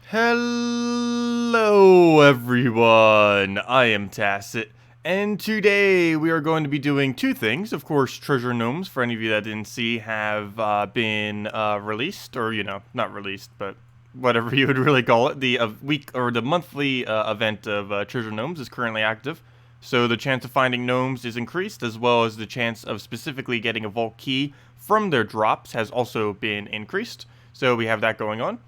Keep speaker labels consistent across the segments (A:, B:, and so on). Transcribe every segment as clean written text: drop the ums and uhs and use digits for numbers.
A: Hello everyone, I am Tacet, and today we are going to be doing two things. Of course, treasure gnomes, for any of you that didn't see, have been released, or not released, but whatever you would really call it. The week or the monthly event of treasure gnomes is currently active, so the chance of finding gnomes is increased, as well as the chance of specifically getting a vault key from their drops has also been increased. So we have that going on.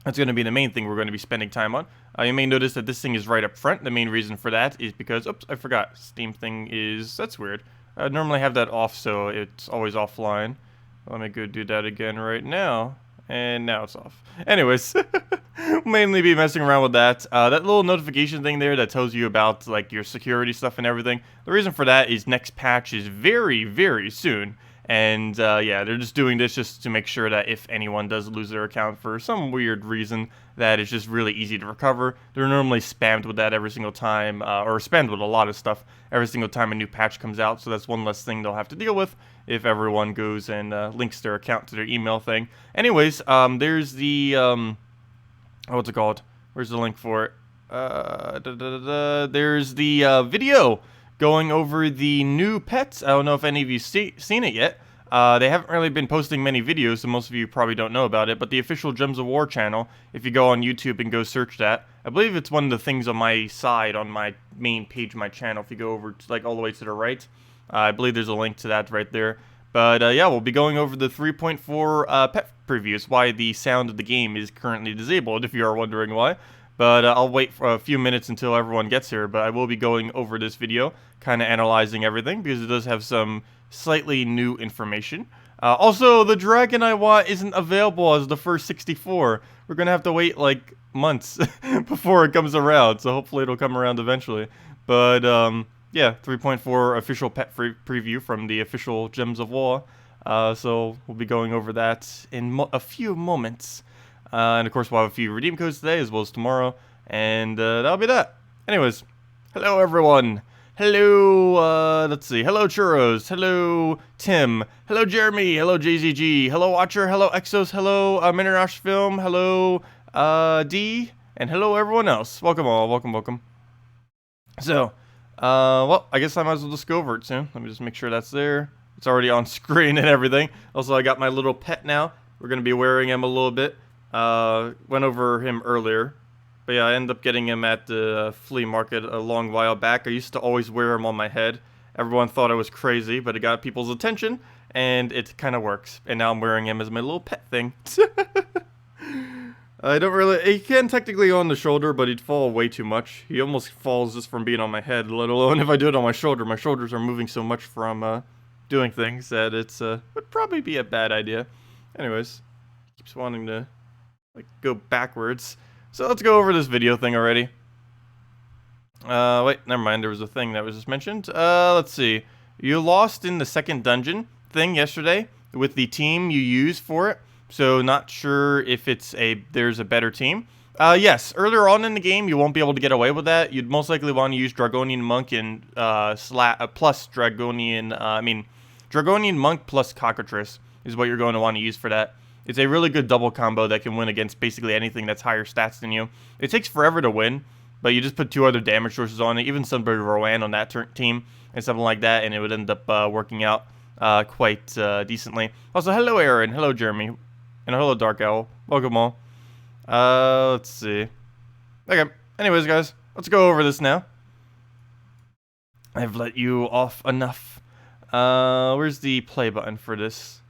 A: That's going to be the main thing we're going to be spending time on. You may notice that this thing is right up front. The main reason for that is because, oops, I forgot. Steam thing is, that's weird. I normally have that off, so it's always offline. Let me go do that again right now. And now it's off. Anyways, mainly be messing around with that. That little notification thing there that tells you about like your security stuff and everything. The reason for that is next patch is very, very soon. And yeah, they're just doing this just to make sure that if anyone does lose their account for some weird reason, that it's just really easy to recover. They're normally spammed with that every single time, or spammed with a lot of stuff every single time a new patch comes out. So that's one less thing they'll have to deal with if everyone goes and links their account to their email thing. Anyways, there's the, what's it called? Where's the link for it? There's the video going over the new pets. I don't know if any of you seen it yet. They haven't really been posting many videos, so most of you probably don't know about it, but the official Gems of War channel, if you go on YouTube and go search that, I believe it's one of the things on my side, on my main page of my channel, if you go over to, like all the way to the right. I believe there's a link to that right there. But yeah, we'll be going over the 3.4 pet previews, why the sound of the game is currently disabled, if you are wondering why. But I'll wait for a few minutes until everyone gets here, but I will be going over this video, kind of analyzing everything, because it does have some slightly new information. Also, the dragon I want isn't available as the first 64. We're going to have to wait, like, months before it comes around, so hopefully it'll come around eventually. But, yeah, 3.4 official pet preview from the official Gems of War. So we'll be going over that in a few moments. And of course, we'll have a few redeem codes today as well as tomorrow. And that'll be that. Anyways, hello everyone. Hello, let's see. Hello Churros. Hello Tim. Hello Jeremy. Hello JZG. Hello Watcher. Hello Exos. Hello Minarash Film. Hello D. And hello everyone else. Welcome all. Welcome, welcome. So, well, I guess I might as well just go over it soon. Let me just make sure that's there. It's already on screen and everything. Also, I got my little pet now. We're going to be wearing him a little bit. Went over him earlier, but yeah, I ended up getting him at the flea market a long while back. I used to always wear him on my head. Everyone thought I was crazy, but it got people's attention, and it kind of works. And now I'm wearing him as my little pet thing. I don't really, he can technically go on the shoulder, but he'd fall way too much. He almost falls just from being on my head, let alone if I do it on my shoulder. My shoulders are moving so much from doing things that it's would probably be a bad idea. Anyways, keeps wanting to like go backwards. So let's go over this video thing already. Wait, never mind. There was a thing that was just mentioned. Let's see. You lost in the second dungeon thing yesterday with the team you used for it. So not sure if there's a better team. Yes, earlier on in the game you won't be able to get away with that. You'd most likely want to use Dragonian Monk and plus Dragonian Monk plus Cockatrice is what you're going to want to use for that. It's a really good double combo that can win against basically anything that's higher stats than you. It takes forever to win, but you just put two other damage sources on it, even somebody Rowan on that team, and something like that, and it would end up working out quite decently. Also, hello Aaron, hello Jeremy, and hello Dark Owl. Welcome all. Let's see. Okay, anyways guys, let's go over this now. I've let you off enough. Where's the play button for this?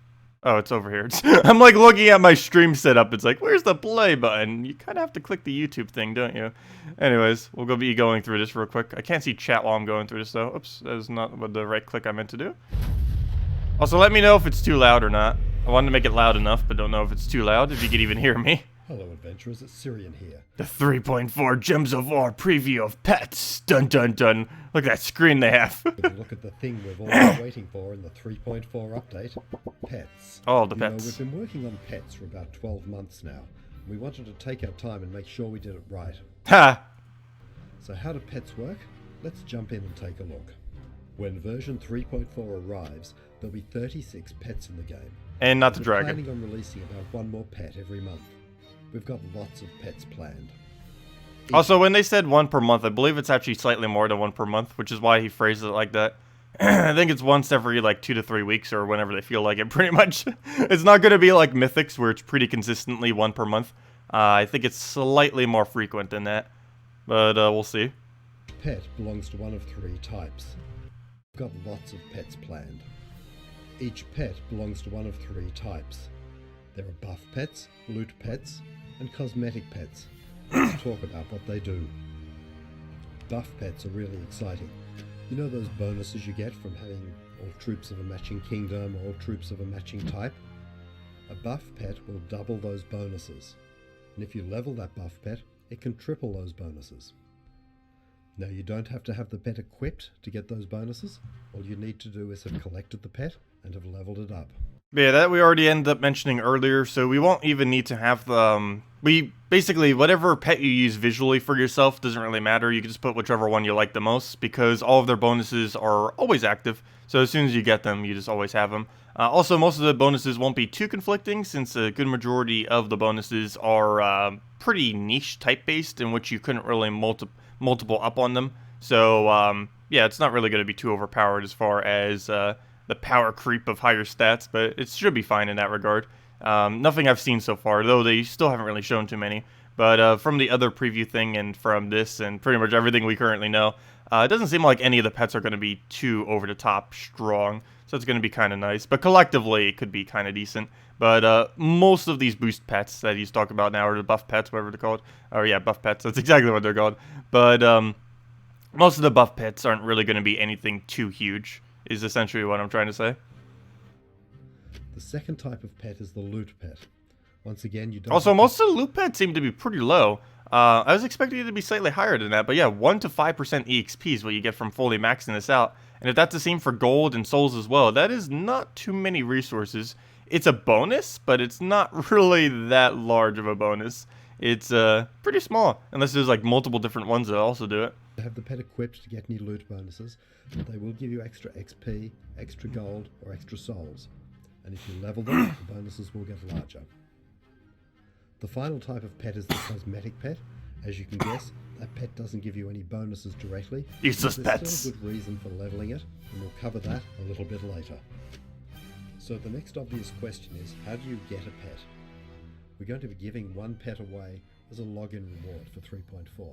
A: Oh, it's over here. I'm like looking at my stream setup. It's like, where's the play button? You kind of have to click the YouTube thing, don't you? Anyways, we'll be going through this real quick. I can't see chat while I'm going through this, though. Oops, that is not what the right click I meant to do. Also, let me know if it's too loud or not. I wanted to make it loud enough, but don't know if it's too loud, if you could even hear me.
B: Hello adventurers, it's Syrian here.
A: The 3.4 Gems of War preview of pets. Dun dun dun. Look at that screen they have.
B: Look at the thing we've all been waiting for in the 3.4 update. Pets.
A: Oh, the pets.
B: We've been working on pets for about 12 months now. We wanted to take our time and make sure we did it right.
A: Ha!
B: So how do pets work? Let's jump in and take a look. When version 3.4 arrives, there'll be 36 pets in the game.
A: And not the
B: We're
A: dragon.
B: planning on releasing about one more pet every month. We've got lots of pets planned.
A: Also, when they said 1 per month, I believe it's actually slightly more than 1 per month, which is why he phrased it like that. I think it's once every like 2 to 3 weeks or whenever they feel like it, pretty much. It's not going to be like Mythics where it's pretty consistently 1 per month. I think it's slightly more frequent than that, but we'll see.
B: Pet belongs to one of 3 types. We've got lots of pets planned. Each pet belongs to one of 3 types. There are buff pets, loot pets, and cosmetic pets. Let's talk about what they do. Buff pets are really exciting. You know those bonuses you get from having all troops of a matching kingdom, all troops of a matching type? A buff pet will double those bonuses. And if you level that buff pet, it can triple those bonuses. Now you don't have to have the pet equipped to get those bonuses. All you need to do is have collected the pet and have leveled it up.
A: Yeah, that we already ended up mentioning earlier, so we won't even need to have the, basically, whatever pet you use visually for yourself doesn't really matter. You can just put whichever one you like the most, because all of their bonuses are always active, so as soon as you get them, you just always have them. Also, most of the bonuses won't be too conflicting, since a good majority of the bonuses are pretty niche type-based, in which you couldn't really multiple up on them. So, yeah, it's not really going to be too overpowered as far as the power creep of higher stats, but it should be fine in that regard. Nothing I've seen so far, though they still haven't really shown too many. But from the other preview thing and from this and pretty much everything we currently know, it doesn't seem like any of the pets are going to be too over-the-top strong, so it's going to be kind of nice. But collectively, it could be kind of decent. But most of these boost pets that he's talking about now, or the buff pets, whatever they're called. Or yeah, buff pets, that's exactly what they're called. But most of the buff pets aren't really going to be anything too huge, is essentially what I'm trying to say.
B: The second type of pet is the loot pet. Once again, you don't...
A: Also, most of the loot pets seem to be pretty low. I was expecting it to be slightly higher than that, but yeah, 1 to 5% EXP is what you get from fully maxing this out. And if that's the same for gold and souls as well, that is not too many resources. It's a bonus, but it's not really that large of a bonus. It's pretty small, unless there's like multiple different ones that also do it.
B: To have the pet equipped to get any loot bonuses, they will give you extra XP, extra gold, or extra souls. And if you level them, the bonuses will get larger. The final type of pet is the cosmetic pet. As you can guess, that pet doesn't give you any bonuses directly.
A: Useless pets.
B: There's still a good reason for leveling it, and we'll cover that a little bit later. So the next obvious question is, how do you get a pet? We're going to be giving 1 pet away as a login reward for 3.4.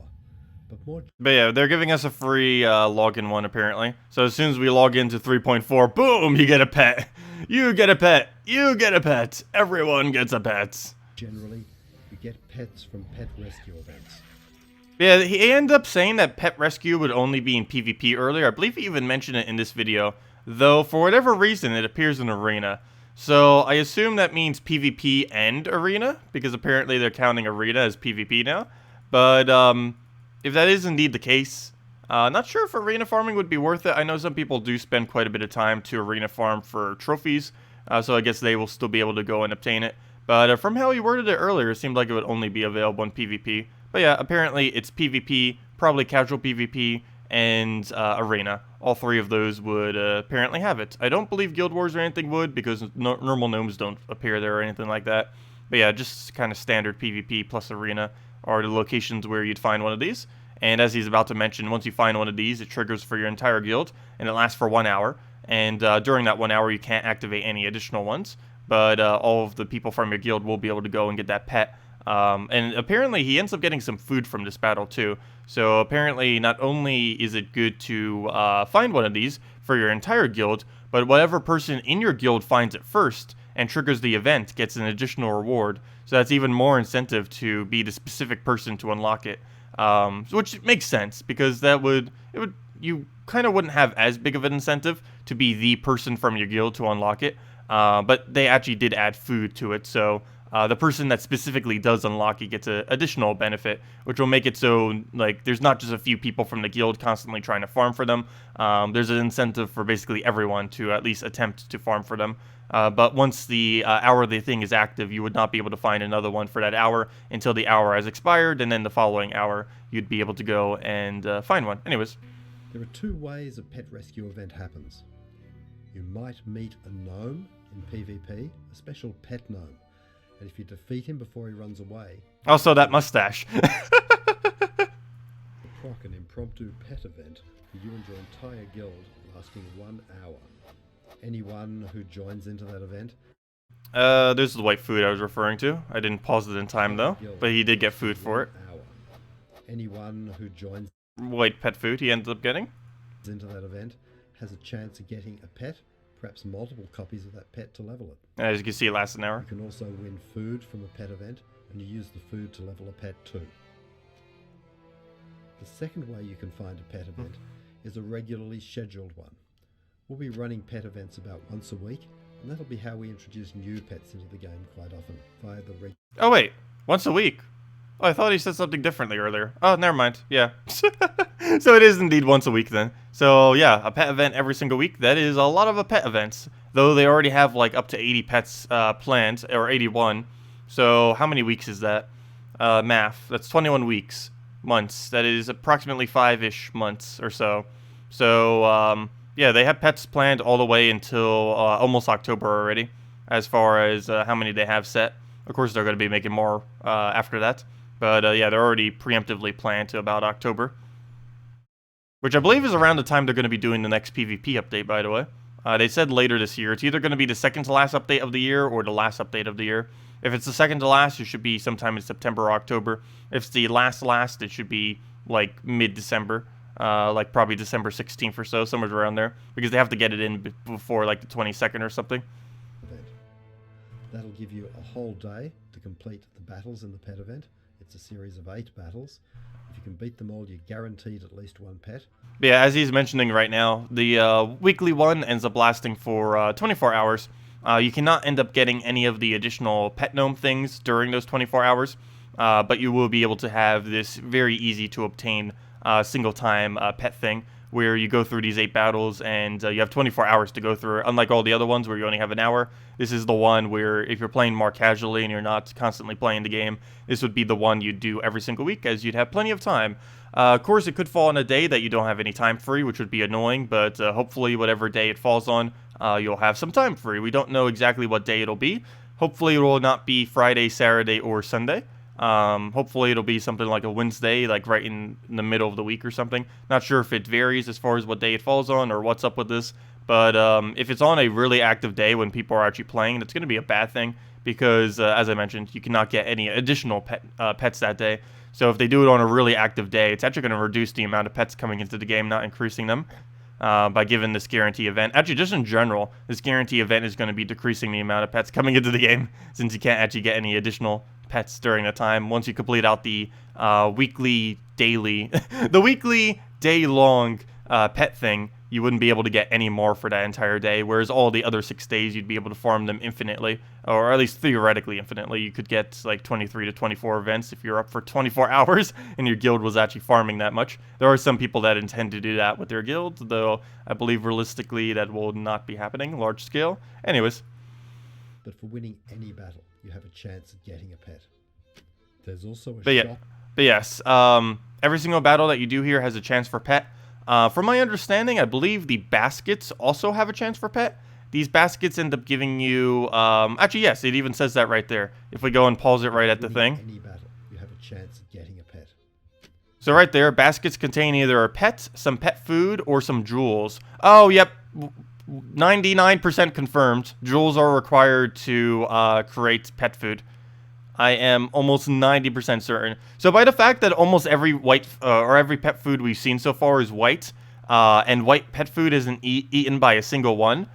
B: But
A: yeah, they're giving us a free login one, apparently. So as soon as we log into 3.4, boom, you get a pet. You get a pet. You get a pet. Everyone gets a pet.
B: Generally, you get pets from pet rescue events.
A: Yeah, he ended up saying that pet rescue would only be in PvP earlier. I believe he even mentioned it in this video. Though, for whatever reason, it appears in Arena. So I assume that means PvP and Arena, because apparently they're counting Arena as PvP now. But, if that is indeed the case, not sure if arena farming would be worth it. I know some people do spend quite a bit of time to arena farm for trophies, so I guess they will still be able to go and obtain it. But from how he worded it earlier, it seemed like it would only be available in PvP. But yeah, apparently it's PvP, probably casual PvP, and arena. All 3 of those would apparently have it. I don't believe Guild Wars or anything would, because normal gnomes don't appear there or anything like that. But yeah, just kind of standard PvP plus arena are the locations where you'd find one of these. And as he's about to mention, once you find one of these, it triggers for your entire guild, and it lasts for 1 hour. And during that 1 hour, you can't activate any additional ones, but all of the people from your guild will be able to go and get that pet. And apparently, he ends up getting some food from this battle, too. So apparently, not only is it good to find one of these for your entire guild, but whatever person in your guild finds it first and triggers the event gets an additional reward. So that's even more incentive to be the specific person to unlock it. Which makes sense, because you kind of wouldn't have as big of an incentive to be the person from your guild to unlock it. But they actually did add food to it, so the person that specifically does unlock it gets an additional benefit, which will make it so, like, there's not just a few people from the guild constantly trying to farm for them. There's an incentive for basically everyone to at least attempt to farm for them. But once the hourly thing is active, you would not be able to find another one for that hour until the hour has expired, and then the following hour, you'd be able to go and find one. Anyways.
B: There are 2 ways a pet rescue event happens. You might meet a gnome in PvP, a special pet gnome, and if you defeat him before he runs away...
A: Also, that mustache.
B: Proc an impromptu pet event for you and your entire guild lasting 1 hour. Anyone who joins into that event...
A: There's the white food I was referring to. I didn't pause it in time, though, but he did get food for it.
B: Anyone who joins...
A: White pet food he ended up getting.
B: ...into that event has a chance of getting a pet, perhaps multiple copies of that pet to level it.
A: As you can see, it lasts an hour.
B: You can also win food from a pet event, and you use the food to level a pet too. The second way you can find a pet event is a regularly scheduled one. We'll be running pet events about once a week, and that'll be how we introduce new pets into the game quite often, via the
A: Oh wait, once a week? Oh, I thought he said something differently earlier. Oh, never mind. Yeah. So it is indeed once a week then. So yeah, a pet event every single week. That is a lot of a pet events. Though they already have like up to 80 pets planned, or 81. So how many weeks is that? Math. That's 21 weeks. Months. That is approximately 5-ish months or so. So yeah, they have pets planned all the way until almost October already, as far as how many they have set. Of course, they're going to be making more after that. But yeah, they're already preemptively planned to about October. Which I believe is around the time they're going to be doing the next PvP update, by the way. They said later this year. It's either going to be the second to last update of the year or the last update of the year. If it's the second to last, it should be sometime in September or October. If it's the last, it should be like mid-December. Like probably December 16th or so, somewhere around there. Because they have to get it in before like the 22nd or something.
B: That'll give you a whole day to complete the battles in the pet event. It's a series of 8 battles. If you can beat them all, you're guaranteed at least 1 pet.
A: Yeah, as he's mentioning right now, the weekly one ends up lasting for 24 hours. You cannot end up getting any of the additional pet gnome things during those 24 hours, but you will be able to have this very easy to obtain single-time pet thing, where you go through these 8 battles and you have 24 hours to go through it. Unlike all the other ones where you only have an hour, this is the one where if you're playing more casually and you're not constantly playing the game, this would be the one you'd do every single week, as you'd have plenty of time. Of course, it could fall on a day that you don't have any time free, which would be annoying, but hopefully whatever day it falls on, you'll have some time free. We don't know exactly what day it'll be. Hopefully it will not be Friday, Saturday, or Sunday. Hopefully it'll be something like a Wednesday, like right in the middle of the week or something. Not sure if it varies as far as what day it falls on or what's up with this. But if it's on a really active day when people are actually playing, that's going to be a bad thing. Because, as I mentioned, you cannot get any additional pets that day. So if they do it on a really active day, it's actually going to reduce the amount of pets coming into the game, not increasing them. By giving this guarantee event. Actually, just in general, this guarantee event is going to be decreasing the amount of pets coming into the game, since you can't actually get any additional pets during the time. Once you complete out the weekly, daily, the weekly, day-long pet thing, you wouldn't be able to get any more for that entire day, whereas all the other 6 days, you'd be able to farm them infinitely, or at least theoretically infinitely. You could get like 23 to 24 events if you're up for 24 hours and your guild was actually farming that much. There are some people that intend to do that with their guild, though I believe realistically that will not be happening large scale. Anyways.
B: But for winning any battle, you have a chance at getting a pet. There's also a
A: shop. But yes, every single battle that you do here has a chance for pet. From my understanding, I believe the baskets also have a chance for pet. These baskets end up giving you... actually, yes, it even says that right there. If we go and pause it right at the thing.
B: Any battle, you have a chance at getting a pet.
A: So right there, baskets contain either a pet, some pet food, or some jewels. Oh, yep. 99% confirmed. Jewels are required to create pet food. I am almost 90% certain. So by the fact that almost every white or every pet food we've seen so far is white, and white pet food isn't eaten by a single one,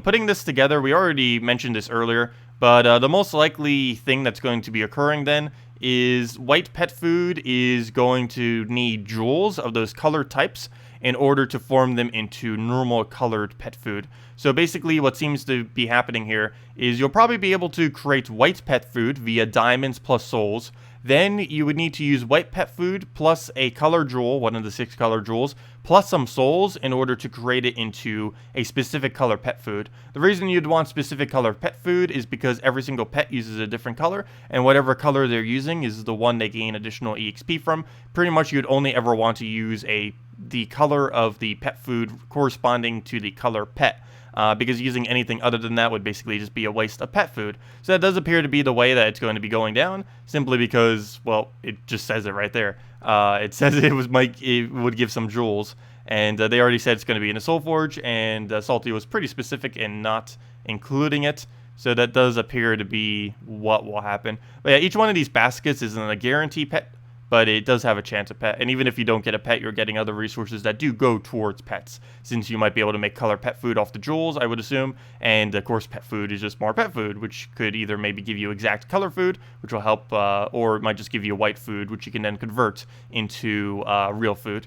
A: putting this together, we already mentioned this earlier, but the most likely thing that's going to be occurring then is white pet food is going to need jewels of those color types in order to form them into normal colored pet food. So basically what seems to be happening here is you'll probably be able to create white pet food via diamonds plus souls. Then you would need to use white pet food plus a color jewel, one of the 6 color jewels, plus some souls in order to create it into a specific color pet food. The reason you'd want specific color pet food is because every single pet uses a different color, and whatever color they're using is the one they gain additional EXP from. Pretty much you'd only ever want to use the color of the pet food corresponding to the color pet. because using anything other than that would basically just be a waste of pet food. So that does appear to be the way that it's going to be going down, simply because, well, it just says it right there. It says it would give some jewels, and they already said it's going to be in a Soul Forge, and Salty was pretty specific in not including it. So that does appear to be what will happen. But yeah, each one of these baskets isn't a guarantee pet, but it does have a chance of pet. And even if you don't get a pet, you're getting other resources that do go towards pets, since you might be able to make color pet food off the jewels, I would assume. And of course, pet food is just more pet food, which could either maybe give you exact color food, which will help, or it might just give you white food, which you can then convert into real food.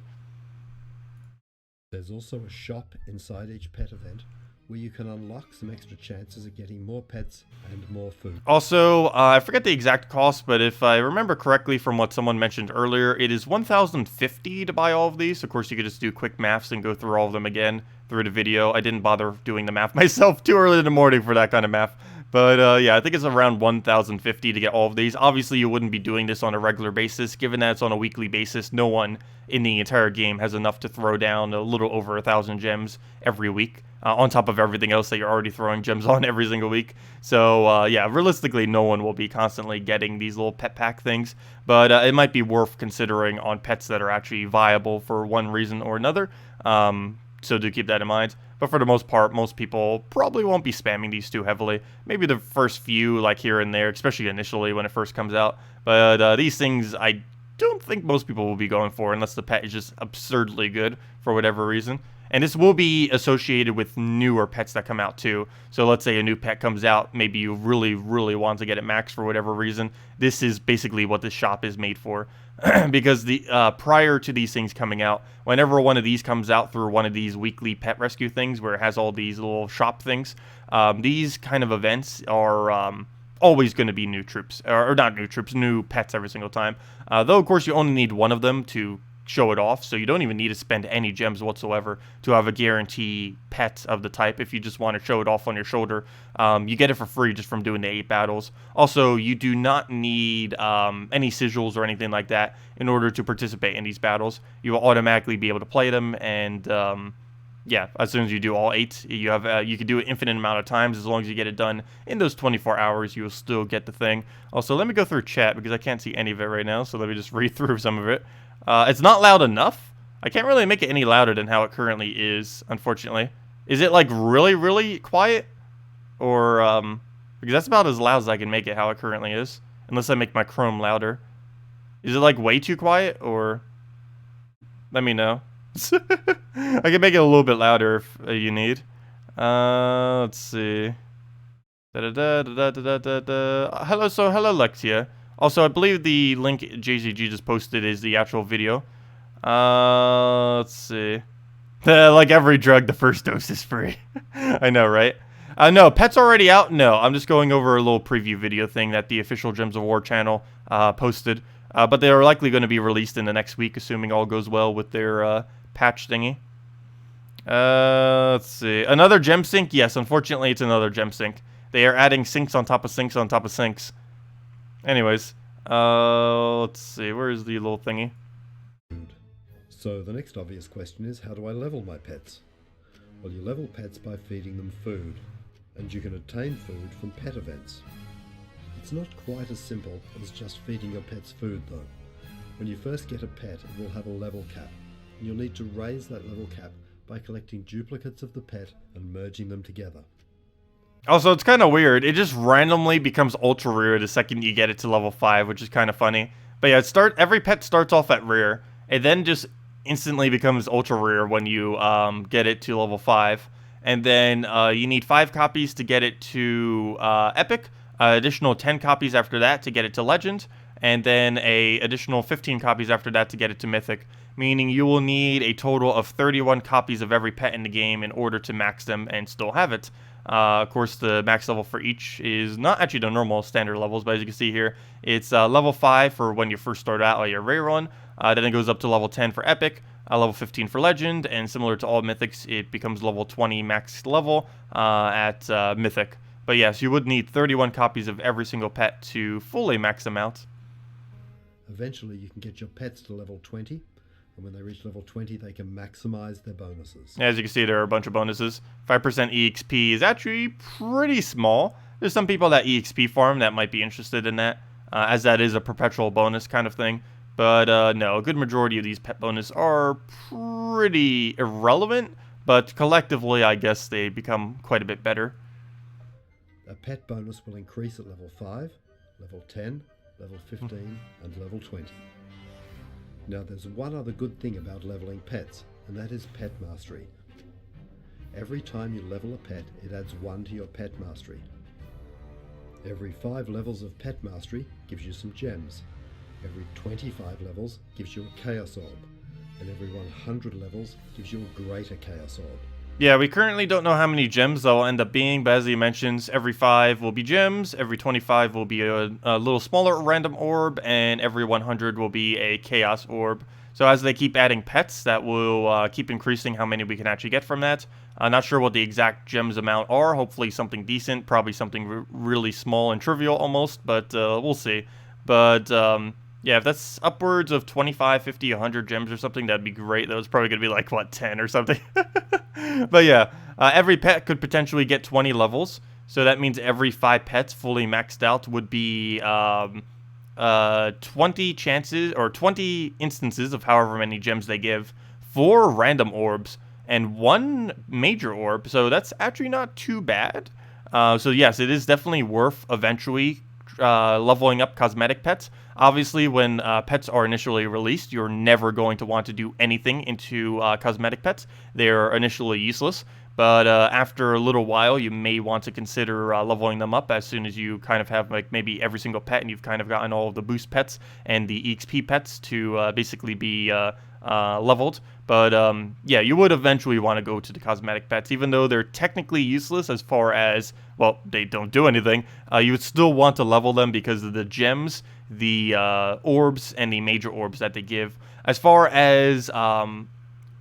B: There's also a shop inside each pet event, where you can unlock some extra chances of getting more pets and more food.
A: Also, I forget the exact cost, but if I remember correctly from what someone mentioned earlier, it is 1,050 to buy all of these. Of course, you could just do quick maths and go through all of them again through the video. I didn't bother doing the math myself too early in the morning for that kind of math. But yeah, I think it's around 1,050 to get all of these. Obviously, you wouldn't be doing this on a regular basis. Given that it's on a weekly basis, no one in the entire game has enough to throw down a little over 1,000 gems every week. On top of everything else that you're already throwing gems on every single week. So, yeah, realistically, no one will be constantly getting these little pet pack things. But it might be worth considering on pets that are actually viable for one reason or another. So do keep that in mind. But for the most part, most people probably won't be spamming these too heavily. Maybe the first few, like here and there, especially initially when it first comes out. But these things, I don't think most people will be going for unless the pet is just absurdly good for whatever reason. And this will be associated with newer pets that come out too. So let's say a new pet comes out, maybe you really, really want to get it maxed for whatever reason. This is basically what this shop is made for. Because the prior to these things coming out, whenever one of these comes out through one of these weekly pet rescue things where it has all these little shop things, these kind of events are always going to be new troops. Or not new troops, new pets every single time. Though, of course, you only need one of them to show it off, so you don't even need to spend any gems whatsoever to have a guarantee pet of the type. If you just want to show it off on your shoulder, you get it for free just from doing the 8 battles. Also, you do not need any sigils or anything like that in order to participate in these battles. You will automatically be able to play them, and yeah, as soon as you do all 8, you have you can do it infinite amount of times. As long as you get it done in those 24 hours, you will still get the thing. Also, let me go through chat because I can't see any of it right now, so let me just read through some of it. It's not loud enough. I can't really make it any louder than how it currently is, unfortunately. Is it like really, really quiet? Or, because that's about as loud as I can make it how it currently is. Unless I make my Chrome louder. Is it like way too quiet? Or, let me know. I can make it a little bit louder if you need. Let's see. Hello, hello Lexia. Also, I believe the link JZG just posted is the actual video. Let's see. Like every drug, the first dose is free. I know, right? No, pet's already out? No, I'm just going over a little preview video thing that the official Gems of War channel posted. But they are likely going to be released in the next week, assuming all goes well with their patch thingy. Let's see. Another gem sync? Yes, unfortunately, it's another gem sync. They are adding sinks on top of sinks on top of sinks. Anyways, let's see, where is the little thingy?
B: So the next obvious question is, how do I level my pets? Well, you level pets by feeding them food, and you can obtain food from pet events. It's not quite as simple as just feeding your pets food though. When you first get a pet, it will have a level cap, and you'll need to raise that level cap by collecting duplicates of the pet and merging them together.
A: Also, it's kind of weird. It just randomly becomes ultra rare the second you get it to level 5, which is kind of funny. But yeah, every pet starts off at rare. It then just instantly becomes ultra rare when you get it to level 5. And then you need 5 copies to get it to epic. Additional 10 copies after that to get it to legend. And then additional 15 copies after that to get it to mythic. Meaning you will need a total of 31 copies of every pet in the game in order to max them and still have it. Of course, the max level for each is not actually the normal standard levels, but as you can see here, it's level 5 for when you first start out on your rare run. Then it goes up to level 10 for epic, level 15 for legend, and similar to all mythics, it becomes level 20 max level at mythic. But yes, you would need 31 copies of every single pet to fully max them out.
B: Eventually, you can get your pets to level 20, and when they reach level 20 they can maximize their bonuses.
A: As you can see, there are a bunch of bonuses. 5% EXP is actually pretty small. There's some people that EXP farm that might be interested in that, as that is a perpetual bonus kind of thing. But no, a good majority of these pet bonus are pretty irrelevant, but collectively I guess they become quite a bit better.
B: A pet bonus will increase at level 5, level 10, level 15 and level 20. Now there's one other good thing about leveling pets, and that is pet mastery. Every time you level a pet, it adds 1 to your pet mastery. Every 5 levels of pet mastery gives you some gems. Every 25 levels gives you a chaos orb, and every 100 levels gives you a greater chaos orb.
A: Yeah, we currently don't know how many gems they'll end up being, but as he mentions, every 5 will be gems, every 25 will be a little smaller random orb, and every 100 will be a chaos orb. So as they keep adding pets, that will keep increasing how many we can actually get from that. Not sure what the exact gems amount are, hopefully something decent, probably something really small and trivial almost, but we'll see. But yeah, if that's upwards of 25, 50, 100 gems or something, that'd be great. That was probably going to be like, what, 10 or something? But yeah, every pet could potentially get 20 levels. So that means every 5 pets fully maxed out would be 20 chances or 20 instances of however many gems they give, 4 random orbs, and 1 major orb. So that's actually not too bad. So yes, it is definitely worth eventually leveling up cosmetic pets. Obviously, when pets are initially released, you're never going to want to do anything into cosmetic pets. They're initially useless, but after a little while, you may want to consider leveling them up as soon as you kind of have like maybe every single pet, and you've kind of gotten all of the boost pets and the EXP pets to basically be leveled. But yeah, you would eventually want to go to the cosmetic pets, even though they're technically useless as far as, well, they don't do anything. You would still want to level them because of the gems, the orbs, and the major orbs that they give. As far as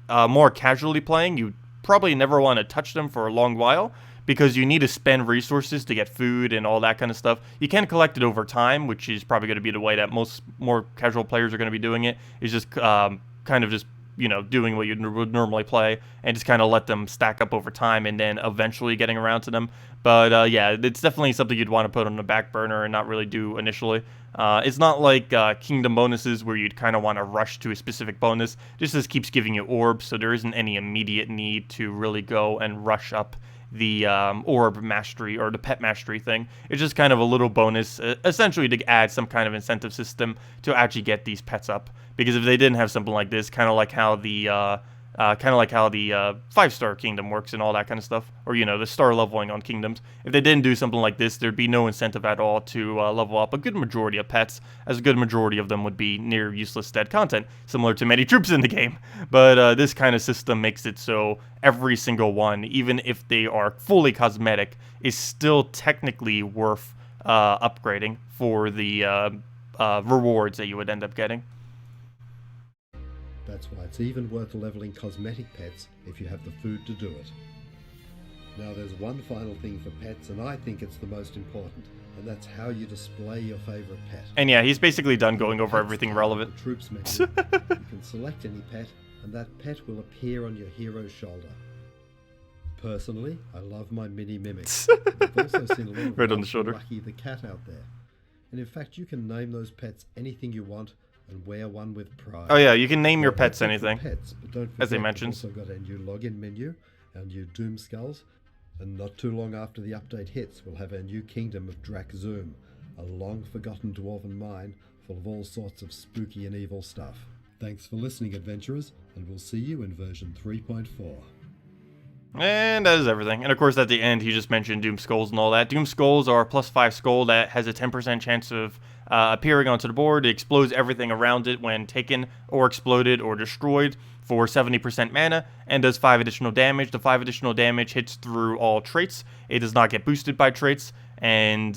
A: more casually playing, you probably never want to touch them for a long while, because you need to spend resources to get food and all that kind of stuff. You can collect it over time, which is probably going to be the way that most more casual players are going to be doing it, is just kind of just, you know, doing what you would normally play and just kind of let them stack up over time and then eventually getting around to them. But yeah, it's definitely something you'd want to put on the back burner and not really do initially. It's not like kingdom bonuses where you'd kind of want to rush to a specific bonus. This keeps giving you orbs, so there isn't any immediate need to really go and rush up the orb mastery or the pet mastery thing. It's just kind of a little bonus, essentially to add some kind of incentive system to actually get these pets up. Because if they didn't have something like this, kind of like how the 5-star kingdom works and all that kind of stuff, or, you know, the star leveling on kingdoms, if they didn't do something like this, there'd be no incentive at all to level up a good majority of pets, as a good majority of them would be near useless dead content, similar to many troops in the game. But this kind of system makes it so every single one, even if they are fully cosmetic, is still technically worth upgrading for the rewards that you would end up getting.
B: That's why it's even worth leveling cosmetic pets if you have the food to do it. Now there's one final thing for pets, and I think it's the most important, and that's how you display your favorite pet.
A: And yeah, he's basically done going over everything relevant.
B: The troops menu, you can select any pet, and that pet will appear on your hero's shoulder. Personally, I love my mini mimics. I've also seen a lot of
A: right on the shoulder.
B: Lucky the cat out there. And in fact, you can name those pets anything you want and wear one with pride.
A: Oh yeah, you can name your pets anything,
B: pets, but don't forget,
A: as they mentioned.
B: We've also got a new login menu, our new Doom Skulls, and not too long after the update hits, we'll have our new kingdom of Drak-Zoom, a long-forgotten dwarven mine full of all sorts of spooky and evil stuff. Thanks for listening, adventurers, and we'll see you in version 3.4.
A: And that is everything. And of course, at the end, he just mentioned Doom Skulls and all that. Doom Skulls are a +5 skull that has a 10% chance of appearing onto the board. It explodes everything around it when taken or exploded or destroyed for 70% mana and does 5 additional damage. The 5 additional damage hits through all traits. It does not get boosted by traits, and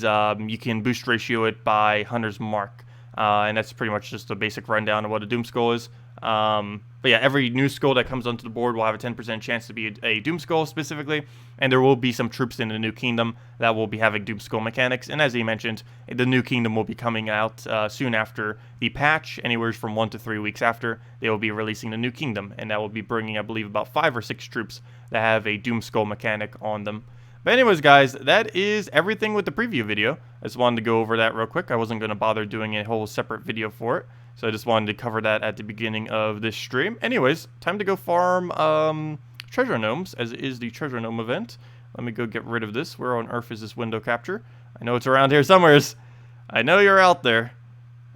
A: you can boost ratio it by Hunter's Mark. And that's pretty much just a basic rundown of what a Doom Skull is. But yeah, every new skull that comes onto the board will have a 10% chance to be a Doom Skull specifically, and there will be some troops in the new kingdom that will be having Doom Skull mechanics. And as he mentioned, the new kingdom will be coming out soon after the patch, anywhere from 1 to 3 weeks after. They will be releasing the new kingdom, and that will be bringing, I believe, about 5 or 6 troops that have a Doom Skull mechanic on them. But anyways, guys, that is everything with the preview video. I just wanted to go over that real quick. I wasn't going to bother doing a whole separate video for it, so I just wanted to cover that at the beginning of this stream. Anyways, time to go farm treasure gnomes, as it is the treasure gnome event. Let me go get rid of this. Where on earth is this window capture? I know it's around here somewheres. I know you're out there.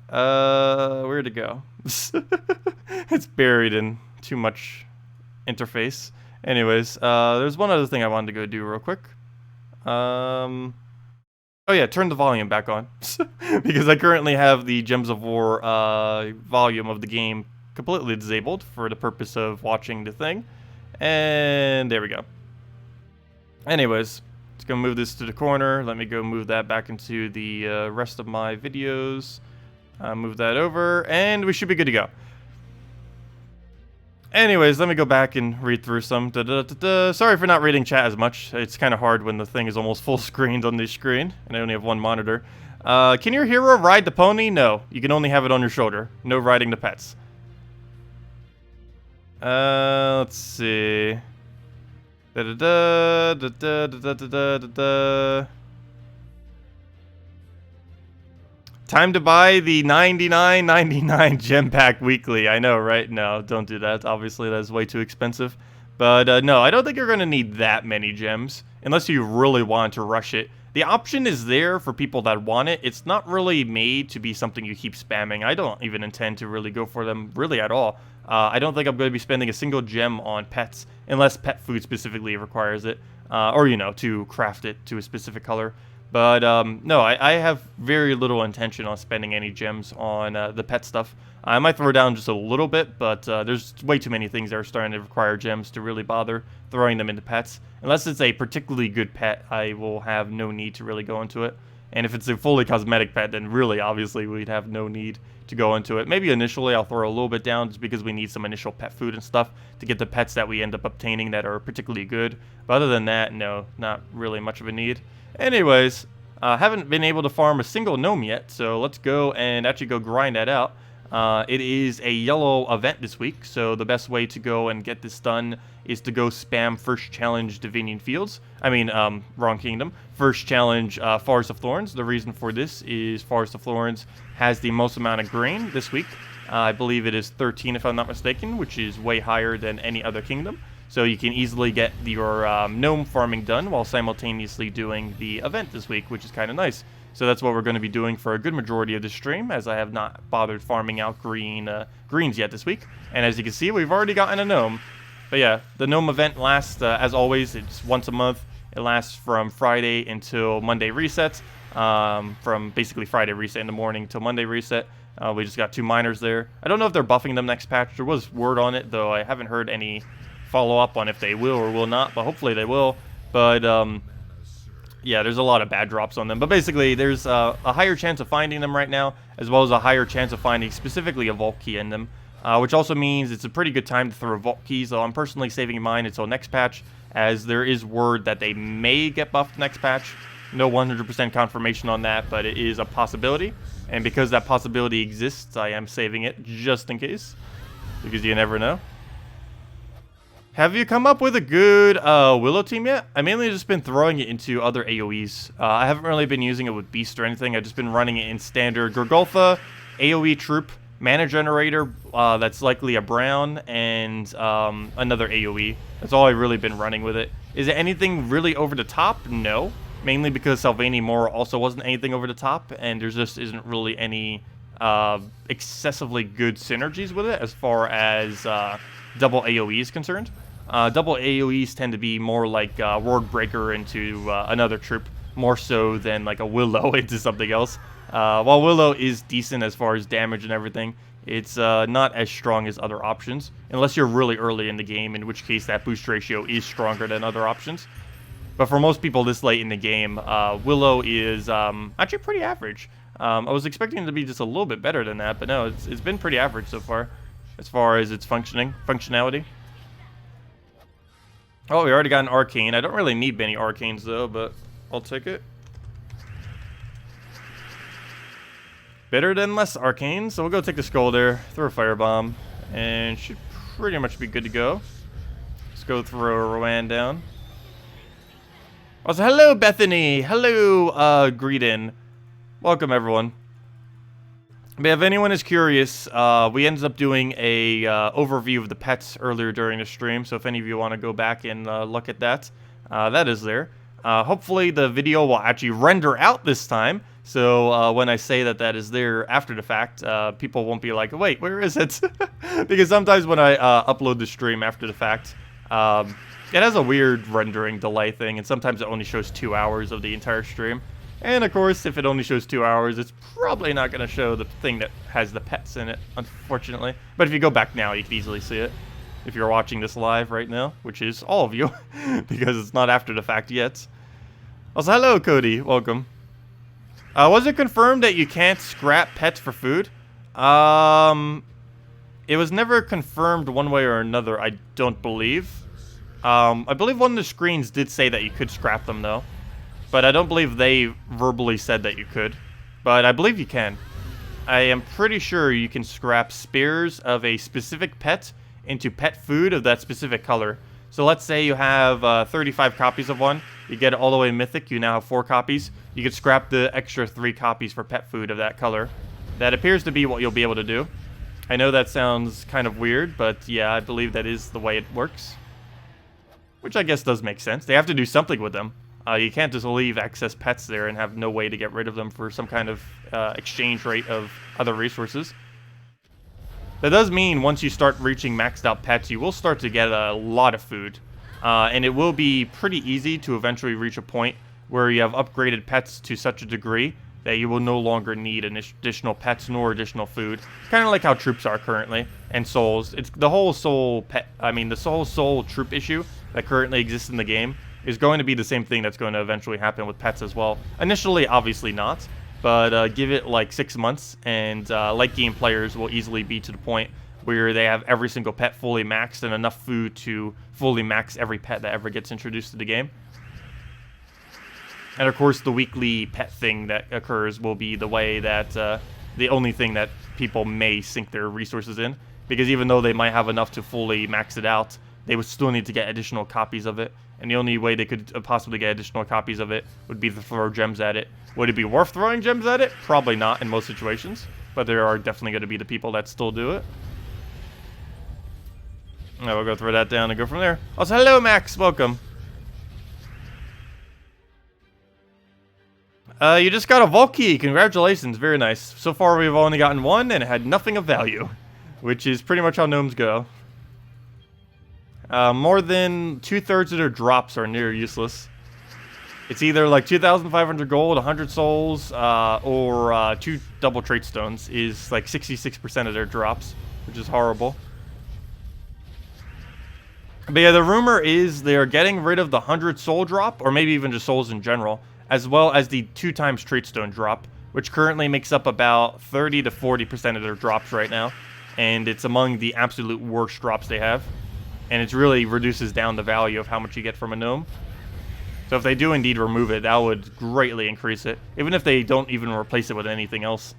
A: Where'd it go? It's buried in too much interface. Anyways, there's one other thing I wanted to go do real quick. Oh yeah, turn the volume back on. Because I currently have the Gems of War volume of the game completely disabled for the purpose of watching the thing. And there we go. Anyways, let's go move this to the corner. Let me go move that back into the rest of my videos. Move that over, and we should be good to go. Anyways, let me go back and read through some. Sorry for not reading chat as much. It's kind of hard when the thing is almost full screened on the screen, and I only have one monitor. Can your hero ride the pony? No, you can only have it on your shoulder. No riding the pets. Let's see. Time to buy the $99.99 gem pack weekly. I know, right? No, don't do that. Obviously, that's way too expensive. But no, I don't think you're going to need that many gems, unless you really want to rush it. The option is there for people that want it. It's not really made to be something you keep spamming. I don't even intend to really go for them really at all. I don't think I'm going to be spending a single gem on pets, unless pet food specifically requires it, or, you know, to craft it to a specific color. But, no, I have very little intention on spending any gems on the pet stuff. I might throw down just a little bit, but there's way too many things that are starting to require gems to really bother throwing them into pets. Unless it's a particularly good pet, I will have no need to really go into it. And if it's a fully cosmetic pet, then really, obviously, we'd have no need to go into it. Maybe initially I'll throw a little bit down just because we need some initial pet food and stuff to get the pets that we end up obtaining that are particularly good. But other than that, no, not really much of a need. Anyways, haven't been able to farm a single gnome yet, so let's go and actually go grind that out. It is a yellow event this week, so the best way to go and get this done is to go spam first challenge Divinian Fields. I mean, wrong kingdom. First challenge Forest of Thorns. The reason for this is Forest of Thorns has the most amount of grain this week. I believe it is 13 if I'm not mistaken, which is way higher than any other kingdom. So you can easily get your gnome farming done while simultaneously doing the event this week, which is kind of nice. So that's what we're going to be doing for a good majority of the stream, as I have not bothered farming out greens yet this week. And as you can see, we've already gotten a gnome. But yeah, the gnome event lasts, as always, it's once a month. It lasts from Friday until Monday reset. From basically Friday reset in the morning till Monday reset. We just got 2 miners there. I don't know if they're buffing them next patch. There was word on it, though I haven't heard any follow up on if they will or will not, but hopefully they will. But yeah, there's a lot of bad drops on them, but basically there's a higher chance of finding them right now, as well as a higher chance of finding specifically a vault key in them, which also means it's a pretty good time to throw vault keys. So I'm personally saving mine until next patch, as there is word that they may get buffed next patch. No 100% confirmation on that, but it is a possibility, and because that possibility exists, I am saving it just in case, because you never know. Have you come up with a good Willow team yet? I mainly just been throwing it into other AoEs. I haven't really been using it with Beast or anything. I've just been running it in standard Gorgulfa, AoE Troop, Mana Generator, that's likely a Brown, and another AoE. That's all I've really been running with it. Is it anything really over the top? No. Mainly because Sylvania Mora also wasn't anything over the top, and there just isn't really any excessively good synergies with it as far as double AoE is concerned. Double AoEs tend to be more like Ward Breaker into another troop, more so than like a Willow into something else. While Willow is decent as far as damage and everything, it's not as strong as other options, unless you're really early in the game, in which case that boost ratio is stronger than other options. But for most people this late in the game, Willow is actually pretty average. I was expecting it to be just a little bit better than that, but no, it's been pretty average so far. as far as its functionality. Oh, we already got an arcane. I don't really need many arcanes though, but I'll take it. Better than less arcane, so we'll go take the skull there, throw a firebomb, and should pretty much be good to go. Let's go throw Rowan down. Also, hello Bethany, hello Greedin. Welcome everyone. But if anyone is curious, we ended up doing a overview of the pets earlier during the stream, so if any of you want to go back and look at that, that is there. Hopefully the video will actually render out this time, so when I say that that is there after the fact, people won't be like, wait, where is it? Because sometimes when I upload the stream after the fact, it has a weird rendering delay thing, and sometimes it only shows 2 hours of the entire stream. And of course, if it only shows 2 hours, it's probably not going to show the thing that has the pets in it, unfortunately. But if you go back now, you can easily see it. If you're watching this live right now, which is all of you, because it's not after the fact yet. Also, hello Cody, welcome. Was it confirmed that you can't scrap pets for food? It was never confirmed one way or another, I don't believe. I believe one of the screens did say that you could scrap them though. But I don't believe they verbally said that you could. But I believe you can. I am pretty sure you can scrap spears of a specific pet into pet food of that specific color. So let's say you have 35 copies of one. You get it all the way mythic. You now have 4 copies. You could scrap the extra 3 copies for pet food of that color. That appears to be what you'll be able to do. I know that sounds kind of weird, but yeah, I believe that is the way it works. Which I guess does make sense. They have to do something with them. You can't just leave excess pets there and have no way to get rid of them for some kind of exchange rate of other resources. That does mean once you start reaching maxed out pets, you will start to get a lot of food. And it will be pretty easy to eventually reach a point where you have upgraded pets to such a degree that you will no longer need additional pets nor additional food. Kind of like how troops are currently, and souls. It's the whole soul pet. I mean, the whole soul troop issue that currently exists in the game is going to be the same thing that's going to eventually happen with pets as well. Initially, obviously not, but give it like 6 months, and late game players will easily be to the point where they have every single pet fully maxed and enough food to fully max every pet that ever gets introduced to the game. And of course, the weekly pet thing that occurs will be the way that the only thing that people may sink their resources in, because even though they might have enough to fully max it out, they would still need to get additional copies of it. And the only way they could possibly get additional copies of it would be to throw gems at it. Would it be worth throwing gems at it? Probably not in most situations. But there are definitely going to be the people that still do it. Now we'll go throw that down and go from there. Also, hello Max, welcome. You just got a Vault Key, congratulations, very nice. So far we've only gotten one and it had nothing of value. Which is pretty much how gnomes go. More than 2/3 of their drops are near useless. It's either like 2,500 gold, 100 souls, or 2 double trait stones is like 66% of their drops, which is horrible. But yeah, the rumor is they are getting rid of the 100 soul drop, or maybe even just souls in general, as well as the 2 times trait stone drop, which currently makes up about 30 to 40% of their drops right now. And it's among the absolute worst drops they have. And it really reduces down the value of how much you get from a gnome. So if they do indeed remove it, that would greatly increase it. Even if they don't even replace it with anything else.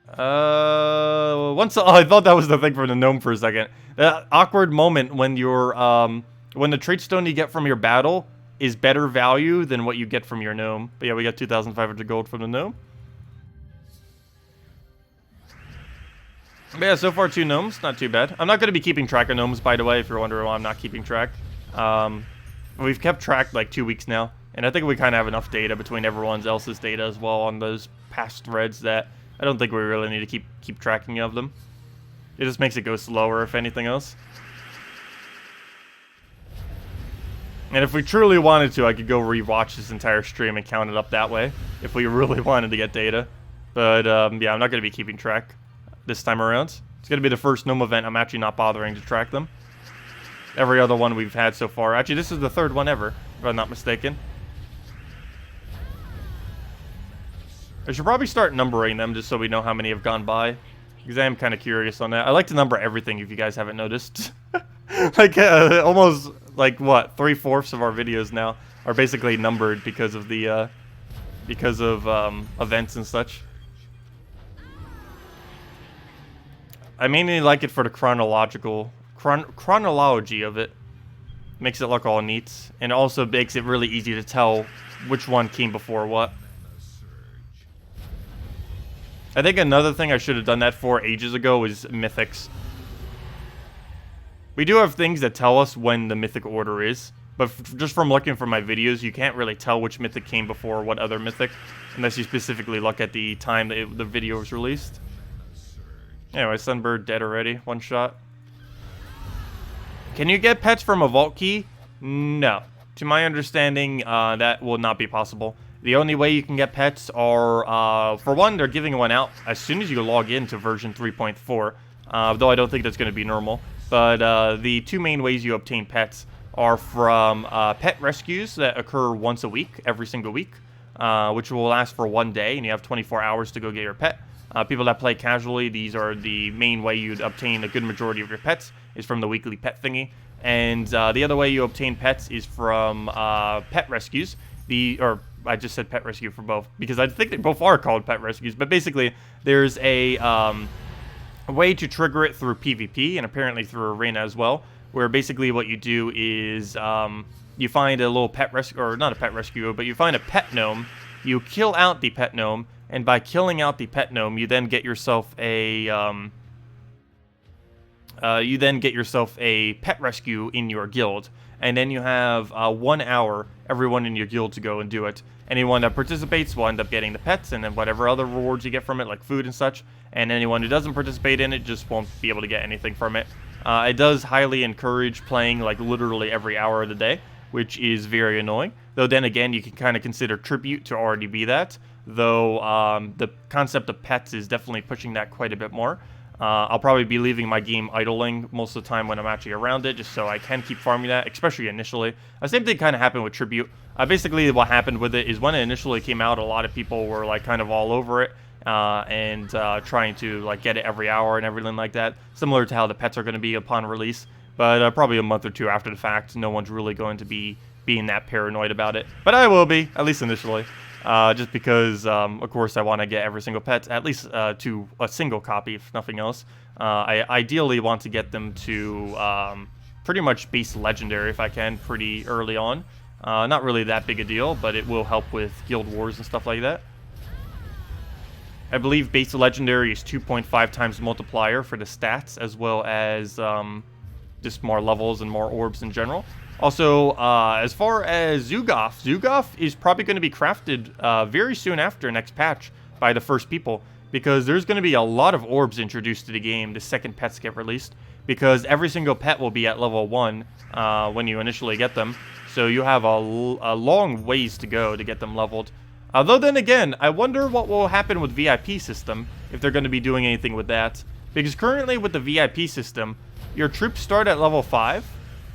A: I thought that was the thing for the gnome for a second. That awkward moment when you're, when the trait stone you get from your battle is better value than what you get from your gnome. But yeah, we got 2,500 gold from the gnome. But yeah, so far 2 gnomes, not too bad. I'm not going to be keeping track of gnomes, by the way, if you're wondering why I'm not keeping track. We've kept track like 2 weeks now, and I think we kind of have enough data between everyone else's data as well on those past threads that I don't think we really need to keep tracking of them. It just makes it go slower, if anything else. And if we truly wanted to, I could go rewatch this entire stream and count it up that way, if we really wanted to get data. But yeah, I'm not going to be keeping track this time around. It's going to be the first gnome event I'm actually not bothering to track them. Every other one we've had so far. Actually, this is the 3rd one ever, if I'm not mistaken. I should probably start numbering them just so we know how many have gone by. because I am kind of curious on that. I like to number everything if you guys haven't noticed. Like, almost, like, what, 3/4 of our videos now are basically numbered because of the, events and such. I mainly like it for the chronology of it. Makes it look all neat, and also makes it really easy to tell which one came before what. I think another thing I should have done that for ages ago is mythics. We do have things that tell us when the mythic order is, but just from looking for my videos, you can't really tell which mythic came before what other mythic, unless you specifically look at the time that the video was released. Anyway, Sunbird dead already, one shot. Can you get pets from a vault key? No. To my understanding, that will not be possible. The only way you can get pets are, for one, they're giving one out as soon as you log into version 3.4, though I don't think that's going to be normal. But the two main ways you obtain pets are from pet rescues that occur once a week, every single week, which will last for 1 day, and you have 24 hours to go get your pet. People that play casually, these are the main way you'd obtain a good majority of your pets, is from the weekly pet thingy. And the other way you obtain pets is from pet rescues. I just said pet rescue for both, because I think they both are called pet rescues. But basically, there's a way to trigger it through PvP, and apparently through Arena as well, where basically what you do is you find a little pet rescue, or not a pet rescue, but you find a pet gnome, you kill out the pet gnome, and by killing out the pet gnome, you then get yourself a pet rescue in your guild. And then you have 1 hour, everyone in your guild, to go and do it. Anyone that participates will end up getting the pets, and then whatever other rewards you get from it, like food and such. And anyone who doesn't participate in it just won't be able to get anything from it. It does highly encourage playing, like, literally every hour of the day, which is very annoying. Though then again, you can kind of consider Tribute to already be that. Though the concept of pets is definitely pushing that quite a bit more. I'll probably be leaving my game idling most of the time when I'm actually around it, just so I can keep farming that, especially initially. Same thing kind of happened with Tribute. Basically, what happened with it is when it initially came out, a lot of people were like kind of all over it and trying to like get it every hour and everything like that, similar to how the pets are going to be upon release. But probably a month or two after the fact, no one's really going to be being that paranoid about it. But I will be, at least initially. Just because, of course, I want to get every single pet, at least to a single copy, if nothing else. I ideally want to get them to pretty much base legendary, if I can, pretty early on. Not really that big a deal, but it will help with guild wars and stuff like that. I believe base legendary is 2.5 times multiplier for the stats, as well as just more levels and more orbs in general. Also, as far as Zugoff is probably going to be crafted very soon after next patch by the first people, because there's going to be a lot of orbs introduced to the game the second pets get released, because every single pet will be at level 1 when you initially get them, so you have a long ways to go to get them leveled. Although then again, I wonder what will happen with VIP system, if they're going to be doing anything with that, because currently with the VIP system, your troops start at level 5,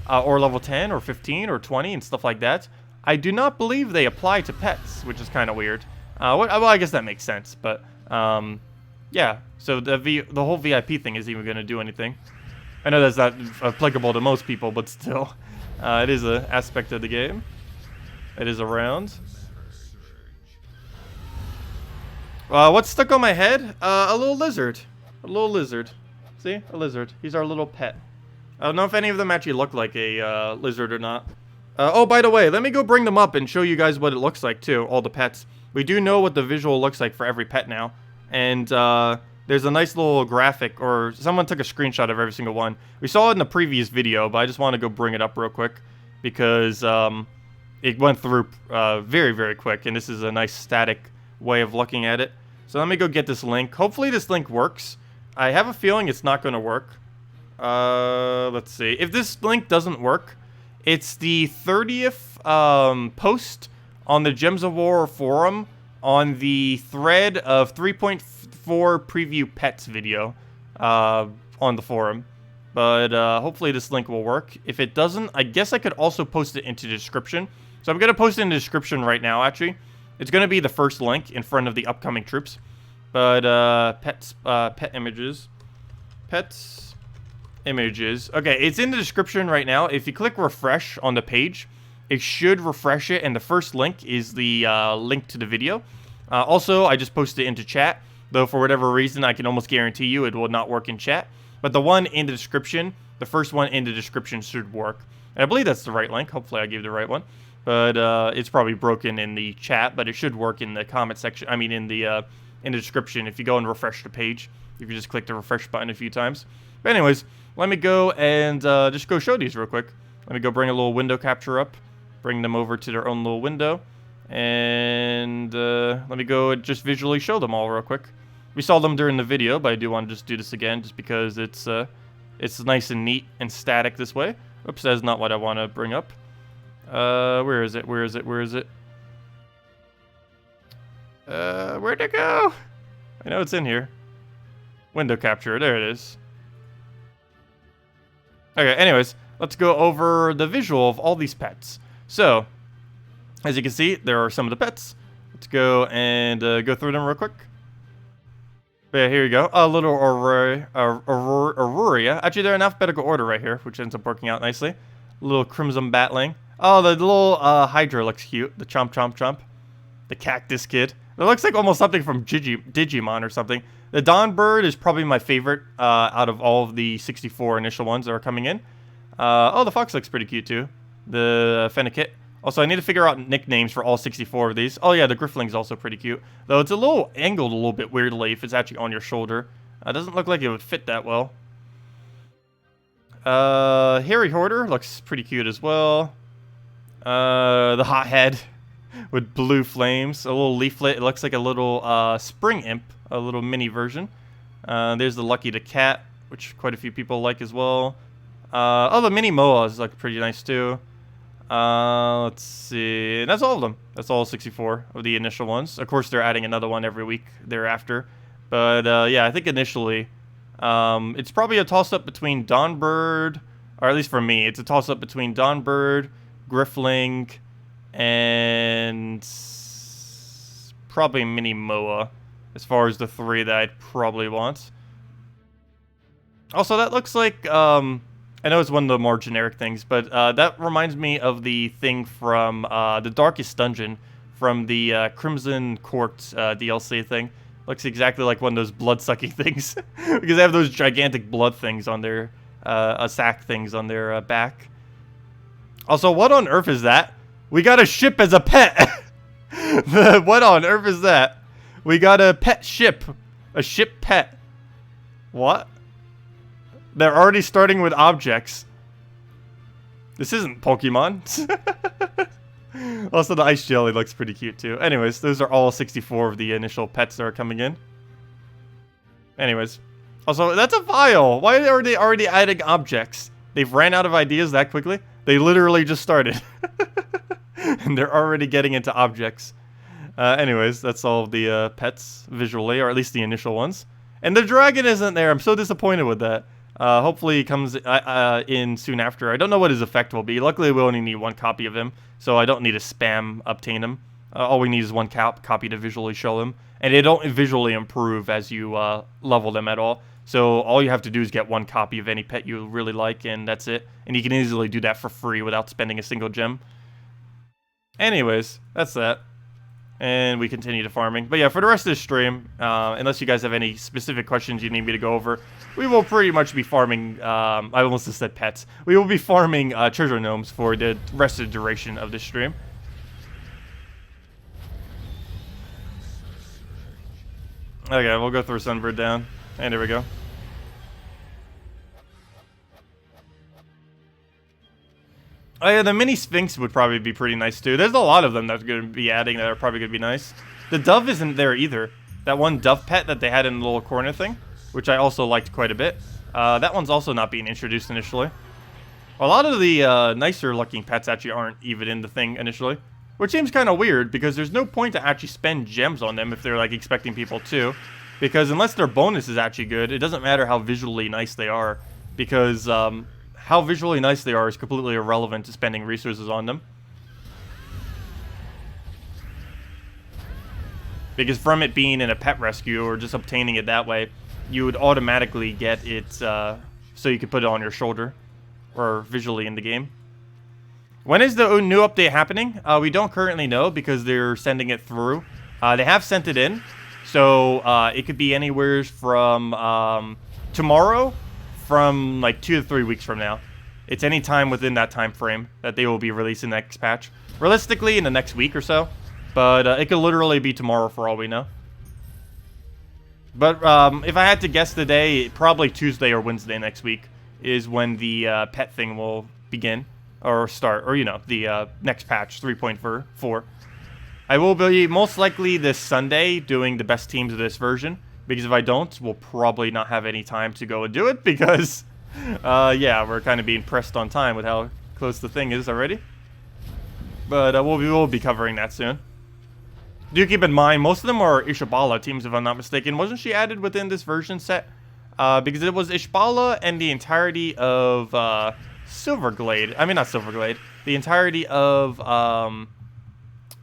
A: or level 10, or 15, or 20, and stuff like that. I do not believe they apply to pets, which is kind of weird. Well, I guess that makes sense, but, yeah. So the whole VIP thing isn't even going to do anything. I know that's not applicable to most people, but still. It is an aspect of the game. It is around. What's stuck on my head? A little lizard. A little lizard. See? A lizard. He's our little pet. I don't know if any of them actually look like a lizard or not. Oh, by the way, let me go bring them up and show you guys what it looks like, too, all the pets. We do know what the visual looks like for every pet now. And there's a nice little graphic, or someone took a screenshot of every single one. We saw it in the previous video, but I just want to go bring it up real quick, because it went through very, very quick, and this is a nice static way of looking at it. So let me go get this link. Hopefully this link works. I have a feeling it's not going to work. Let's see. If this link doesn't work, it's the 30th post on the Gems of War forum on the thread of 3.4 preview pets video on the forum. But hopefully this link will work. If it doesn't, I guess I could also post it into the description. So I'm going to post it in the description right now, actually. It's going to be the first link in front of the upcoming troops. But pet images. Pets images. Okay, it's in the description right now. If you click refresh on the page, it should refresh it, and the first link is the link to the video. Also, I just posted it into chat, though for whatever reason, I can almost guarantee you it will not work in chat. But the one in the description, the first one in the description should work. And I believe that's the right link. Hopefully I gave the right one. But it's probably broken in the chat, but it should work in the comment section. I mean, in the description, if you go and refresh the page. If you just click the refresh button a few times. But anyways, let me go and just go show these real quick. Let me go bring a little window capture up. Bring them over to their own little window. And let me go and just visually show them all real quick. We saw them during the video, but I do want to just do this again just because it's nice and neat and static this way. Oops, that's not what I want to bring up. Where is it? Where is it? Where is it? Where'd it go? I know it's in here. Window capture, there it is. Okay, anyways, let's go over the visual of all these pets. So, as you can see, there are some of the pets. Let's go and go through them real quick. But yeah, here you go. A little Auroria. Actually, they're in alphabetical order right here, which ends up working out nicely. A little Crimson Batling. Oh, the little Hydra looks cute. The Chomp Chomp Chomp. The Cactus Kid. It looks like almost something from Digimon or something. The Dawn Bird is probably my favorite out of all of the 64 initial ones that are coming in. Oh, the Fox looks pretty cute too. The Fennekit. Also, I need to figure out nicknames for all 64 of these. Oh yeah, the Griffling's also pretty cute. Though it's a little angled a little bit weirdly if it's actually on your shoulder. Doesn't look like it would fit that well. Hairy Hoarder looks pretty cute as well. The Hothead with blue flames. A little leaflet. It looks like a little Spring Imp. A little mini version. There's the Lucky the Cat, which quite a few people like as well. Oh, the mini Moas look pretty nice too. Let's see. And that's all of them. That's all 64 of the initial ones. Of course, they're adding another one every week thereafter. But yeah, I think initially, it's probably a toss-up between Dawnbird, or at least for me, it's a toss-up between Dawnbird, Griffling, and probably Mini Moa, as far as the three that I'd probably want. Also, that looks like, I know it's one of the more generic things, but that reminds me of the thing from the Darkest Dungeon from the Crimson Court DLC thing. Looks exactly like one of those blood-sucking things, because they have those gigantic blood things on their, sack things on their back. Also, what on earth is that? We got a ship as a pet! What on earth is that? We got a pet ship. A ship pet. What? They're already starting with objects. This isn't Pokemon. Also, the Ice Jelly looks pretty cute, too. Anyways, those are all 64 of the initial pets that are coming in. Anyways. Also, that's a vial. Why are they already adding objects? They've ran out of ideas that quickly? They literally just started. And they're already getting into objects. Anyways, that's all of the pets visually, or at least the initial ones. And the dragon isn't there. I'm so disappointed with that. Hopefully he comes in soon after. I don't know what his effect will be. Luckily, we only need one copy of him, so I don't need to spam obtain him. All we need is one copy to visually show him. And they don't visually improve as you level them at all. So all you have to do is get one copy of any pet you really like, and that's it. And you can easily do that for free without spending a single gem. Anyways, that's that. And we continue to farming. But yeah, for the rest of the stream, unless you guys have any specific questions you need me to go over, we will pretty much be farming, I almost just said pets. We will be farming treasure gnomes for the rest of the duration of this stream. Okay, we'll go throw Sunbird down. And there we go. Oh yeah, the mini Sphinx would probably be pretty nice too. There's a lot of them that's going to be adding that are probably going to be nice. The dove isn't there either. That one dove pet that they had in the little corner thing, which I also liked quite a bit. That one's also not being introduced initially. A lot of the nicer looking pets actually aren't even in the thing initially. Which seems kind of weird, because there's no point to actually spend gems on them if they're like expecting people to. Because unless their bonus is actually good, it doesn't matter how visually nice they are. Because how visually nice they are is completely irrelevant to spending resources on them. Because from it being in a pet rescue or just obtaining it that way, you would automatically get it so you could put it on your shoulder or visually in the game. When is the new update happening? We don't currently know because they're sending it through. They have sent it in, so it could be anywhere from tomorrow, from like 2 to 3 weeks from now. It's any time within that time frame that they will be releasing the next patch. Realistically, in the next week or so, but it could literally be tomorrow for all we know. But if I had to guess the day, probably Tuesday or Wednesday next week is when the pet thing will begin or start, or you know, the next patch 3.4. I will be most likely this Sunday doing the best teams of this version, because if I don't, we'll probably not have any time to go and do it, because yeah, we're kind of being pressed on time with how close the thing is already. But we'll be covering that soon. Do keep in mind, most of them are Ishbala teams, if I'm not mistaken. Wasn't she added within this version set? Because it was Ishbala and the entirety of Silverglade. I mean, not Silverglade. The entirety of not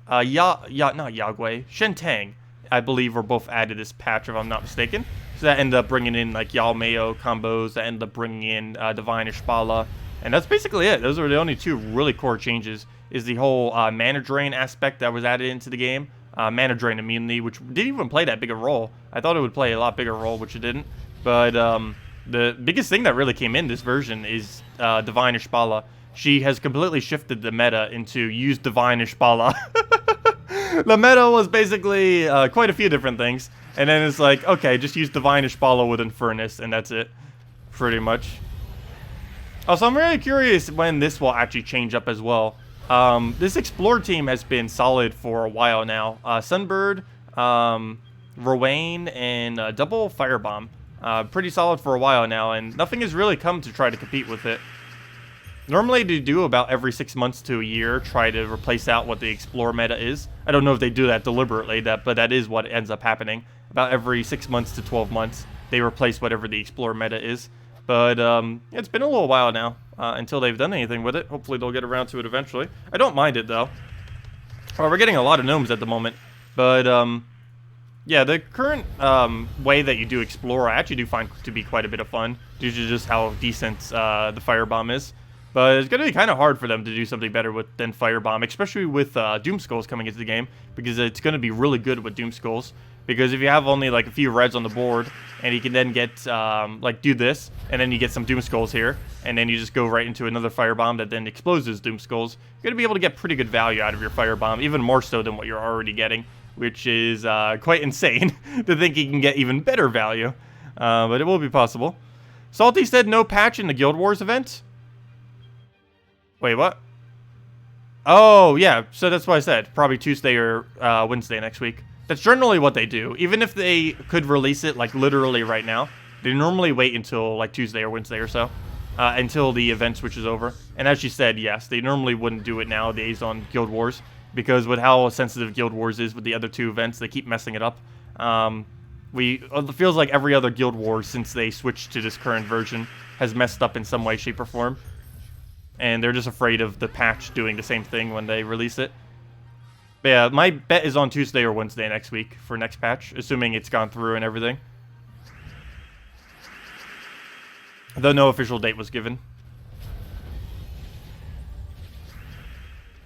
A: Yagway, Shentang, I believe, were both added this patch, if I'm not mistaken. So that ended up bringing in like Yalmeo combos. That ended up bringing in Divine Ishbala, and that's basically it. Those are the only two really core changes. Is the whole mana drain aspect that was added into the game. Mana drain immunity, which didn't even play that big a role. I thought it would play a lot bigger role, which it didn't. But the biggest thing that really came in this version is Divine Ishbala. She has completely shifted the meta into use Divine Ishbala. The meta was basically quite a few different things. And then it's like, okay, just use Divine Ishbala with Infernus, and that's it. Pretty much. Also, I'm really curious when this will actually change up as well. This Explorer team has been solid for a while now. Sunbird, Rowan, and Double Firebomb. Pretty solid for a while now, and nothing has really come to try to compete with it. Normally they do about every 6 months to a year try to replace out what the Explorer meta is. I don't know if they do that deliberately, but that is what ends up happening. About every 6 months to 12 months, they replace whatever the Explorer meta is. But it's been a little while now until they've done anything with it. Hopefully they'll get around to it eventually. I don't mind it though. Well, we're getting a lot of gnomes at the moment, but yeah, the current way that you do Explorer, I actually do find to be quite a bit of fun due to just how decent the Firebomb is. But it's going to be kind of hard for them to do something better than Firebomb, especially with Doom Skulls coming into the game, because it's going to be really good with Doom Skulls. Because if you have only like a few reds on the board, and you can then get, like, do this, and then you get some Doom Skulls here, and then you just go right into another Firebomb that then exposes Doom Skulls, you're going to be able to get pretty good value out of your Firebomb, even more so than what you're already getting, which is quite insane to think you can get even better value. But it will be possible. Salty said no patch in the Guild Wars event. Wait, what? Oh, yeah, so that's what I said. Probably Tuesday or Wednesday next week. That's generally what they do. Even if they could release it, like, literally right now, they normally wait until, like, Tuesday or Wednesday or so, until the event switches over. And as you said, yes, they normally wouldn't do it nowadays on Guild Wars, because with how sensitive Guild Wars is with the other two events, they keep messing it up. It feels like every other Guild Wars since they switched to this current version has messed up in some way, shape, or form. And they're just afraid of the patch doing the same thing when they release it. But yeah, my bet is on Tuesday or Wednesday next week for next patch, assuming it's gone through and everything. Though no official date was given.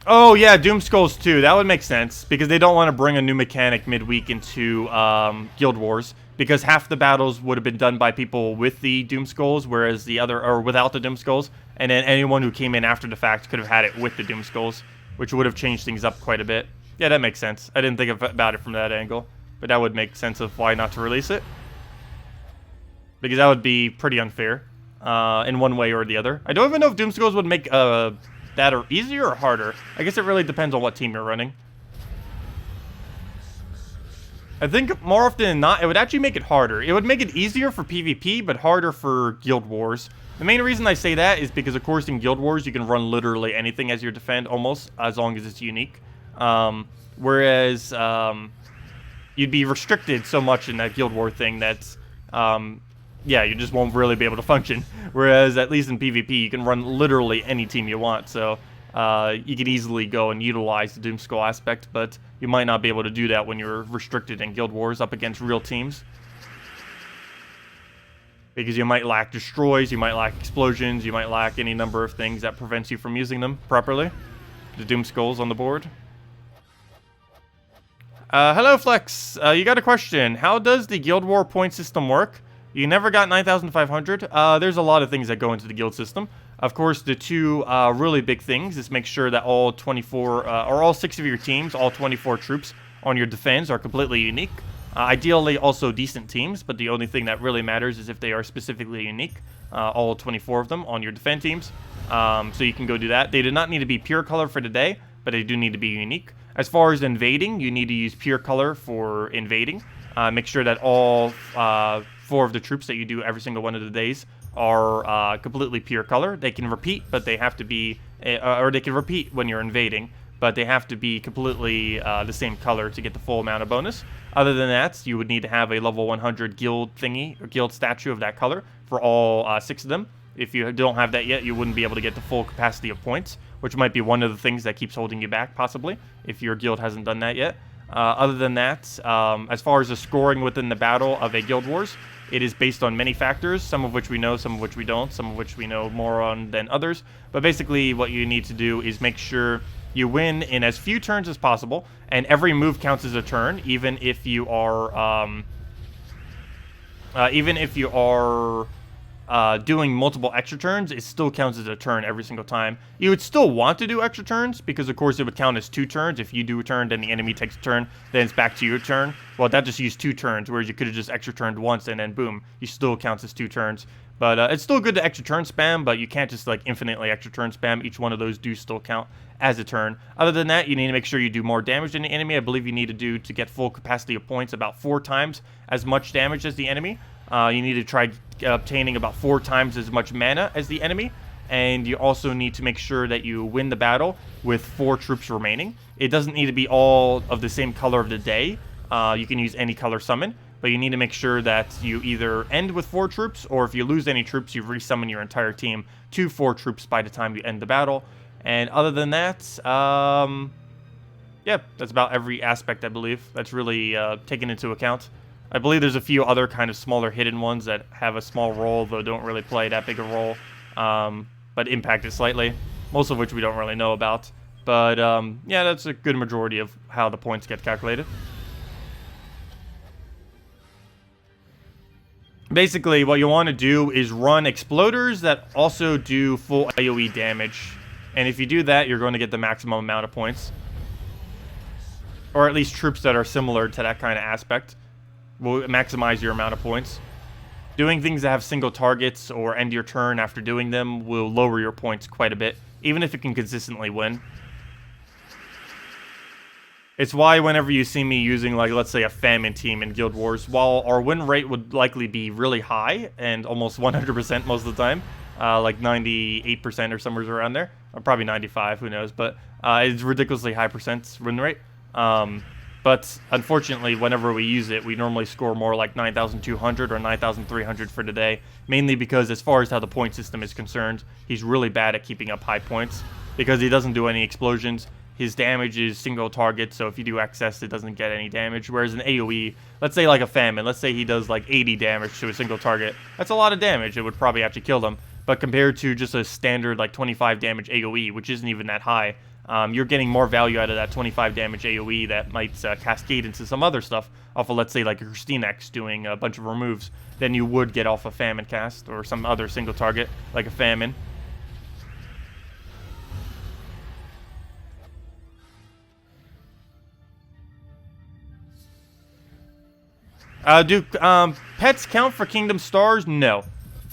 A: Oh yeah, Doom Skulls too. That would make sense, because they don't want to bring a new mechanic midweek into Guild Wars, because half the battles would have been done by people with the Doom Skulls, whereas the other, or without the Doom Skulls, and then anyone who came in after the fact could have had it with the Doom Skulls, which would have changed things up quite a bit. Yeah, that makes sense. I didn't think about it from that angle, but that would make sense of why not to release it, because that would be pretty unfair in one way or the other. I don't even know if Doom Skulls would make that or easier or harder. I guess it really depends on what team you're running. I think more often than not, it would actually make it harder. It would make it easier for PvP, but harder for Guild Wars. The main reason I say that is because, of course, in Guild Wars, you can run literally anything as your defend, almost, as long as it's unique. Whereas, you'd be restricted so much in that Guild War thing that, yeah, you just won't really be able to function. Whereas, at least in PvP, you can run literally any team you want. So, you could easily go and utilize the Doom Skull aspect, but you might not be able to do that when you're restricted in Guild Wars up against real teams. Because you might lack destroys, you might lack explosions, you might lack any number of things that prevents you from using them properly. The Doom Skulls on the board. Hello Flex, you got a question. How does the Guild War point system work? You never got 9,500. There's a lot of things that go into the guild system. Of course, the two really big things is make sure that all 24, or all 6 of your teams, all 24 troops on your defense are completely unique. Ideally, also decent teams, but the only thing that really matters is if they are specifically unique. All 24 of them on your defense teams. So you can go do that. They do not need to be pure color for today, but they do need to be unique. As far as invading, you need to use pure color for invading. Make sure that all 4 of the troops that you do every single one of the days are completely pure color. They can repeat, but they have to be, or they can repeat when you're invading, but they have to be completely the same color to get the full amount of bonus. Other than that, you would need to have a level 100 guild thingy, or guild statue of that color for all 6 of them. If you don't have that yet, you wouldn't be able to get the full capacity of points, which might be one of the things that keeps holding you back, possibly, if your guild hasn't done that yet. Other than that, as far as the scoring within the battle of a Guild Wars, it is based on many factors, some of which we know, some of which we don't, some of which we know more on than others. But basically, what you need to do is make sure you win in as few turns as possible, and every move counts as a turn, even if you are doing multiple extra turns. It still counts as a turn every single time. You would still want to do extra turns, because of course it would count as 2 turns. If you do a turn, then the enemy takes a turn, then it's back to your turn. Well, that just used 2 turns, whereas you could have just extra turned once, and then boom, you still counts as 2 turns. But it's still good to extra turn spam, but you can't just like infinitely extra turn spam. Each one of those do still count as a turn. Other than that, you need to make sure you do more damage than the enemy. I believe you need to do, to get full capacity of points, about 4 times as much damage as the enemy. You need to try obtaining about 4 times as much mana as the enemy. And you also need to make sure that you win the battle with 4 troops remaining. It doesn't need to be all of the same color of the day. You can use any color summon. But you need to make sure that you either end with 4 troops, or if you lose any troops, you resummon your entire team to 4 troops by the time you end the battle. And other than that, yeah, that's about every aspect, I believe. That's really taken into account. I believe there's a few other kind of smaller hidden ones that have a small role, though don't really play that big a role, but impact it slightly, most of which we don't really know about. But yeah, that's a good majority of how the points get calculated. Basically, what you want to do is run exploders that also do full AoE damage. And if you do that, you're going to get the maximum amount of points. Or at least troops that are similar to that kind of aspect will maximize your amount of points. Doing things that have single targets or end your turn after doing them will lower your points quite a bit, even if you can consistently win. It's why whenever you see me using, like, let's say a famine team in Guild Wars, while our win rate would likely be really high and almost 100% most of the time, like 98% or somewhere around there, or probably 95, who knows, but it's ridiculously high percent win rate. But unfortunately, whenever we use it, we normally score more like 9,200 or 9,300 for today, mainly because as far as how the point system is concerned, he's really bad at keeping up high points because he doesn't do any explosions. His damage is single target, so if you do excess, it doesn't get any damage. Whereas an AoE, let's say like a famine, let's say he does like 80 damage to a single target. That's a lot of damage. It would probably actually kill them. But compared to just a standard like 25 damage AoE, which isn't even that high, you're getting more value out of that 25 damage AoE that might cascade into some other stuff off of, let's say, like a KrissTigger doing a bunch of removes than you would get off a famine cast or some other single target like a famine. Do pets count for Kingdom Stars? No.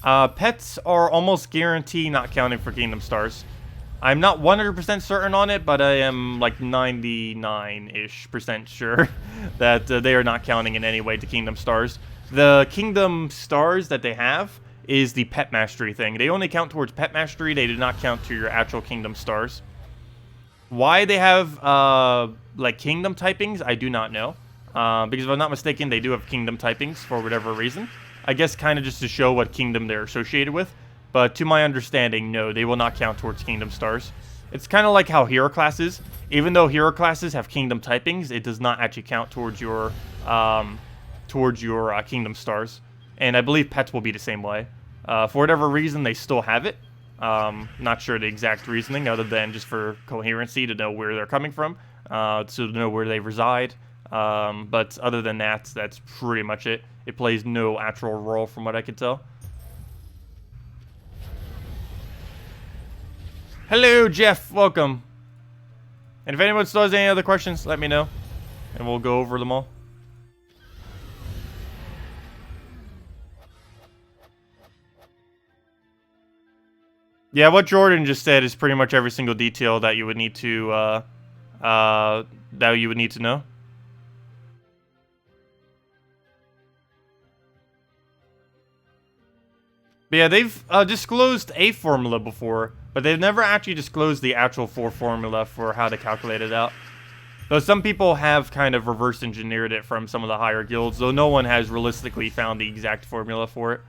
A: Pets are almost guaranteed not counting for Kingdom Stars. I'm not 100% certain on it, but I am like 99-ish% sure that they are not counting in any way to Kingdom Stars. The Kingdom Stars that they have is the Pet Mastery thing. They only count towards Pet Mastery. They do not count to your actual Kingdom Stars. Why they have like Kingdom typings, I do not know. Because if I'm not mistaken, they do have Kingdom typings for whatever reason. I guess kind of just to show what Kingdom they're associated with. But to my understanding, no, they will not count towards Kingdom Stars. It's kind of like how hero classes, even though hero classes have kingdom typings, it does not actually count towards your kingdom stars. And I believe pets will be the same way. For whatever reason, they still have it. Not sure the exact reasoning, other than just for coherency to know where they're coming from, to know where they reside. But other than that, that's pretty much it. It plays no actual role from what I could tell. Hello, Jeff. Welcome. And if anyone still has any other questions, let me know, and we'll go over them all. Yeah, what Jordan just said is pretty much every single detail that you would need to know. But yeah, they've disclosed a formula before, but they've never actually disclosed the actual full formula for how to calculate it out. Though some people have kind of reverse engineered it from some of the higher guilds, though no one has realistically found the exact formula for it.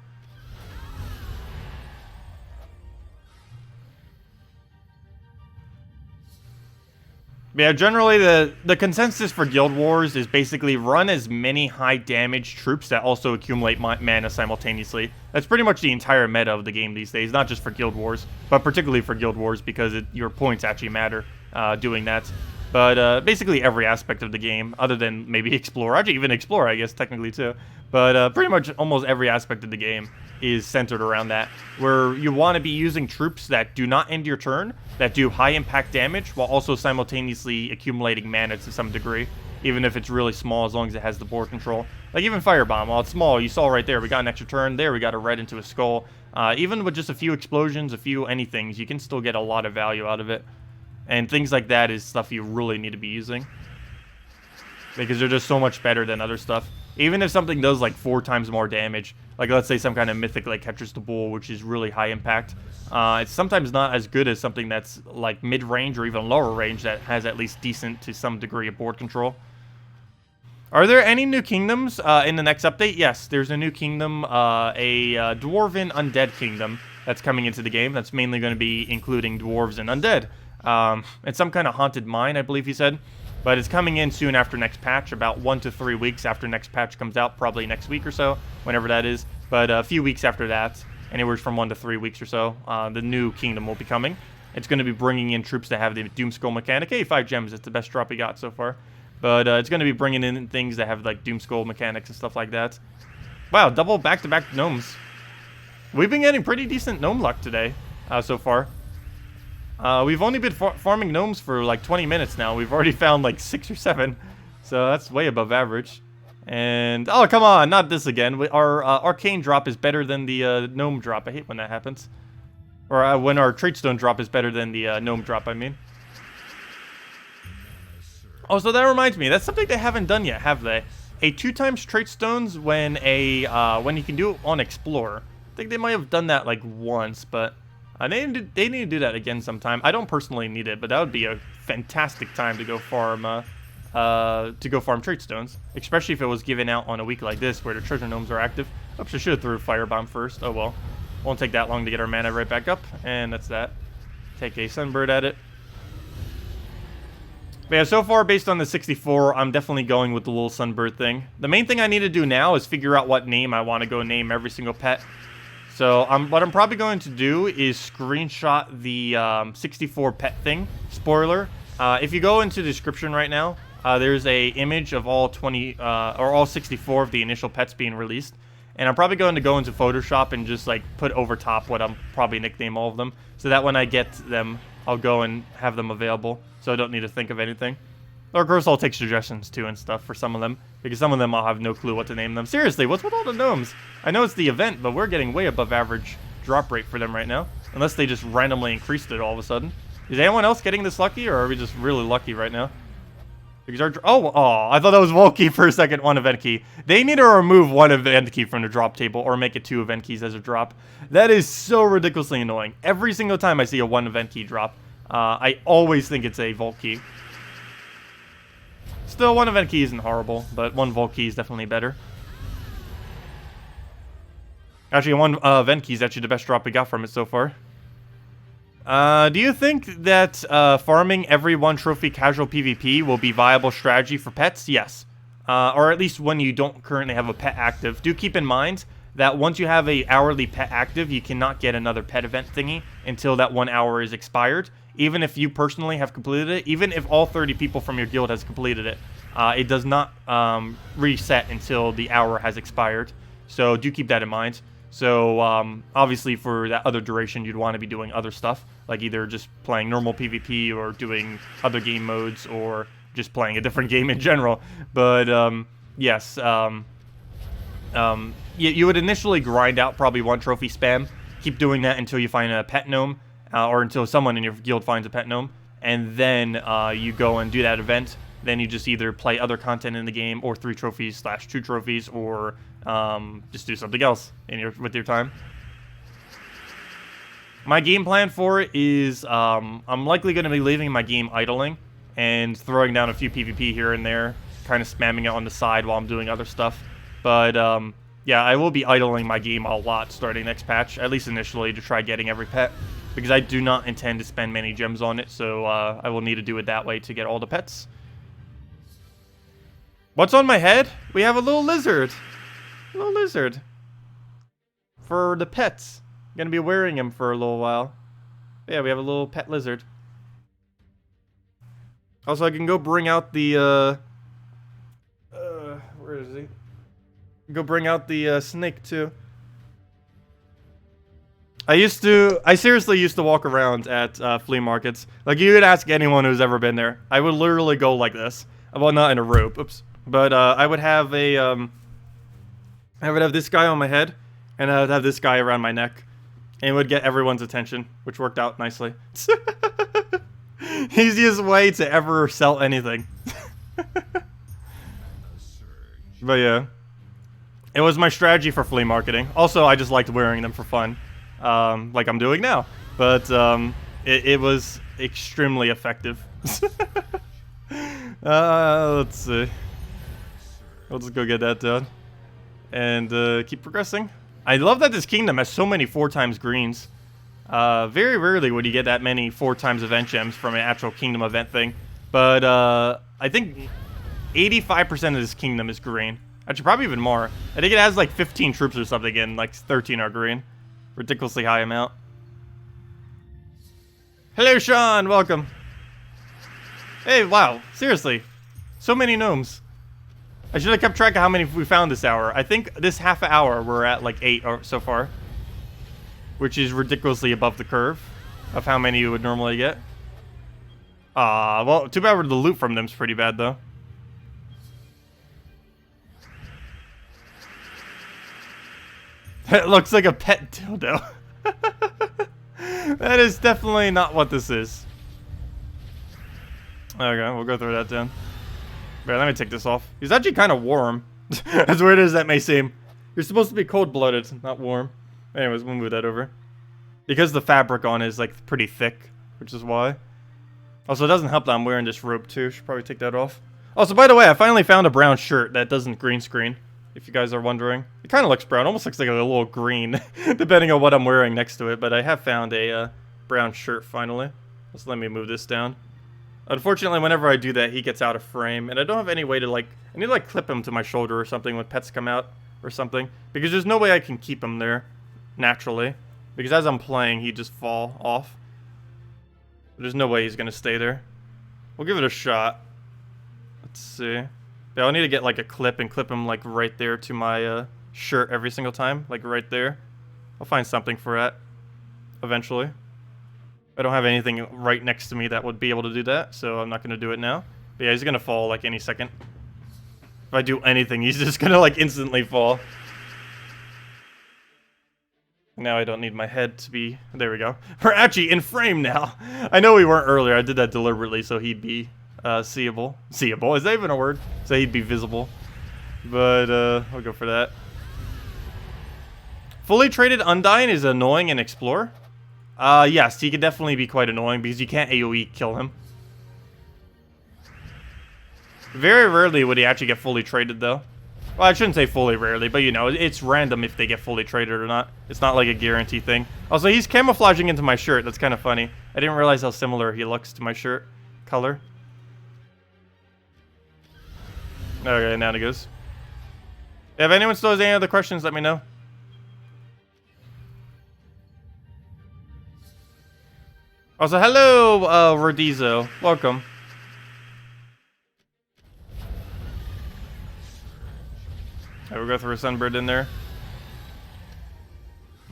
A: But yeah, generally the consensus for Guild Wars is basically run as many high damage troops that also accumulate mana simultaneously. That's pretty much the entire meta of the game these days, not just for Guild Wars, but particularly for Guild Wars because your points actually matter doing that. But basically every aspect of the game, other than maybe Explorer, actually even Explorer I guess technically too, but pretty much almost every aspect of the game is centered around that, where you want to be using troops that do not end your turn, that do high impact damage, while also simultaneously accumulating mana to some degree, even if it's really small, as long as it has the board control. Like even Firebomb, while it's small, you saw right there, we got an extra turn, there we got a red into a skull. Even with just a few explosions, a few anythings, you can still get a lot of value out of it. And things like that is stuff you really need to be using, because they're just so much better than other stuff. Even if something does like 4 times more damage, like let's say some kind of mythic like Catches the Bull, which is really high impact, it's sometimes not as good as something that's like mid-range or even lower range that has at least decent to some degree of board control. Are there any new kingdoms in the next update? Yes, there's a new kingdom, a Dwarven Undead kingdom that's coming into the game. That's mainly going to be including dwarves and undead. It's some kind of haunted mine, I believe he said. But it's coming in soon after next patch, about 1 to 3 weeks after next patch comes out, probably next week or so, whenever that is. But a few weeks after that, anywhere from 1 to 3 weeks or so, the new kingdom will be coming. It's going to be bringing in troops that have the Doom Skull mechanic. Hey, 5 gems, it's the best drop we got so far. But it's going to be bringing in things that have like Doom Skull mechanics and stuff like that. Wow, double back-to-back gnomes. We've been getting pretty decent gnome luck today, so far. We've only been farming gnomes for like 20 minutes now. We've already found like 6 or 7. So that's way above average. And, oh, come on, not this again. Our arcane drop is better than the gnome drop. I hate when that happens. Or when our tradestone drop is better than the gnome drop, I mean. Oh, so that reminds me. That's something they haven't done yet, have they? A 2x tradestones when you can do it on Explorer. I think they might have done that like once, but... they need to do that again sometime. I don't personally need it, but that would be a fantastic time to go farm tradestones, especially if it was given out on a week like this where the treasure gnomes are active. Oops, I should have threw a firebomb first. Oh well, won't take that long to get our mana right back up, and that's that. Take a sunbird at it. But yeah, so far based on the 64, I'm definitely going with the little sunbird thing. The main thing I need to do now is figure out what name I want to go name every single pet. So what I'm probably going to do is screenshot the 64 pet thing. Spoiler, if you go into the description right now, there's a image of all 64 of the initial pets being released. And I'm probably going to go into Photoshop and just like put over top what I'm probably nickname all of them. So that when I get them, I'll go and have them available. So I don't need to think of anything. Or of course I'll take suggestions too and stuff for some of them, because some of them I'll have no clue what to name them. Seriously, what's with all the gnomes? I know it's the event, but we're getting way above average drop rate for them right now. Unless they just randomly increased it all of a sudden. Is anyone else getting this lucky, or are we just really lucky right now? Because our I thought that was Volkey for a second, 1 event key. They need to remove 1 event key from the drop table, or make it 2 event keys as a drop. That is so ridiculously annoying. Every single time I see a 1 event key drop, I always think it's a Volt key. Still, 1 event key isn't horrible, but 1 Volt key is definitely better. Actually, 1 event key is actually the best drop we got from it so far. Do you think that farming every 1 trophy casual PvP will be viable strategy for pets? Yes. Or at least when you don't currently have a pet active. Do keep in mind that once you have a hourly pet active, you cannot get another pet event thingy until that 1 hour is expired. Even if you personally have completed it, even if all 30 people from your guild has completed it, it does not reset until the hour has expired. So do keep that in mind. So obviously for that other duration, you'd want to be doing other stuff, like either just playing normal PvP or doing other game modes or just playing a different game in general. But yes, you would initially grind out probably 1 trophy spam. Keep doing that until you find a pet gnome, or until someone in your guild finds a pet gnome, and then you go and do that event. Then you just either play other content in the game, or 3 trophies / 2 trophies, or just do something else with your time. My game plan for it is I'm likely going to be leaving my game idling and throwing down a few PvP here and there, kind of spamming it on the side while I'm doing other stuff. But yeah, I will be idling my game a lot starting next patch, at least initially, to try getting every pet, because I do not intend to spend many gems on it, so I will need to do it that way to get all the pets. What's on my head? We have a little lizard. A little lizard. For the pets. I'm gonna be wearing him for a little while. Yeah, we have a little pet lizard. Also, I can go bring out the, where is he? Go bring out the, snake, too. I seriously used to walk around at, flea markets. Like, you could ask anyone who's ever been there. I would literally go like this. Well, not in a rope, oops. But, I would have a, I would have this guy on my head, and I would have this guy around my neck. And it would get everyone's attention, which worked out nicely. Easiest way to ever sell anything. But yeah. It was my strategy for flea marketing. Also, I just liked wearing them for fun. Like I'm doing now. But it was extremely effective. Let's see. Let's go get that done. And keep progressing. I love that this kingdom has so many 4x greens. Very rarely would you get that many 4x event gems from an actual kingdom event thing. But I think 85% of this kingdom is green. Actually, probably even more. I think it has like 15 troops or something and like 13 are green. Ridiculously high amount. Hello, Sean. Welcome. Hey, wow. Seriously. So many gnomes. I should have kept track of how many we found this hour. I think this half hour we're at like 8 so far. Which is ridiculously above the curve of how many you would normally get. Well, too bad the loot from them's pretty bad though. It looks like a pet dildo. That is definitely not what this is. Okay, we'll go through that then. But let me take this off. He's actually kind of warm. As weird as that may seem. You're supposed to be cold-blooded, not warm. Anyways, we'll move that over. Because the fabric on it is like pretty thick, which is why. Also, it doesn't help that I'm wearing this robe too. Should probably take that off. Also, by the way, I finally found a brown shirt that doesn't green screen. If you guys are wondering. It kind of looks brown. Almost looks like a little green. Depending on what I'm wearing next to it. But I have found a brown shirt finally. Just let me move this down. Unfortunately, whenever I do that, he gets out of frame. And I don't have any way to like... I need to like clip him to my shoulder or something when pets come out. Or something. Because there's no way I can keep him there. Naturally. Because as I'm playing, he'd just fall off. There's no way he's going to stay there. We'll give it a shot. Let's see. Yeah, I'll need to get like a clip and clip him like right there to my shirt every single time. Like right there. I'll find something for that. Eventually. I don't have anything right next to me that would be able to do that. So I'm not going to do it now. But yeah, he's going to fall like any second. If I do anything, he's just going to like instantly fall. Now I don't need my head to be... There we go. We're actually in frame now. I know we weren't earlier. I did that deliberately so he'd be seeable. Seeable? Is that even a word? So he'd be visible. But I'll go for that. Fully traded Undyne is annoying in Explore. Yes, he can definitely be quite annoying because you can't AoE kill him. Very rarely would he actually get fully traded though. Well, I shouldn't say fully rarely, but you know, it's random if they get fully traded or not. It's not like a guarantee thing. Also, he's camouflaging into my shirt. That's kind of funny. I didn't realize how similar he looks to my shirt color. Okay, now it goes. If anyone still has any other questions, let me know. Also, hello, Rodizo. Welcome. Alright, we'll go through a Sunbird in there.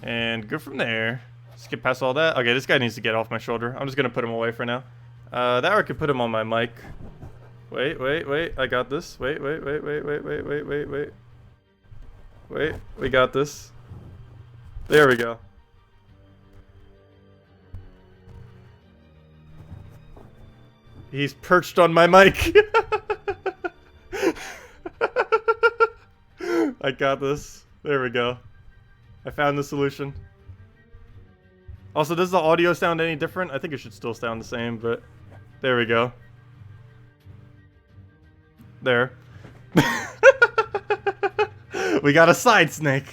A: And go from there. Skip past all that. Okay, this guy needs to get off my shoulder. I'm just gonna put him away for now. That or I could put him on my mic. Wait. I got this. Wait. Wait, we got this. There we go. He's perched on my mic. I got this. There we go. I found the solution. Also, does the audio sound any different? I think it should still sound the same, but there we go. There. We got a side snake.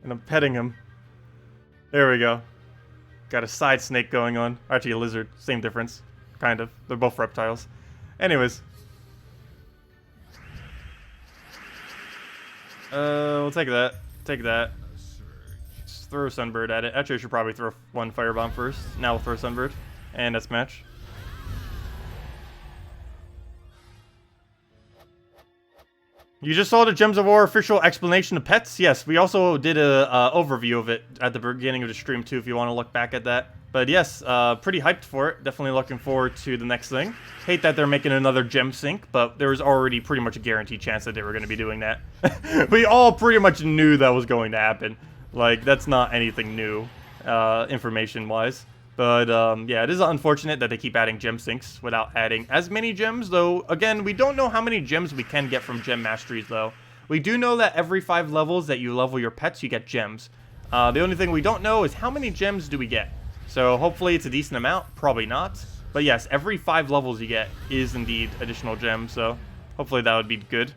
A: And I'm petting him. There we go. Got a side snake going on. Actually, a lizard. Same difference. Kind of. They're both reptiles. Anyways. We'll take that. Take that. Just throw a Sunbird at it. Actually, I should probably throw one Firebomb first. Now we'll throw a Sunbird. And that's match. You just saw the Gems of War official explanation of pets? Yes, we also did a overview of it at the beginning of the stream too, if you want to look back at that. But yes, pretty hyped for it. Definitely looking forward to the next thing. Hate that they're making another gem sync, but there was already pretty much a guaranteed chance that they were going to be doing that. We all pretty much knew that was going to happen. Like, that's not anything new, information-wise. But, yeah, it is unfortunate that they keep adding gem syncs without adding as many gems, though, again, we don't know how many gems we can get from gem masteries, though. We do know that every 5 levels that you level your pets, you get gems. The only thing we don't know is how many gems do we get. So, hopefully it's a decent amount, probably not. But yes, every 5 levels you get is indeed additional gems, so hopefully that would be good.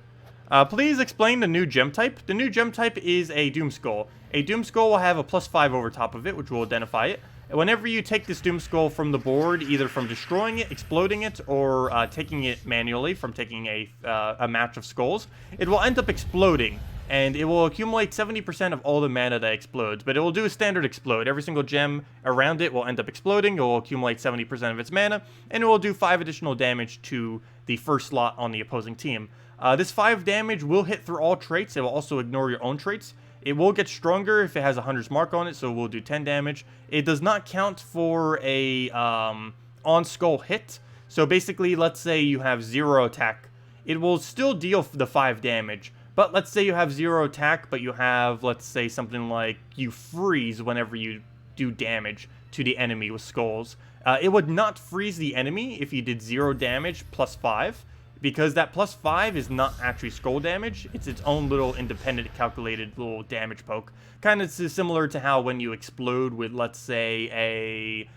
A: Please explain the new gem type. The new gem type is a Doom Skull. A Doom Skull will have a +5 over top of it, which will identify it. Whenever you take this Doom Skull from the board, either from destroying it, exploding it, or taking it manually from taking a match of skulls, it will end up exploding, and it will accumulate 70% of all the mana that explodes, but it will do a standard explode. Every single gem around it will end up exploding, it will accumulate 70% of its mana, and it will do 5 additional damage to the first slot on the opposing team. This 5 damage will hit through all traits. It will also ignore your own traits. It will get stronger if it has a 100's mark on it, so we'll do 10 damage. It does not count for a on-skull hit. So basically, let's say you have 0 attack. It will still deal the 5 damage. But let's say you have 0 attack, but you have, let's say, something like you freeze whenever you do damage to the enemy with skulls. It would not freeze the enemy if you did 0 damage +5. Because that +5 is not actually skull damage, it's its own little independent calculated little damage poke. Kind of similar to how when you explode with, let's say, a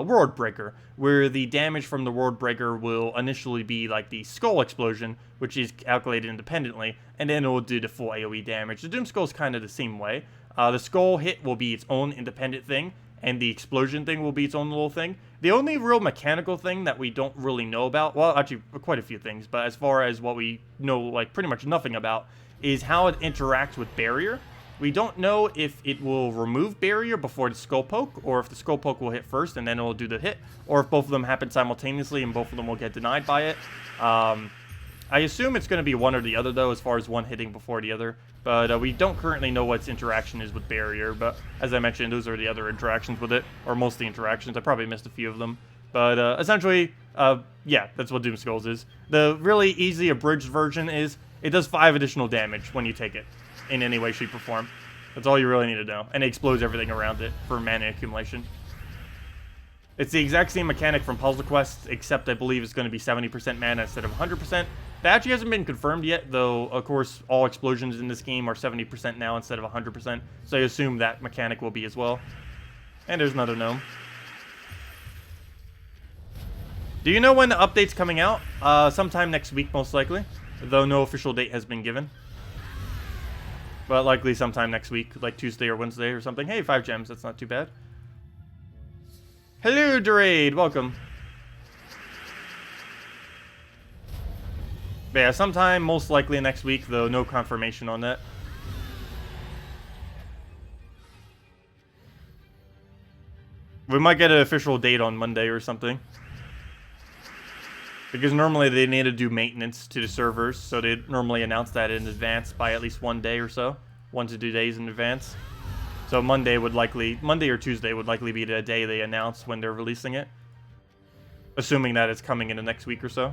A: World Breaker, where the damage from the World Breaker will initially be like the skull explosion, which is calculated independently, and then it will do the full AoE damage. The Doom Skull is kind of the same way. The skull hit will be its own independent thing, and the explosion thing will be its own little thing. The only real mechanical thing that we don't really know about, well, actually, quite a few things, but as far as what we know, like, pretty much nothing about, is how it interacts with Barrier. We don't know if it will remove Barrier before the Skull Poke, or if the Skull Poke will hit first and then it will do the hit, or if both of them happen simultaneously and both of them will get denied by it. I assume it's going to be one or the other, though, as far as one hitting before the other. But we don't currently know what its interaction is with Barrier. But as I mentioned, those are the other interactions with it, or most of the interactions. I probably missed a few of them. But essentially, yeah, that's what Doom Skulls is. The really easy abridged version is it does 5 additional damage when you take it in any way, shape, or form. That's all you really need to know. And it explodes everything around it for mana accumulation. It's the exact same mechanic from Puzzle Quest, except I believe it's going to be 70% mana instead of 100%. That actually hasn't been confirmed yet, though, of course, all explosions in this game are 70% now instead of 100%, so I assume that mechanic will be as well. And there's another gnome. Do you know when the update's coming out? Sometime next week, most likely. though no official date has been given. But likely sometime next week, like Tuesday or Wednesday or something. Hey, 5 gems, that's not too bad. Hello, Durade, welcome. But yeah, sometime most likely next week, though no confirmation on that. We might get an official date on Monday or something. Because normally they need to do maintenance to the servers, so they normally announce that in advance by at least 1 day or so. 1 to 2 days in advance. So Monday or Tuesday would likely be the day they announce when they're releasing it. Assuming that it's coming in the next week or so.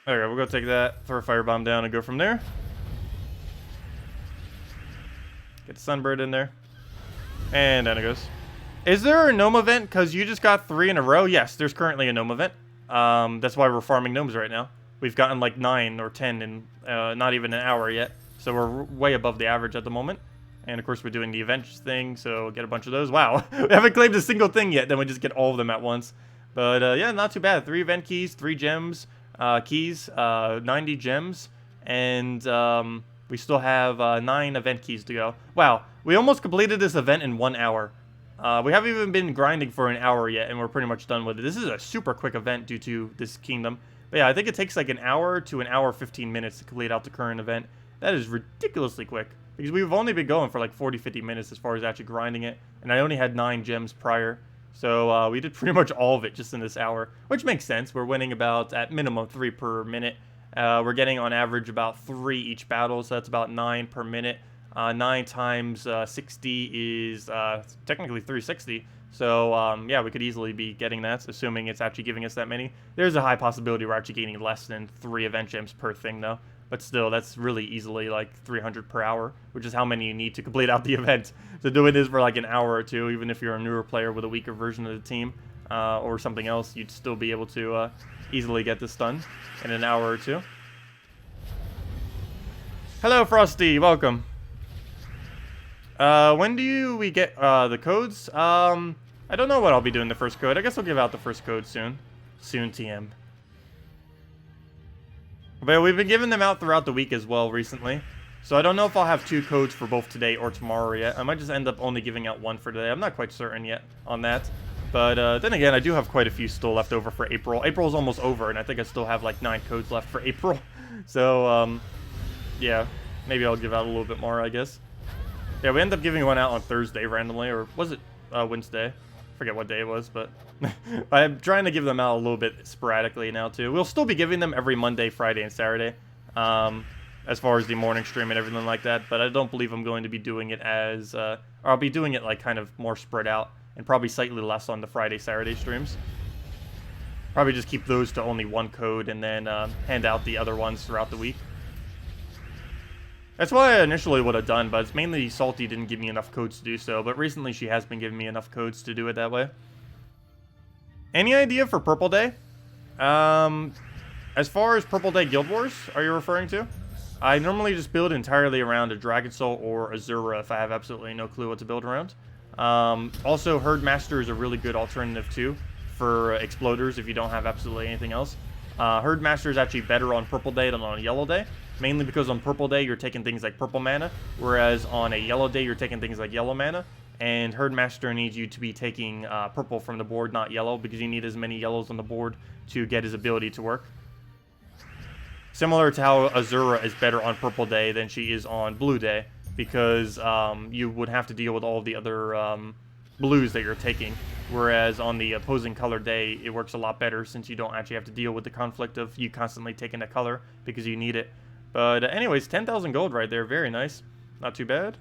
A: Alright, we'll go take that, throw a firebomb down and go from there. Get the Sunbird in there. And down it goes. Is there a Gnome event? Because you just got 3 in a row. Yes, there's currently a Gnome event. That's why we're farming Gnomes right now. We've gotten like 9 or 10 in not even an hour yet. So we're way above the average at the moment. And of course we're doing the event thing, so get a bunch of those. Wow, we haven't claimed a single thing yet, then we just get all of them at once. But yeah, not too bad. 3 event keys, 3 gems, 90 gems, and we still have 9 event keys to go. Wow, we almost completed this event in 1 hour. We haven't even been grinding for an hour yet, and we're pretty much done with it. This is a super quick event due to this kingdom. But yeah, I think it takes like an hour to an hour 15 minutes to complete out the current event. That is ridiculously quick, because we've only been going for like 40-50 minutes as far as actually grinding it, and I only had 9 gems prior. So we did pretty much all of it just in this hour, which makes sense. We're winning about, at minimum, 3 per minute. We're getting on average about 3 each battle, so that's about 9 per minute. 9 times 60 is technically 360. So yeah, we could easily be getting that, assuming it's actually giving us that many. There's a high possibility we're actually gaining less than 3 event gems per thing, though. But still, that's really easily like 300 per hour, which is how many you need to complete out the event. So doing this for like an hour or two, even if you're a newer player with a weaker version of the team or something else, you'd still be able to easily get this done in an hour or two. Hello, Frosty. Welcome. When do we get the codes? I don't know what I'll be doing the first code. I guess I'll give out the first code soon. Soon, TM. But we've been giving them out throughout the week as well recently. So I don't know if I'll have 2 codes for both today or tomorrow yet. I might just end up only giving out 1 for today. I'm not quite certain yet on that. But then again, I do have quite a few still left over for April. April's almost over, and I think I still have like 9 codes left for April. So, yeah. Maybe I'll give out a little bit more, I guess. Yeah, we ended up giving one out on Thursday randomly, or was it Wednesday? Forget what day it was, but I'm trying to give them out a little bit sporadically now too. We'll still be giving them every Monday, Friday, and Saturday, as far as the morning stream and everything like that. But I don't believe I'm going to be doing it as, or I'll be doing it like kind of more spread out, and probably slightly less on the Friday, Saturday streams. Probably just keep those to only 1 code, and then hand out the other ones throughout the week. That's what I initially would have done, but it's mainly Salty didn't give me enough codes to do so, but recently she has been giving me enough codes to do it that way. Any idea for Purple Day? As far as Purple Day Guild Wars, are you referring to? I normally just build entirely around a Dragon Soul or Azura if I have absolutely no clue what to build around. Also, Herdmaster is a really good alternative too for Exploders if you don't have absolutely anything else. Herdmaster is actually better on Purple Day than on Yellow Day. Mainly because on Purple Day, you're taking things like Purple Mana, whereas on a Yellow Day, you're taking things like Yellow Mana. And Herdmaster needs you to be taking Purple from the board, not Yellow, because you need as many Yellows on the board to get his ability to work. Similar to how Azura is better on Purple Day than she is on Blue Day, because you would have to deal with all of the other blues that you're taking. Whereas on the opposing color day, it works a lot better since you don't actually have to deal with the conflict of you constantly taking a color because you need it. But anyways, 10,000 gold right there. Very nice. Not too bad.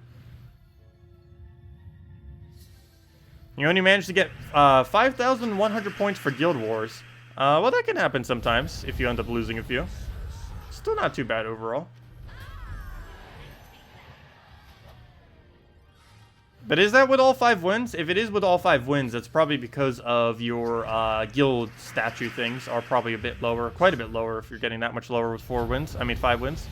A: You only managed to get 5,100 points for Guild Wars. Well, that can happen sometimes if you end up losing a few. Still not too bad overall. But is that with all 5 wins? If it is with all 5 wins, that's probably because of your guild statue things are probably a bit lower. Quite a bit lower if you're getting that much lower with 5 wins.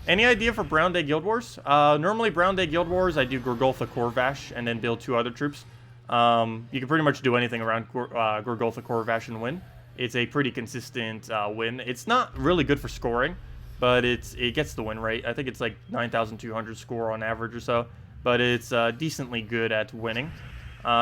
A: Any idea for Brown Day Guild Wars? Normally Brown Day Guild Wars, I do Gorgoltha Corvash and then build 2 other troops. You can pretty much do anything around Gorgoltha Corvash and win. it's a pretty consistent win. It's not really good for scoring, but it gets the win rate. I think it's like 9,200 score on average or so, but it's decently good at winning.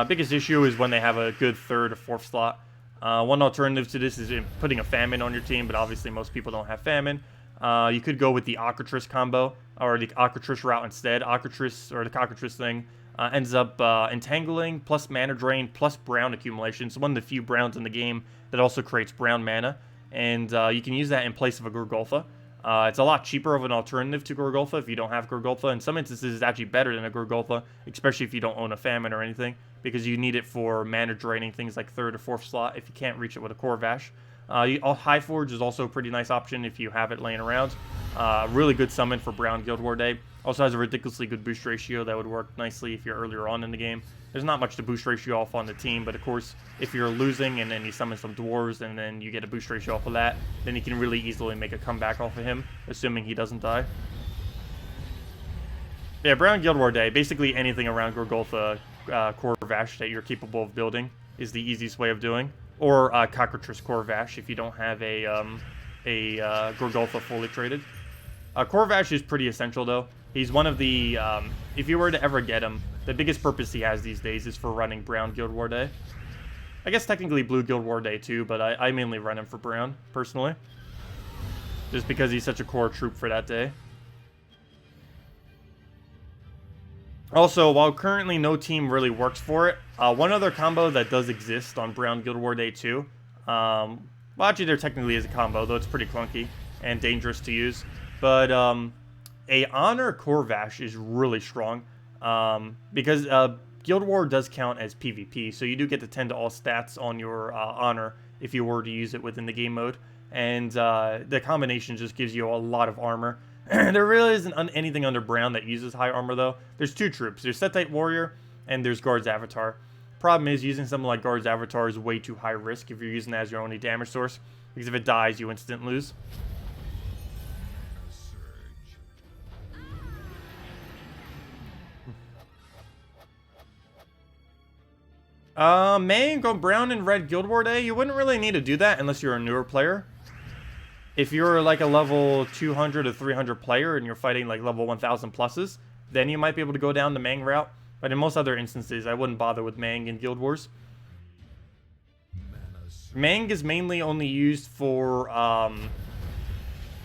A: Biggest issue is when they have a good third or fourth slot. One alternative to this is putting a famine on your team, but obviously most people don't have famine. You could go with the Occatrice combo, or the Occatrice route instead. Occatrice, or the Cockatrice thing, ends up entangling, plus mana drain, plus brown accumulation. It's one of the few browns in the game that also creates brown mana, and you can use that in place of a Gurgulfa. It's a lot cheaper of an alternative to Gurgulfa if you don't have Gurgulfa. In some instances, it's actually better than a Gurgulfa, especially if you don't own a famine or anything, because you need it for mana draining things like third or fourth slot if you can't reach it with a Corvash. Highforge is also a pretty nice option if you have it laying around. Really good summon for Brown Guild War Day. Also has a ridiculously good boost ratio that would work nicely if you're earlier on in the game. There's not much to boost ratio off on the team, but of course, if you're losing and then you summon some dwarves and then you get a boost ratio off of that, then you can really easily make a comeback off of him, assuming he doesn't die. Yeah, Brown Guild War Day, basically anything around Gurgulfa Corvash that you're capable of building is the easiest way of doing. Or Cockatrice Corvash if you don't have a Gurgulfa fully traded. Corvash is pretty essential though. He's one of the, if you were to ever get him, the biggest purpose he has these days is for running Brown Guild War Day. I guess technically Blue Guild War Day too, but I mainly run him for Brown, personally. Just because he's such a core troop for that day. Also, while currently no team really works for it, one other combo that does exist on Brown Guild War Day too. Well, actually there technically is a combo, though it's pretty clunky and dangerous to use. But a Honor Corvash is really strong because Guild War does count as PvP, so you do get to 10 to all stats on your Honor if you were to use it within the game mode. And the combination just gives you a lot of armor. There really isn't anything under Brown that uses high armor, though. There's two troops. There's Setite Warrior, and there's Guard's Avatar. Problem is, using something like Guard's Avatar is way too high risk if you're using that as your only damage source, because if it dies, you instant lose. May go Brown and Red Guild War Day. You wouldn't really need to do that unless you're a newer player. If you're like a level 200 or 300 player and you're fighting like level 1000 pluses, then you might be able to go down the Mang route. But in most other instances, I wouldn't bother with Mang in Guild Wars. Mang is mainly only used for,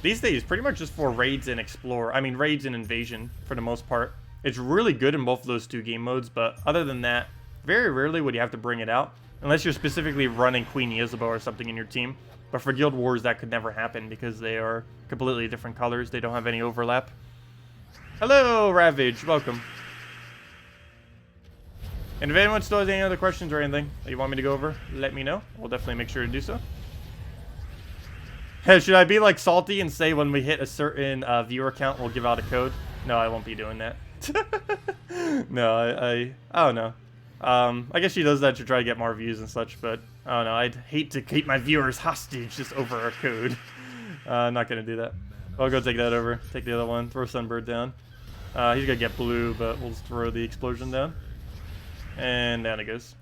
A: these days, pretty much just for raids and explore. I mean, raids and invasion for the most part. It's really good in both of those two game modes, but other than that, very rarely would you have to bring it out. Unless you're specifically running Queen Ysabeau or something in your team. But for Guild Wars, that could never happen because they are completely different colors. They don't have any overlap. Hello, Ravage. Welcome. And if anyone still has any other questions or anything that you want me to go over, let me know. We'll definitely make sure to do so. Hey, should I be like salty and say when we hit a certain viewer count, we'll give out a code? No, I won't be doing that. No, I don't know. I guess she does that to try to get more views and such, but I don't know. I'd hate to keep my viewers hostage just over a code. Not gonna do that. I'll go take that over. Take the other one. Throw Sunbird down. He's gonna get blue, but we'll just throw the explosion down. And down it goes.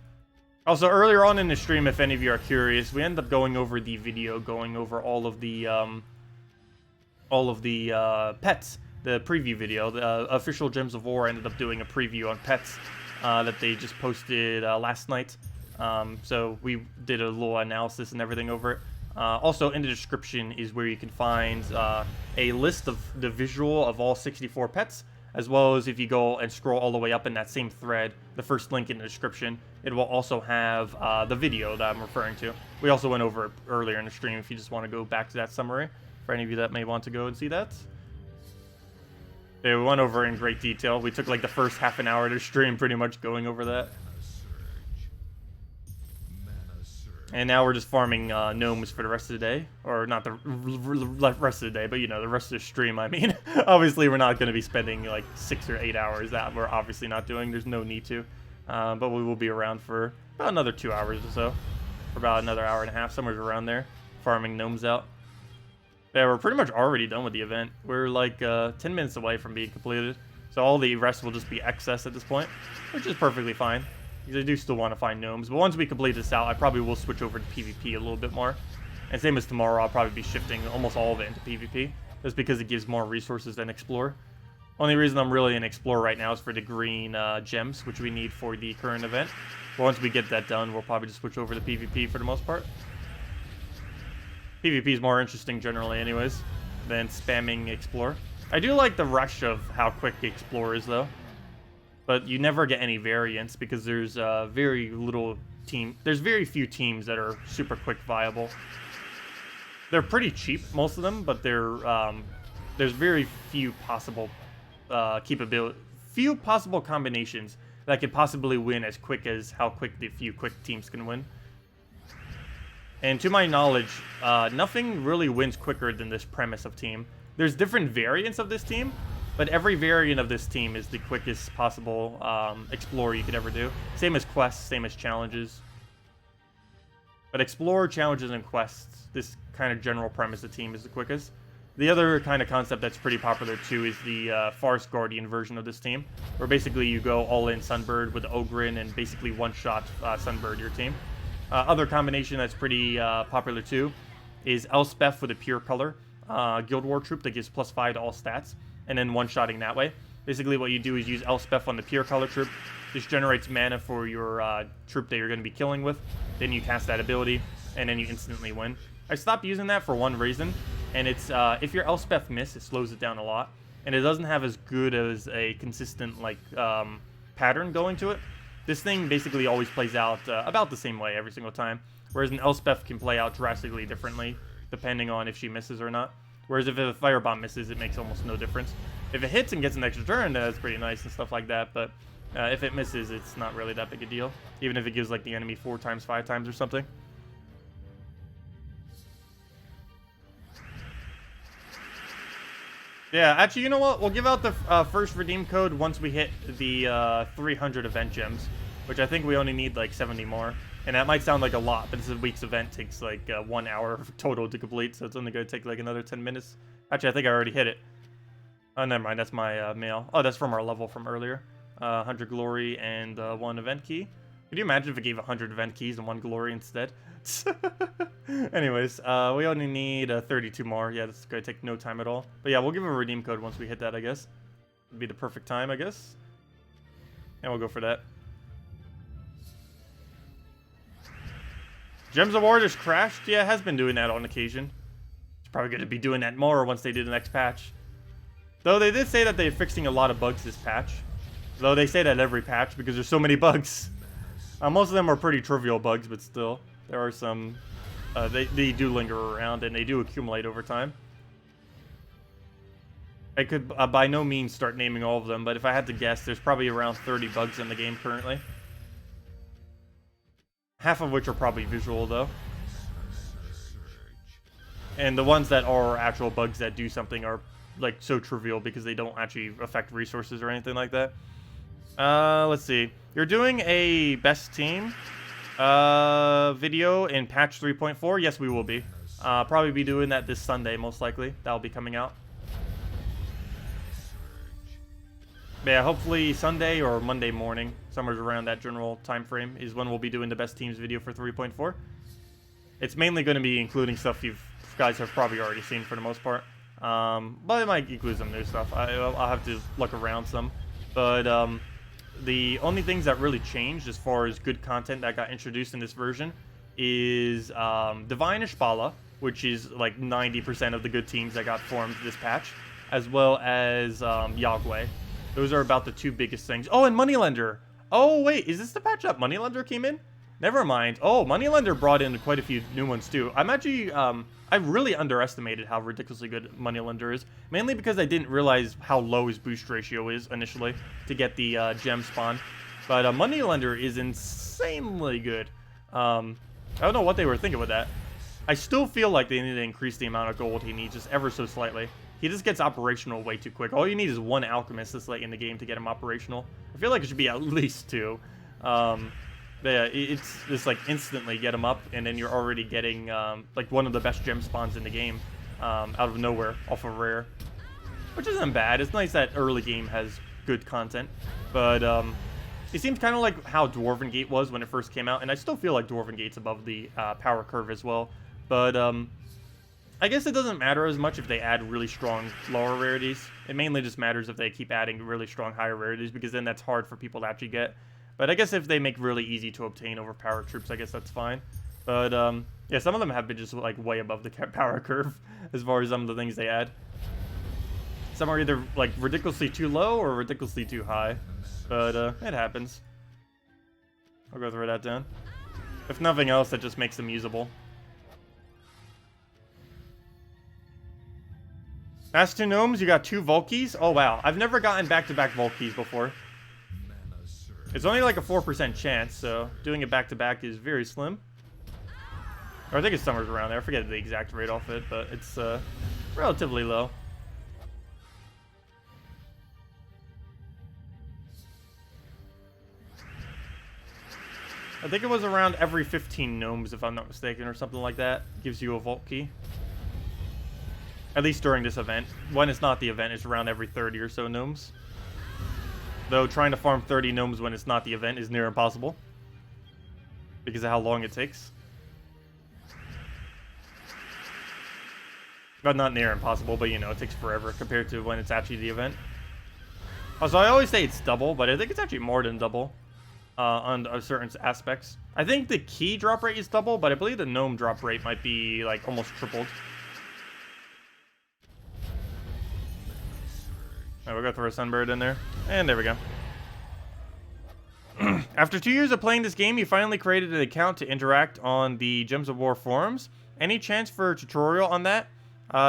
A: Also, earlier on in the stream, if any of you are curious, we ended up going over the video, going over all of the pets. The preview video. The official Gems of War ended up doing a preview on pets that they just posted last night. So we did a little analysis and everything over it. Also, in the description is where you can find a list of the visual of all 64 pets, as well as if you go and scroll all the way up in that same thread, the first link in the description, it will also have the video that I'm referring to. We also went over it earlier in the stream if you just want to go back to that summary, for any of you that may want to go and see that. Yeah, we went over it in great detail. We took like the first half an hour of the stream pretty much going over that. And now we're just farming gnomes for the rest of the day. Or not the rest of the day, but you know, the rest of the stream, I mean. Obviously, we're not going to be spending like 6 or 8 hours. That we're obviously not doing. There's no need to. But we will be around for about another 2 hours or so. For about another hour and a half, somewhere around there. Farming gnomes out. Yeah, we're pretty much already done with the event. We're like 10 minutes away from being completed. So all the rest will just be excess at this point. Which is perfectly fine. because I do still want to find gnomes. But once we complete this out, I probably will switch over to PvP a little bit more. And same as tomorrow, I'll probably be shifting almost all of it into PvP, just because it gives more resources than Explore. Only reason I'm really in Explore right now is for the green gems, which we need for the current event. But once we get that done, we'll probably just switch over to PvP for the most part. PvP is more interesting generally anyways than spamming Explore. I do like the rush of how quick Explore is though. But you never get any variance because there's very few teams that are super quick viable. They're pretty cheap, most of them, but there's very few possible combinations that could possibly win as quick as how quick the few quick teams can win. And to my knowledge, nothing really wins quicker than this premise of team. There's different variants of this team, but every variant of this team is the quickest possible Explorer you could ever do. Same as quests, same as challenges. But Explorer, challenges, and quests, this kind of general premise of team is the quickest. The other kind of concept that's pretty popular too is the Forest Guardian version of this team, where basically you go all in Sunbird with Ogrin and basically one-shot Sunbird your team. Other combination that's pretty popular too is Elspeth with a pure color Guild War troop that gives +5 to all stats, and then one-shotting that way. Basically what you do is use Elspeth on the pure color troop. This generates mana for your troop that you're going to be killing with. Then you cast that ability, and then you instantly win. I stopped using that for one reason, and it's if your Elspeth miss, it slows it down a lot, and it doesn't have as good as a consistent like pattern going to it. This thing basically always plays out about the same way every single time, whereas an Elspeth can play out drastically differently depending on if she misses or not. Whereas if a Firebomb misses, it makes almost no difference. If it hits and gets an extra turn, that's pretty nice and stuff like that, but if it misses, it's not really that big a deal, even if it gives like the enemy 4 times, 5 times or something. Yeah, actually, you know what? We'll give out the first redeem code once we hit the 300 event gems, which I think we only need like 70 more. And that might sound like a lot, but this is a week's event. Takes like 1 hour total to complete, so it's only going to take like another 10 minutes. Actually, I think I already hit it. Oh, never mind. That's my mail. Oh, that's from our level from earlier. 100 glory and 1 event key. Could you imagine if it gave 100 event keys and 1 glory instead? Anyways, we only need 32 more. Yeah, this is going to take no time at all. But yeah, we'll give a redeem code once we hit that, I guess. It'd be the perfect time, I guess. And we'll go for that. Gems of War just crashed? Yeah, it has been doing that on occasion. It's probably going to be doing that more once they do the next patch. Though they did say that they're fixing a lot of bugs this patch. Though they say that every patch because there's so many bugs. Most of them are pretty trivial bugs, but still. There are some... they do linger around and they do accumulate over time. I could by no means start naming all of them, but if I had to guess, there's probably around 30 bugs in the game currently. Half of which are probably visual, though. And the ones that are actual bugs that do something are, like, so trivial because they don't actually affect resources or anything like that. Let's see. You're doing a best team video in patch 3.4? Yes, we will be. Probably be doing that this Sunday, most likely. That'll be coming out. But yeah, hopefully Sunday or Monday morning, somewhere around that general time frame, is when we'll be doing the best teams video for 3.4. It's mainly going to be including stuff you guys have probably already seen for the most part. But it might include some new stuff. I'll have to look around some. But the only things that really changed as far as good content that got introduced in this version is Divine Ishbala, which is like 90% of the good teams that got formed this patch, as well as Yagwe. Those are about the 2 biggest things. Oh, and Moneylender. Oh, wait, is this the patch that Moneylender came in? Never mind. Oh, Moneylender brought in quite a few new ones too. I'm actually, I really underestimated how ridiculously good Moneylender is. Mainly because I didn't realize how low his boost ratio is initially to get the gem spawn. But Moneylender is insanely good. I don't know what they were thinking with that. I still feel like they need to increase the amount of gold he needs just ever so slightly. He just gets operational way too quick. All you need is 1 alchemist this late in the game to get him operational. I feel like it should be at least 2. But yeah, it's just like instantly get him up, and then you're already getting like one of the best gem spawns in the game out of nowhere, off of rare. Which isn't bad. It's nice that early game has good content. But It seems kind of like how Dwarven Gate was when it first came out, and I still feel like Dwarven Gate's above the power curve as well. But I guess it doesn't matter as much if they add really strong lower rarities. It mainly just matters if they keep adding really strong higher rarities, because then that's hard for people to actually get. But I guess if they make really easy to obtain overpowered troops, I guess that's fine. But yeah, some of them have been just like way above the power curve as far as some of the things they add. Some are either like ridiculously too low or ridiculously too high. But it happens. I'll go throw that down. If nothing else, that just makes them usable. That's 2 gnomes, you got 2 Volkies? Oh wow, I've never gotten back-to-back Volkies before. It's only like a 4% chance, so doing it back-to-back is very slim. Or I think it's somewhere around there, I forget the exact rate off it, but it's relatively low. I think it was around every 15 gnomes, if I'm not mistaken, or something like that. Gives you a Vault Key. At least during this event. When it's not the event, it's around every 30 or so gnomes. Though trying to farm 30 gnomes when it's not the event is near impossible. Because of how long it takes. Well, not near impossible, but you know, it takes forever compared to when it's actually the event. Also, I always say it's double, but I think it's actually more than double. On certain aspects. I think the key drop rate is double, but I believe the gnome drop rate might be like almost tripled. Alright, we'll go throw a sunbird in there. And there we go. After 2 years of playing this game, you finally created an account to interact on the Gems of War forums. Any chance for a tutorial on that?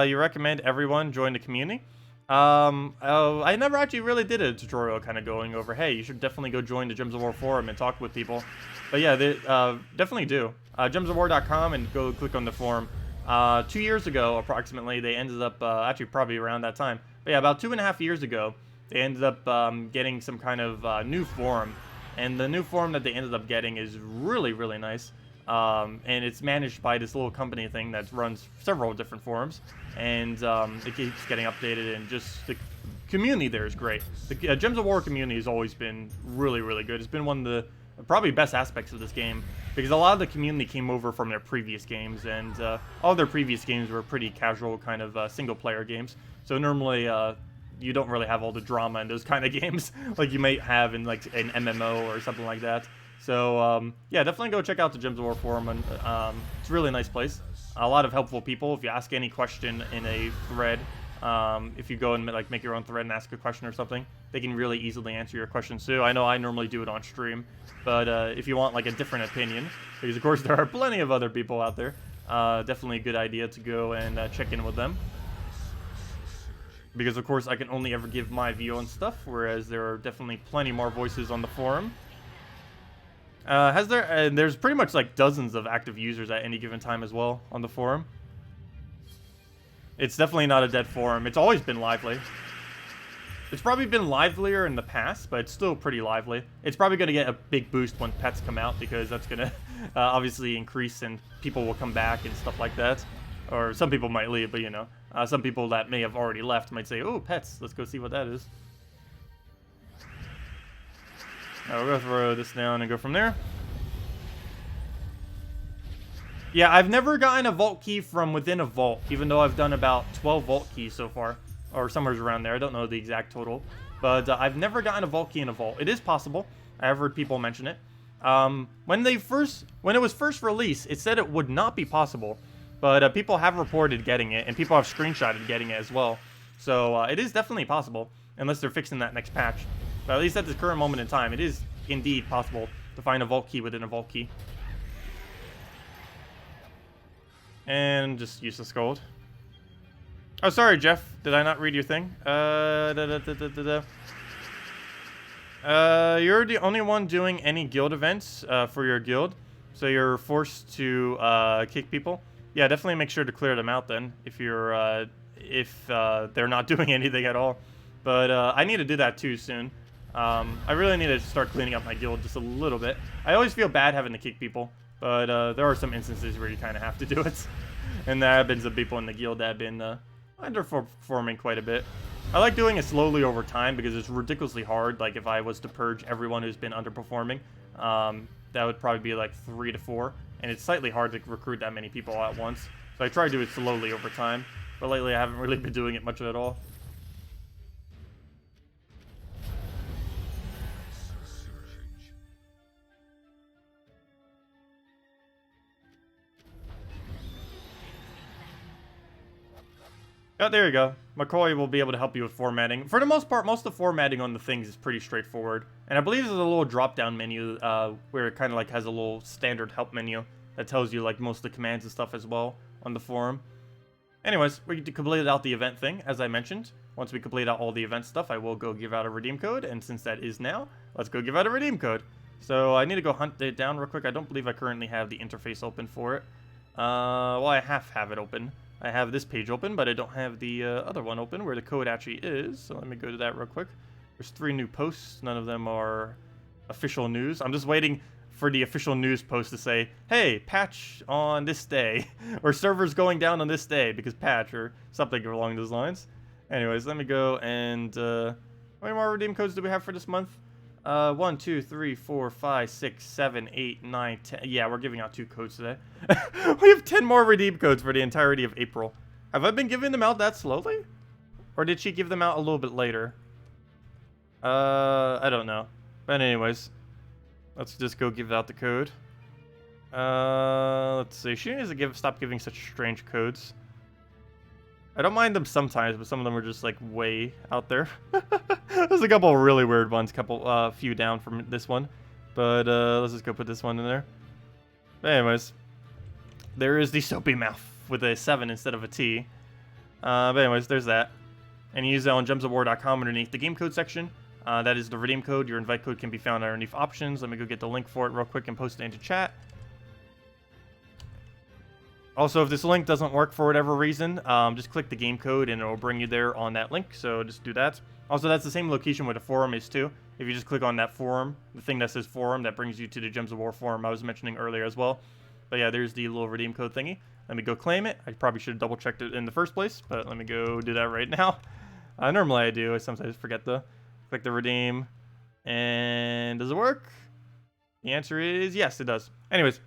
A: You recommend everyone join the community? I never actually really did a tutorial kind of going over, hey, you should definitely go join the Gems of War forum and talk with people. But yeah, they definitely do. Gemsofwar.com and go click on the forum. 2 years ago, approximately, they ended up, actually probably around that time. But yeah, about 2.5 years ago, they ended up getting some kind of new forum. And the new forum that they ended up getting is really, really nice. And it's managed by this little company thing that runs several different forums. And it keeps getting updated, and just the community there is great. The Gems of War community has always been really, really good. It's been one of the probably best aspects of this game, because a lot of the community came over from their previous games, and all their previous games were pretty casual kind of single-player games. So normally you don't really have all the drama in those kind of games like you might have in like an MMO or something like that. So yeah, definitely go check out the Gems of War forum, and it's a really nice place. A lot of helpful people. If you ask any question in a thread, if you go and like make your own thread and ask a question or something, they can really easily answer your questions too. I know I normally do it on stream, but if you want like a different opinion, because of course there are plenty of other people out there, definitely a good idea to go and check in with them. Because of course I can only ever give my view on stuff, whereas there are definitely plenty more voices on the forum. There's pretty much like dozens of active users at any given time as well on the forum. It's definitely not a dead forum. It's always been lively. It's probably been livelier in the past, but it's still pretty lively. It's probably going to get a big boost when pets come out, because that's going to obviously increase and people will come back and stuff like that. Or some people might leave, but you know, some people that may have already left might say, oh, pets, let's go see what that is. We'll go throw this down and go from there. Yeah, I've never gotten a vault key from within a vault, even though I've done about 12 vault keys so far. Or somewhere around there, I don't know the exact total. But I've never gotten a vault key in a vault. It is possible. I have heard people mention it. When it was first released, it said it would not be possible. But people have reported getting it, and people have screenshotted getting it as well. So it is definitely possible, unless they're fixing that next patch. But at least at this current moment in time, it is indeed possible to find a vault key within a vault key. And just useless gold. Oh, sorry, Jeff. Did I not read your thing? You're the only one doing any guild events for your guild, so you're forced to kick people. Yeah, definitely make sure to clear them out then, if you're they're not doing anything at all. But I need to do that too soon. I really need to start cleaning up my guild just a little bit. I always feel bad having to kick people, but there are some instances where you kind of have to do it. And there have been some people in the guild that have been underperforming quite a bit. I like doing it slowly over time because it's ridiculously hard. Like, if I was to purge everyone who's been underperforming, that would probably be like 3 to 4. And it's slightly hard to recruit that many people at once. So I try to do it slowly over time. But lately I haven't really been doing it much at all. Oh, there you go. McCoy will be able to help you with formatting. For the most part, most of the formatting on the things is pretty straightforward. And I believe there's a little drop-down menu where it kind of like has a little standard help menu that tells you like most of the commands and stuff as well on the forum. Anyways, we completed out the event thing, as I mentioned. Once we complete out all the event stuff, I will go give out a redeem code. And since that is now, let's go give out a redeem code. So I need to go hunt it down real quick. I don't believe I currently have the interface open for it. Well, I have it open. I have this page open, but I don't have the other one open where the code actually is. So let me go to that real quick. There's 3 new posts. None of them are official news. I'm just waiting for the official news post to say, hey, patch on this day, or servers going down on this day, because patch, or something along those lines. Anyways, let me go and, how many more redeem codes do we have for this month? 1, 2, 3, 4, 5, 6, 7, 8, 9, 10. Yeah, we're giving out 2 codes today. We have 10 more redeem codes for the entirety of April. Have I been giving them out that slowly? Or did she give them out a little bit later? I don't know. But anyways, let's just go give out the code. Let's see. She needs to stop giving such strange codes. I don't mind them sometimes, but some of them are just like way out there. There's a couple of really weird ones, few down from this one. But let's just go put this one in there. But anyways, there is the soapy mouth with a 7 instead of a T. But anyways, there's that. And you use that on gemsofwar.com underneath the game code section. That is the redeem code. Your invite code can be found underneath options. Let me go get the link for it real quick and post it into chat. Also, if this link doesn't work for whatever reason, just click the game code and it will bring you there on that link. So just do that. Also, that's the same location where the forum is too. If you just click on that forum, the thing that says forum, that brings you to the Gems of War forum I was mentioning earlier as well. But yeah, there's the little redeem code thingy. Let me go claim it. I probably should have double checked it in the first place, but let me go do that right now. Normally I do. I sometimes forget though. Click the redeem. And does it work? The answer is yes, it does. Anyways.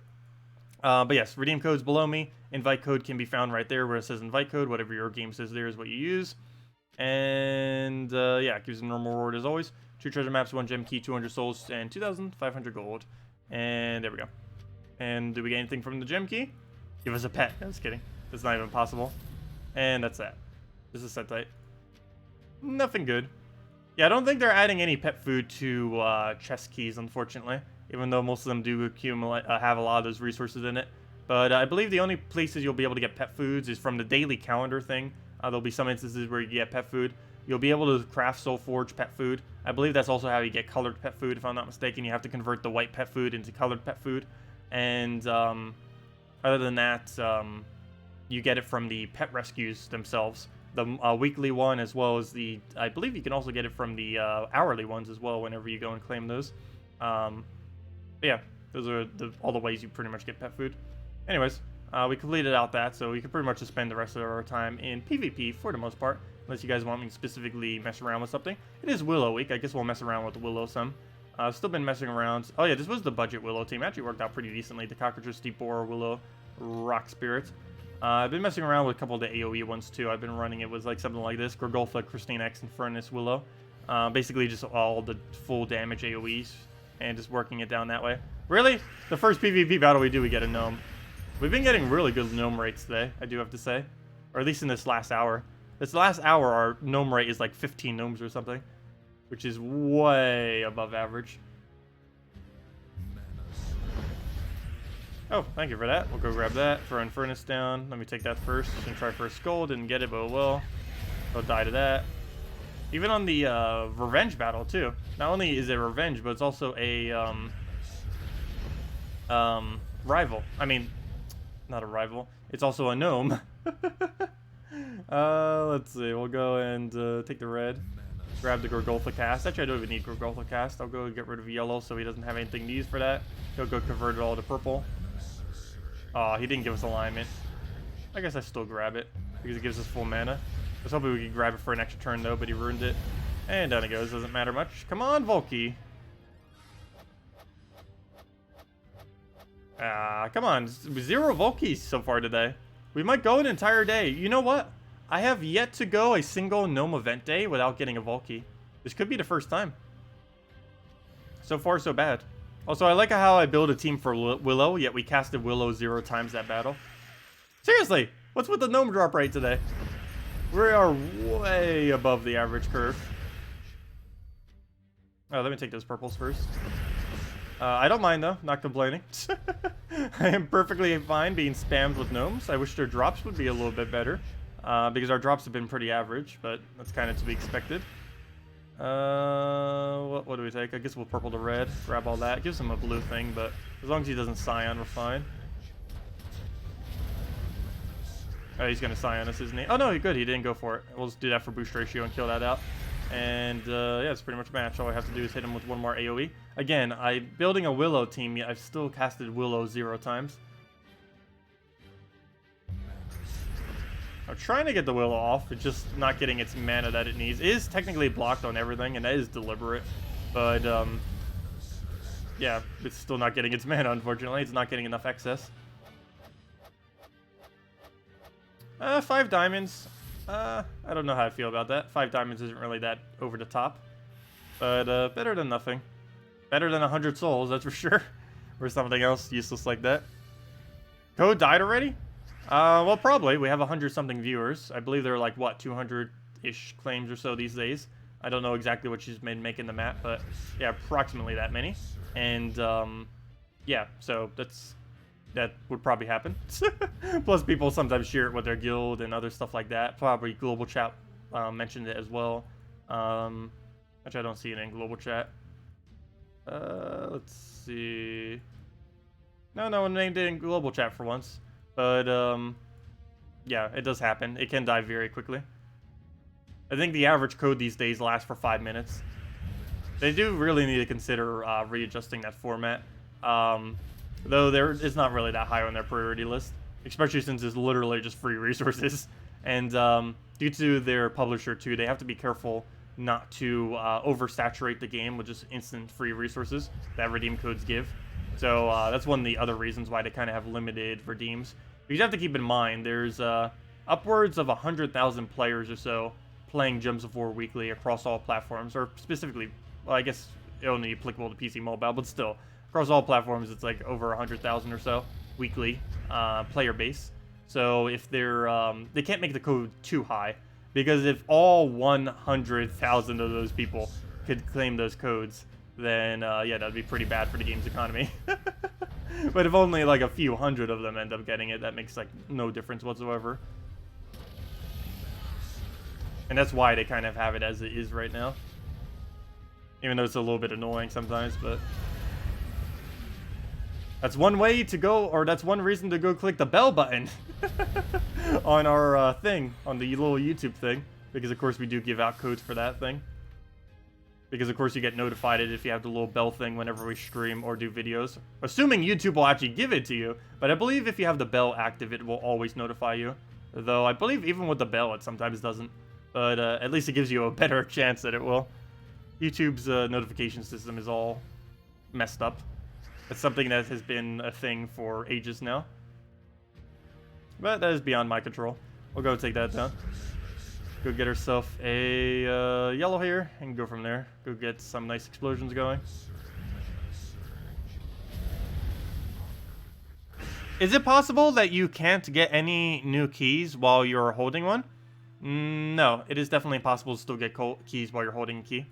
A: But yes, redeem code's below me. Invite code can be found right there where it says invite code. Whatever your game says there is what you use. And yeah, it gives a normal reward as always. 2 treasure maps, 1 gem key, 200 souls, and 2,500 gold. And there we go. And do we get anything from the gem key? Give us a pet. No, just kidding. That's not even possible. And that's that. This is set type. Nothing good. Yeah, I don't think they're adding any pet food to chest keys, unfortunately. Even though most of them do accumulate, have a lot of those resources in it. But I believe the only places you'll be able to get pet foods is from the daily calendar thing. There'll be some instances where you get pet food. You'll be able to craft Soul Forge pet food. I believe that's also how you get colored pet food, if I'm not mistaken. You have to convert the white pet food into colored pet food. And other than that, you get it from the pet rescues themselves. The weekly one, as well as the... I believe you can also get it from the hourly ones as well whenever you go and claim those. Yeah, those are all the ways you pretty much get pet food. Anyways, we completed out that, so we can pretty much just spend the rest of our time in PvP for the most part. Unless you guys want me to specifically mess around with something. It is Willow week. I guess we'll mess around with Willow some. I've still been messing around. Oh yeah, this was the budget Willow team. Actually worked out pretty decently. The Cockroaches, Deep Boar, Willow, Rock Spirit. I've been messing around with a couple of the AoE ones too. I've been running it with like something like this. Gorgolfa, Christine X, and Furnace Willow. Basically just all the full damage AoEs. And just working it down that way. Really? The first PvP battle we do, we get a gnome. We've been getting really good gnome rates today, I do have to say. Or at least in this last hour. This last hour, our gnome rate is like 15 gnomes or something. Which is way above average. Oh, thank you for that. We'll go grab that. Throw Furnace down. Let me take that first. And try for a skull. Didn't get it, but it will. I'll die to that. Even on the revenge battle too. Not only is it revenge, but it's also a rival. I mean, not a rival. It's also a gnome. Let's see. We'll go and take the red. Grab the Gorgolfa cast. Actually, I don't even need Gorgolfa cast. I'll go get rid of yellow so he doesn't have anything to use for that. He'll go convert it all to purple. Oh, he didn't give us alignment. I guess I still grab it because it gives us full mana. I was hoping we could grab it for an extra turn though, but he ruined it. And down it goes, doesn't matter much. Come on, Volky. Come on, 0 Volkies so far today. We might go an entire day. You know what? I have yet to go a single Gnome event day without getting a Volky. This could be the first time. So far, so bad. Also, I like how I build a team for Willow, yet we casted Willow 0 times that battle. Seriously, what's with the Gnome drop rate today? We are way above the average curve. Oh, let me take those purples first. I don't mind though, not complaining. I am perfectly fine being spammed with gnomes. I wish their drops would be a little bit better, because our drops have been pretty average, but that's kind of to be expected. What do we take? I guess we'll purple to red, grab all that. Gives him a blue thing, but as long as he doesn't Scion, we're fine. Oh, he's gonna Scion us, isn't he? Oh no, good, he didn't go for it. We'll just do that for boost ratio and kill that out. And yeah, it's pretty much a match. All I have to do is hit him with one more AoE. Again, I'm building a Willow team, yet I've still casted Willow 0 times. I'm trying to get the Willow off, it's just not getting its mana that it needs. It is technically blocked on everything, and that is deliberate. But, yeah, it's still not getting its mana, unfortunately. It's not getting enough excess. 5 diamonds. I don't know how I feel about that. 5 diamonds isn't really that over the top. But, better than nothing. Better than 100 souls, that's for sure. Or something else useless like that. Code died already? Well, probably. We have 100-something viewers. I believe there are, like, what, 200-ish claims or so these days. I don't know exactly what she's been making the map, but, yeah, approximately that many. And, yeah, so that would probably happen. Plus, people sometimes share it with their guild and other stuff like that. Probably global chat mentioned it as well. Which I don't see it in global chat. Let's see. No one named it in global chat for once. But, yeah, it does happen. It can die very quickly. I think the average code these days lasts for 5 minutes. They do really need to consider readjusting that format. Though it's not really that high on their priority list, especially since it's literally just free resources. And due to their publisher too, they have to be careful not to oversaturate the game with just instant free resources that redeem codes give. So that's one of the other reasons why they kind of have limited redeems. But you have to keep in mind, there's upwards of 100,000 players or so playing Gems of War weekly across all platforms, or specifically, well, I guess only applicable to PC Mobile, but still. Across all platforms, it's like over 100,000 or so weekly player base. So if they're they can't make the code too high, because if all 100,000 of those people could claim those codes, then yeah, that'd be pretty bad for the game's economy. But if only like a few hundred of them end up getting it, that makes like no difference whatsoever. And that's why they kind of have it as it is right now, even though it's a little bit annoying sometimes, but. That's one way to go, or that's one reason to go click the bell button on our thing, on the little YouTube thing. Because, of course, we do give out codes for that thing. Because, of course, you get notified if you have the little bell thing whenever we stream or do videos. Assuming YouTube will actually give it to you. But I believe if you have the bell active, it will always notify you. Though, I believe even with the bell, it sometimes doesn't. But at least it gives you a better chance that it will. YouTube's notification system is all messed up. It's something that has been a thing for ages now. But that is beyond my control. We'll go take that down. Go get herself a yellow here and go from there. Go get some nice explosions going. Is it possible that you can't get any new keys while you're holding one? No, it is definitely possible to still get keys while you're holding a key.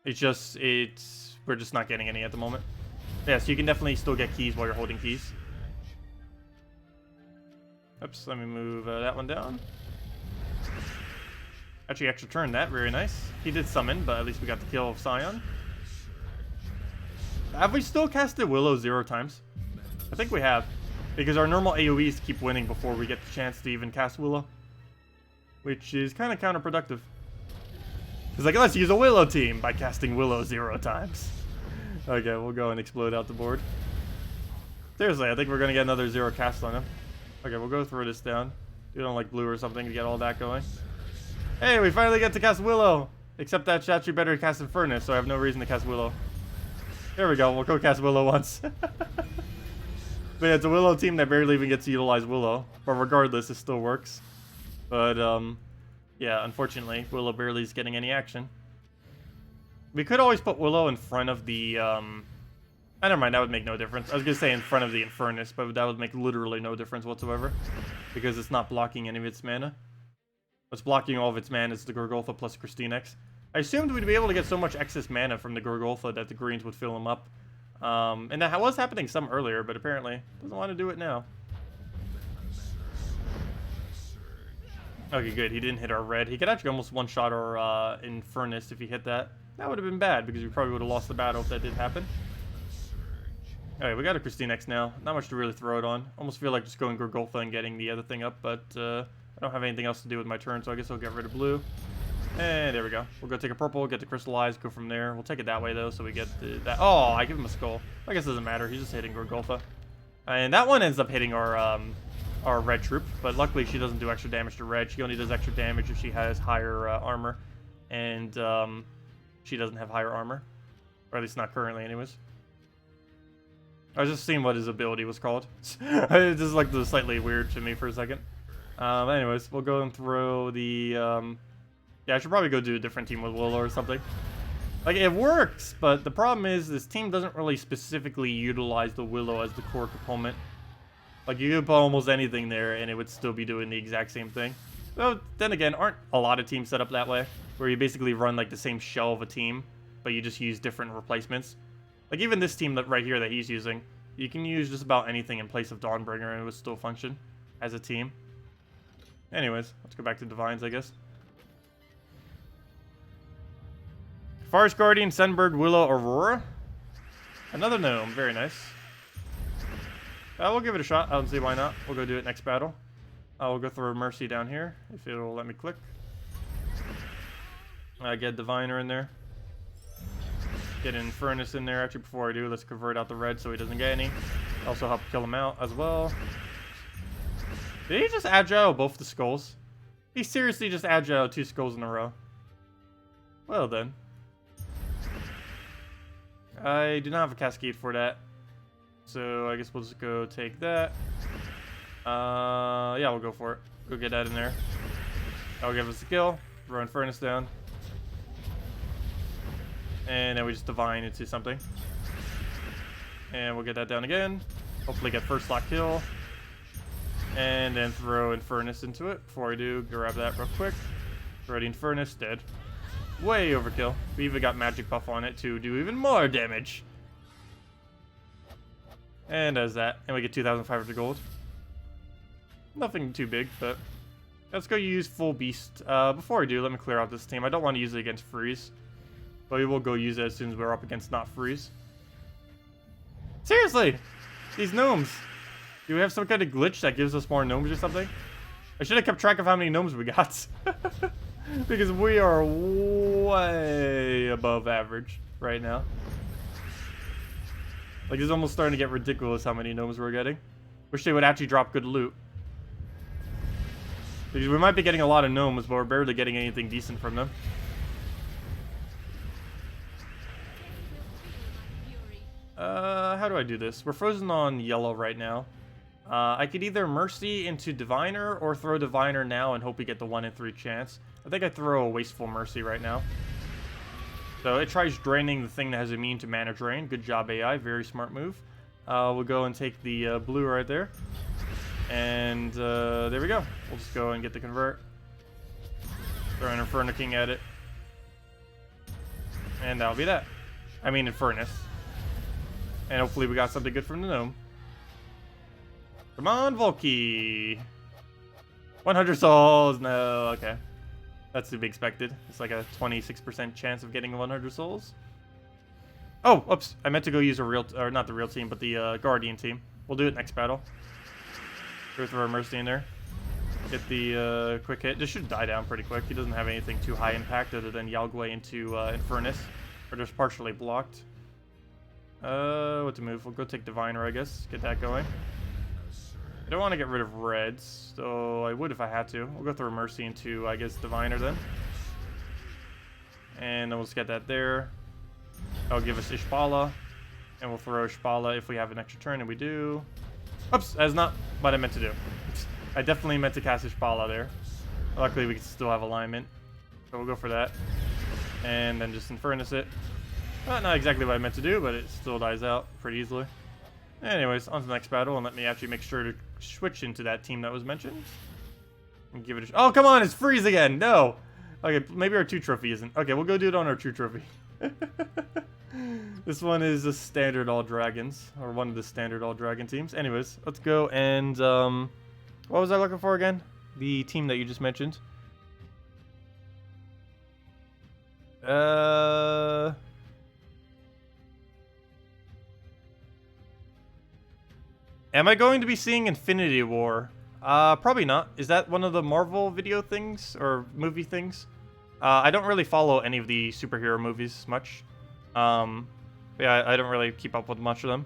A: It's just, we're just not getting any at the moment. Yeah, so you can definitely still get keys while you're holding keys. Oops, let me move that one down. Actually, extra turn that, very nice. He did summon, but at least we got the kill of Scion. Have we still casted Willow 0 times? I think we have. Because our normal AoEs keep winning before we get the chance to even cast Willow. Which is kind of counterproductive. It's like, let's use a Willow team by casting Willow 0 times. Okay, we'll go and explode out the board. Seriously, I think we're going to get another 0 cast on him. Okay, we'll go throw this down. You don't like blue or something to get all that going. Hey, we finally get to cast Willow. Except that's actually better to cast Infernus, so I have no reason to cast Willow. There we go. We'll go cast Willow once. But yeah, it's a Willow team that barely even gets to utilize Willow. But regardless, it still works. But, yeah, unfortunately, Willow barely is getting any action. We could always put Willow in front of the, never mind, that would make no difference. I was going to say in front of the Infernus, but that would make literally no difference whatsoever. Because it's not blocking any of its mana. What's blocking all of its mana is the Gorgolfa plus KrissTigger. I assumed we'd be able to get so much excess mana from the Gorgolfa that the greens would fill them up. And that was happening some earlier, but apparently doesn't want to do it now. Okay, good. He didn't hit our red. He could actually almost one-shot our Infernus if he hit that. That would have been bad, because we probably would have lost the battle if that did happen. Alright, we got a KrissTigger now. Not much to really throw it on. Almost feel like just going Gorgolfa and getting the other thing up, but I don't have anything else to do with my turn, so I guess I'll get rid of blue. And there we go. We'll go take a purple, get the crystallized, go from there. We'll take it that way, though, so we get that. Oh, I give him a skull. I guess it doesn't matter. He's just hitting Gorgolfa. And that one ends up hitting our red troop, but luckily she doesn't do extra damage to red. She only does extra damage if she has higher armor. And she doesn't have higher armor. Or at least not currently, anyways. I was just seeing what his ability was called. It just looked slightly weird to me for a second. Anyways, we'll go and throw the... yeah, I should probably go do a different team with Willow or something. Like, it works, but the problem is this team doesn't really specifically utilize the Willow as the core component. Like, you could put almost anything there, and it would still be doing the exact same thing. Though, then again, aren't a lot of teams set up that way? Where you basically run, like, the same shell of a team, but you just use different replacements. Like, even this team that right here that he's using, you can use just about anything in place of Dawnbringer, and it would still function as a team. Anyways, let's go back to Divines, I guess. Forest Guardian, Sunbird, Willow, Aurora. Another gnome. Very nice. We'll give it a shot. I don't see why not. We'll go do it next battle. We'll go throw Mercy down here, if it'll let me click. Get Diviner in there. Get Infernus in there. Actually, before I do, let's convert out the red so he doesn't get any. Also help kill him out as well. Did he just agile both the skulls? He seriously just agile 2 skulls in a row. Well then. I do not have a cascade for that. So I guess we'll just go take that. Yeah, we'll go for it. Go get that in there. That'll give us a kill. Throw Infernus down. And then we just divine into something. And we'll get that down again. Hopefully get first slot kill. And then throw Infernus into it. Before I do, grab that real quick. Ready Infernus, dead. Way overkill. We even got magic buff on it to do even more damage. And does that. And we get 2,500 gold. Nothing too big, but let's go use full beast. Before I do, let me clear out this team. I don't want to use it against freeze. But we will go use it as soon as we're up against not freeze. Seriously! These gnomes! Do we have some kind of glitch that gives us more gnomes or something? I should have kept track of how many gnomes we got. Because we are way above average right now. Like, it's almost starting to get ridiculous how many gnomes we're getting. Wish they would actually drop good loot. Because we might be getting a lot of gnomes, but we're barely getting anything decent from them. How do I do this? We're frozen on yellow right now. I could either Mercy into Diviner or throw Diviner now and hope we get the 1 in 3 chance. I think I throw a Wasteful Mercy right now. So it tries draining the thing that has immune to mana drain. Good job, AI. Very smart move. We'll go and take the blue right there. And there we go. We'll just go and get the convert. Throw an Inferno King at it. And that'll be that. I mean Infernus. And hopefully we got something good from the gnome. Come on, Volky. 100 souls. No, okay. That's to be expected. It's like a 26% chance of getting 100 souls. Oh, oops. I meant to go use a real, or not the real team, but the Guardian team. We'll do it next battle. Go throw a Mercy in there. Get the quick hit. This should die down pretty quick. He doesn't have anything too high impact other than Yalgway into Infernus. Or just partially blocked. What to move? We'll go take Diviner, I guess. Get that going. I don't want to get rid of reds, so I would if I had to. We'll go through Mercy into, I guess, Diviner then. And then we'll just get that there. That'll give us Ishbala. And we'll throw Ishbala if we have an extra turn, and we do. Oops, that's not what I meant to do. I definitely meant to cast Ishbala there. Luckily, we can still have alignment. So we'll go for that. And then just Infernus it. Well, not exactly what I meant to do, but it still dies out pretty easily. Anyways, on to the next battle, and let me actually make sure to switch into that team that was mentioned. And give it a oh, come on, it's freeze again! No! Okay, maybe our 2 trophy isn't. Okay, we'll go do it on our 2 trophy. This one is a standard all dragons, or one of the standard all dragon teams. Anyways, let's go and, what was I looking for again? The team that you just mentioned. Am I going to be seeing Infinity War? Probably not. Is that one of the Marvel video things or movie things? I don't really follow any of the superhero movies much. Yeah, I don't really keep up with much of them.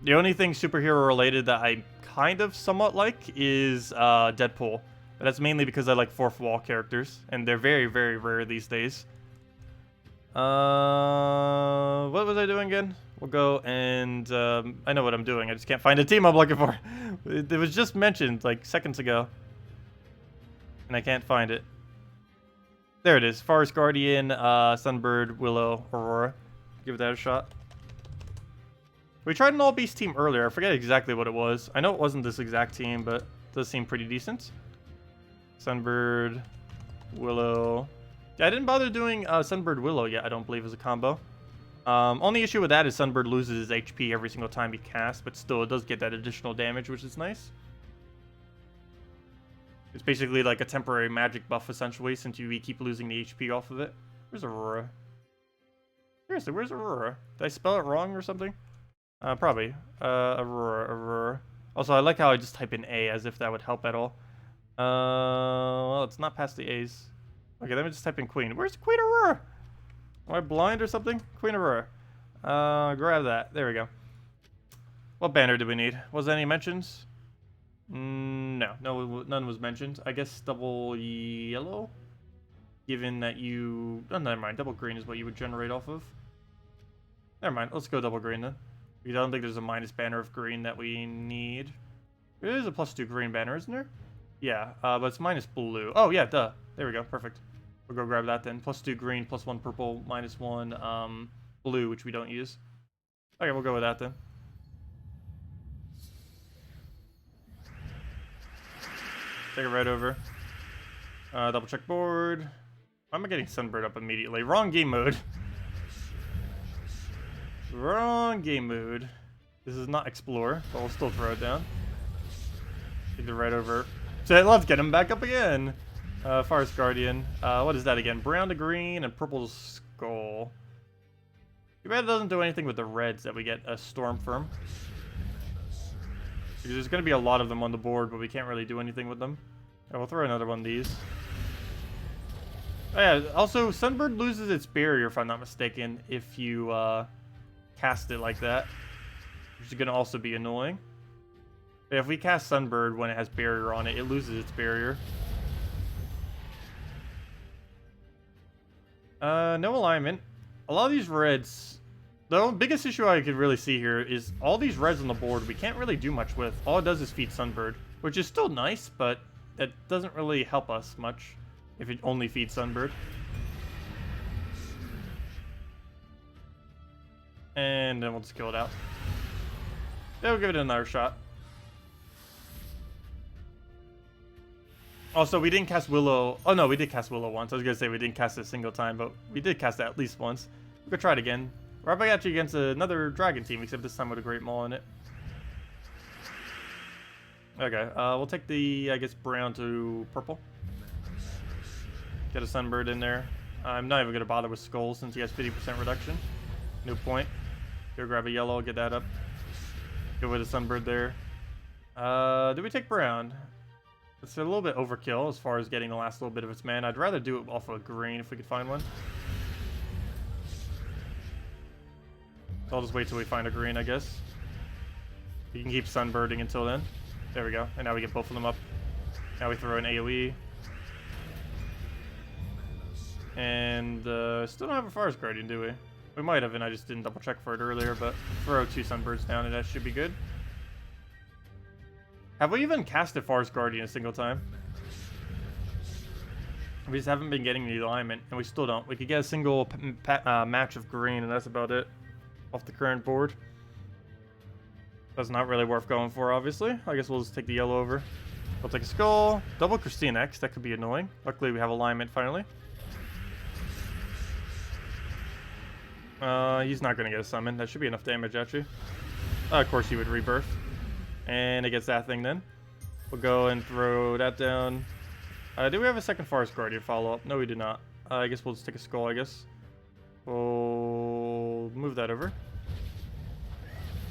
A: The only thing superhero related that I kind of somewhat like is Deadpool. But that's mainly because I like fourth wall characters, and they're very, very rare these days. What was I doing again? We'll go and, I know what I'm doing. I just can't find a team I'm looking for. It was just mentioned, like, seconds ago. And I can't find it. There it is. Forest Guardian, Sunbird, Willow, Aurora. Give that a shot. We tried an all-beast team earlier. I forget exactly what it was. I know it wasn't this exact team, but it does seem pretty decent. Sunbird, Willow. Yeah, I didn't bother doing Sunbird Willow yet, I don't believe, as a combo. Only issue with that is Sunbird loses his HP every single time he casts, but still it does get that additional damage, which is nice. It's basically like a temporary magic buff, essentially, since we keep losing the HP off of it. Where's Aurora? Seriously, where's Aurora? Did I spell it wrong or something? Probably. Aurora. Also, I like how I just type in A, as if that would help at all. Well, it's not past the A's. Okay, let me just type in Queen. Where's Queen Aurora? Am I blind or something? Queen Aurora. Grab that. There we go. What banner do we need? Was there any mentions? No, none was mentioned. I guess double yellow? Given that you... Oh, never mind. Double green is what you would generate off of. Never mind. Let's go double green then. Because I don't think there's a minus banner of green that we need. There is a +2 green banner, isn't there? Yeah, but it's minus blue. Oh, yeah, duh. There we go. Perfect. We'll go grab that then. +2 green, +1 purple, -1 blue, which we don't use. Okay, we'll go with that then. Take it right over. Double check board. Why am I getting Sunbird up immediately? Wrong game mode. Wrong game mode. This is not Explore, but we'll still throw it down. Take it right over. So let's get him back up again. Forest Guardian. What is that again? Brown to green and purple skull. Too bad it doesn't do anything with the reds that we get a Storm Firm. Because there's going to be a lot of them on the board, but we can't really do anything with them. Yeah, we'll throw another one of these. Oh yeah, also Sunbird loses its barrier, if I'm not mistaken, if you cast it like that. Which is going to also be annoying. But if we cast Sunbird when it has barrier on it, it loses its barrier. No alignment. A lot of these reds... The biggest issue I could really see here is all these reds on the board we can't really do much with. All it does is feed Sunbird, which is still nice, but it doesn't really help us much if it only feeds Sunbird. And then we'll just kill it out. Yeah, we'll give it another shot. Also, we didn't cast Willow. Oh no, we did cast Willow once. I was gonna say we didn't cast it a single time, but we did cast it at least once. We're gonna try it again. We're up actually against another dragon team, except this time with a Great Maul in it. Okay, we'll take the, I guess, brown to purple. Get a Sunbird in there. I'm not even gonna bother with Skull since he has 50% reduction. No point. Go grab a yellow, get that up. Go with a Sunbird there. Do we take brown? It's a little bit overkill as far as getting the last little bit of its mana. I'd rather do it off of green if we could find one. So I'll just wait till we find a green, I guess. You can keep sunbirding until then. There we go. And now we get both of them up. Now we throw an AoE. And still don't have a Forest Guardian, do we? We might have, and I just didn't double check for it earlier, but throw 2 Sunbirds down and that should be good. Have we even casted Forest Guardian a single time? We just haven't been getting the alignment, and we still don't. We could get a single match of green, and that's about it off the current board. That's not really worth going for, obviously. I guess we'll just take the yellow over. We'll take a skull. Double Christine X. That could be annoying. Luckily, we have alignment finally. He's not going to get a summon. That should be enough damage, actually. Of course, he would rebirth. And it gets that thing then. We'll go and throw that down. Do we have a second Forest Guardian follow-up? No, we do not. I guess we'll just take a skull, I guess. We'll move that over.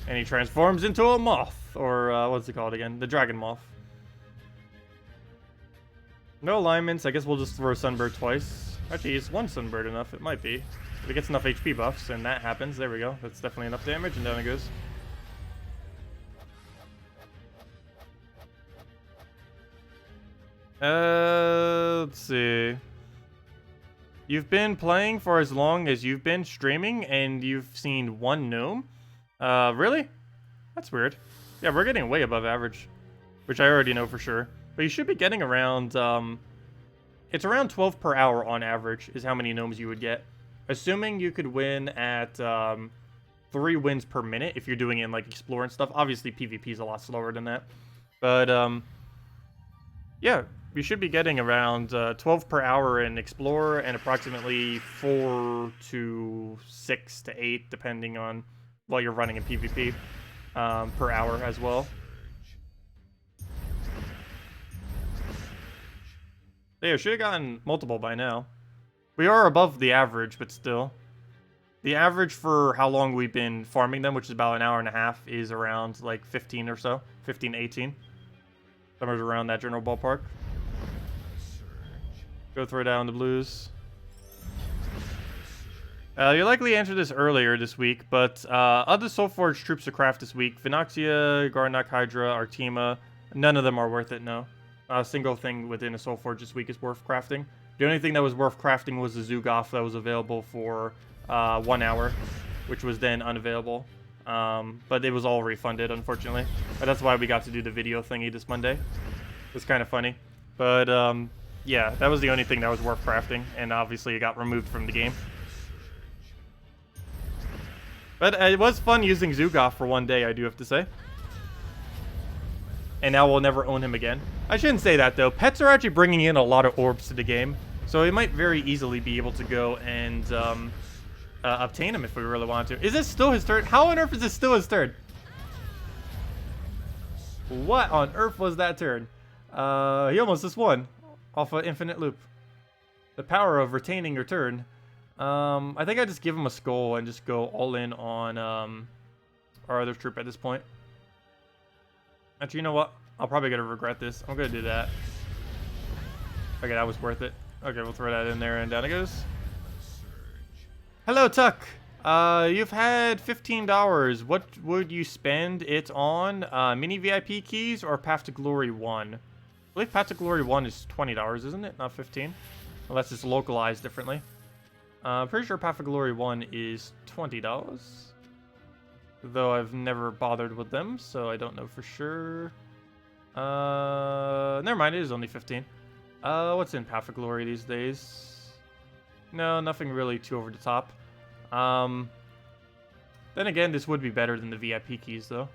A: And he transforms into a moth. Or, what's it called again? The dragon moth. No alignments. I guess we'll just throw Sunbird twice. Actually, is 1 Sunbird enough? It might be. If it gets enough HP buffs, and that happens. There we go. That's definitely enough damage, and down it goes. Let's see. You've been playing for as long as you've been streaming, and you've seen 1 gnome? Really? That's weird. Yeah, we're getting way above average, which I already know for sure. But you should be getting around, it's around 12 per hour on average is how many gnomes you would get. Assuming you could win at 3 wins per minute if you're doing it in like Explore and stuff. Obviously PvP is a lot slower than that. But yeah, you should be getting around 12 per hour in Explore and approximately 4 to 6 to 8 depending on what you're running in PvP per hour as well. Yeah, should have gotten multiple by now. We are above the average, but still. The average for how long we've been farming them, which is about an hour and a half, is around like 15 or so. 15 to 18. Somewhere around that general ballpark. Go throw down the blues. You likely answered this earlier this week, but other Soulforged troops to craft this week. Vinoxia, Garnock Hydra, Artima. None of them are worth it, no. A single thing within a Soulforge this week is worth crafting. The only thing that was worth crafting was the Zugoff that was available for 1 hour, which was then unavailable. But it was all refunded, unfortunately. But that's why we got to do the video thingy this Monday. It was kind of funny. But yeah, that was the only thing that was worth crafting, and obviously it got removed from the game. But it was fun using Zugoff for 1 day, I do have to say. And now we'll never own him again. I shouldn't say that, though. Pets are actually bringing in a lot of orbs to the game. So we might very easily be able to go and obtain him if we really want to. Is this still his turn? How on earth is this still his turn? What on earth was that turn? He almost just won off an infinite loop. The power of retaining your turn. I think I just give him a skull and just go all in on our other troop at this point. Actually, you know what? I'll probably gonna regret this. I'm gonna do that. Okay, that was worth it. Okay, we'll throw that in there and down it goes. Hello, Tuck. You've had $15. What would you spend it on? Mini VIP keys or Path to Glory 1? I believe Path to Glory 1 is $20, isn't it? Not 15. Unless it's localized differently. Pretty sure Path to Glory 1 is $20. Though I've never bothered with them, so I don't know for sure. Never mind, it is only 15. What's in Path of Glory these days? No, nothing really too over the top. Then again, this would be better than the VIP keys, though.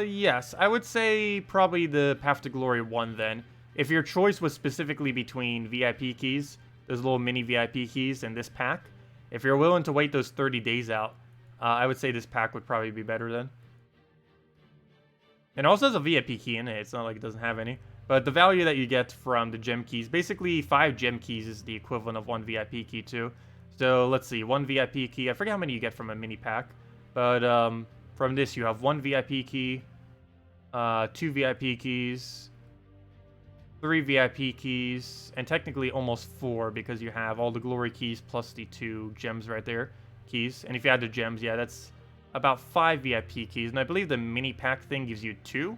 A: Yes, I would say probably the Path to Glory 1 then. If your choice was specifically between VIP keys, those little mini VIP keys, and this pack, if you're willing to wait those 30 days out, I would say this pack would probably be better then. And also has a VIP key in it. It's not like it doesn't have any. But the value that you get from the gem keys, basically 5 gem keys is the equivalent of 1 VIP key too. So let's see, 1 VIP key. I forget how many you get from a mini pack. But from this you have 1 VIP key, 2 VIP keys, 3 VIP keys, and technically almost 4 because you have all the glory keys plus the 2 gems right there. keys. And if you add the gems, yeah, that's about 5 VIP keys. And I believe the mini pack thing gives you 2.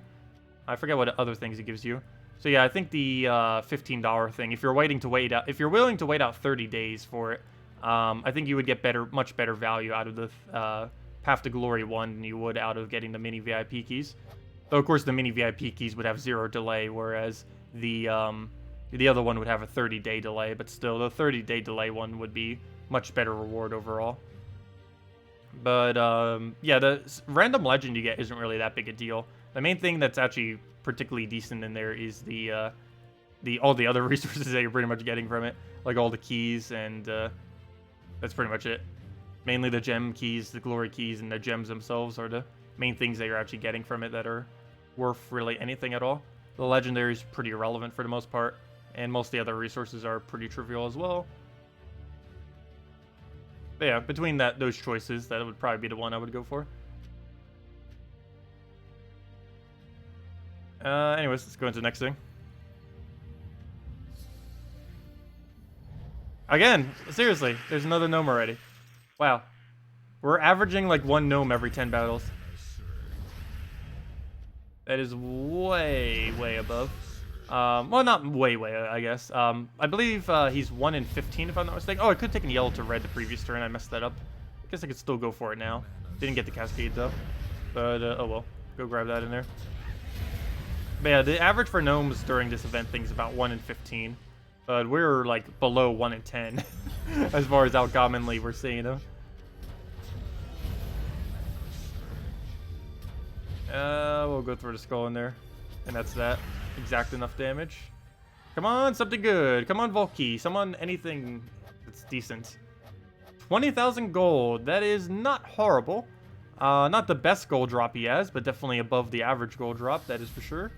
A: I forget what other things it gives you. So yeah, I think the $15 thing, if you're willing to wait out 30 days for it, I think you would get much better value out of the Path to Glory one than you would out of getting the mini VIP keys. Though of course the mini VIP keys would have 0 delay, whereas the other one would have a 30-day delay. But still, the 30-day delay one would be much better reward overall. But yeah, the random legend you get isn't really that big a deal. The main thing that's actually particularly decent in there is all the other resources that you're pretty much getting from it, like all the keys, and that's pretty much it. Mainly the gem keys, the glory keys, and the gems themselves are the main things that you're actually getting from it that are worth really anything at all. The legendary is pretty irrelevant for the most part, and most of the other resources are pretty trivial as well. But yeah, between those choices, that would probably be the one I would go for. Anyways, let's go into the next thing. Again, seriously, there's another gnome already. Wow. We're averaging like 1 gnome every 10 battles. That is way, way above. Well, not way, I guess. I believe he's 1 in 15, if I'm not mistaken. Oh, I could have taken yellow to red the previous turn. I messed that up. I guess I could still go for it now. Didn't get the cascade, though. But, oh well. Go grab that in there. But yeah, the average for gnomes during this event thing is about 1 in 15. But we're, like, below 1 in 10. As far as how commonly we're seeing them. We'll go through the skull in there. And that's that. Exact enough damage. Come on, something good. Come on, Volky. Someone, anything that's decent. 20,000 gold. That is not horrible. Not the best gold drop he has, but definitely above the average gold drop, that is for sure.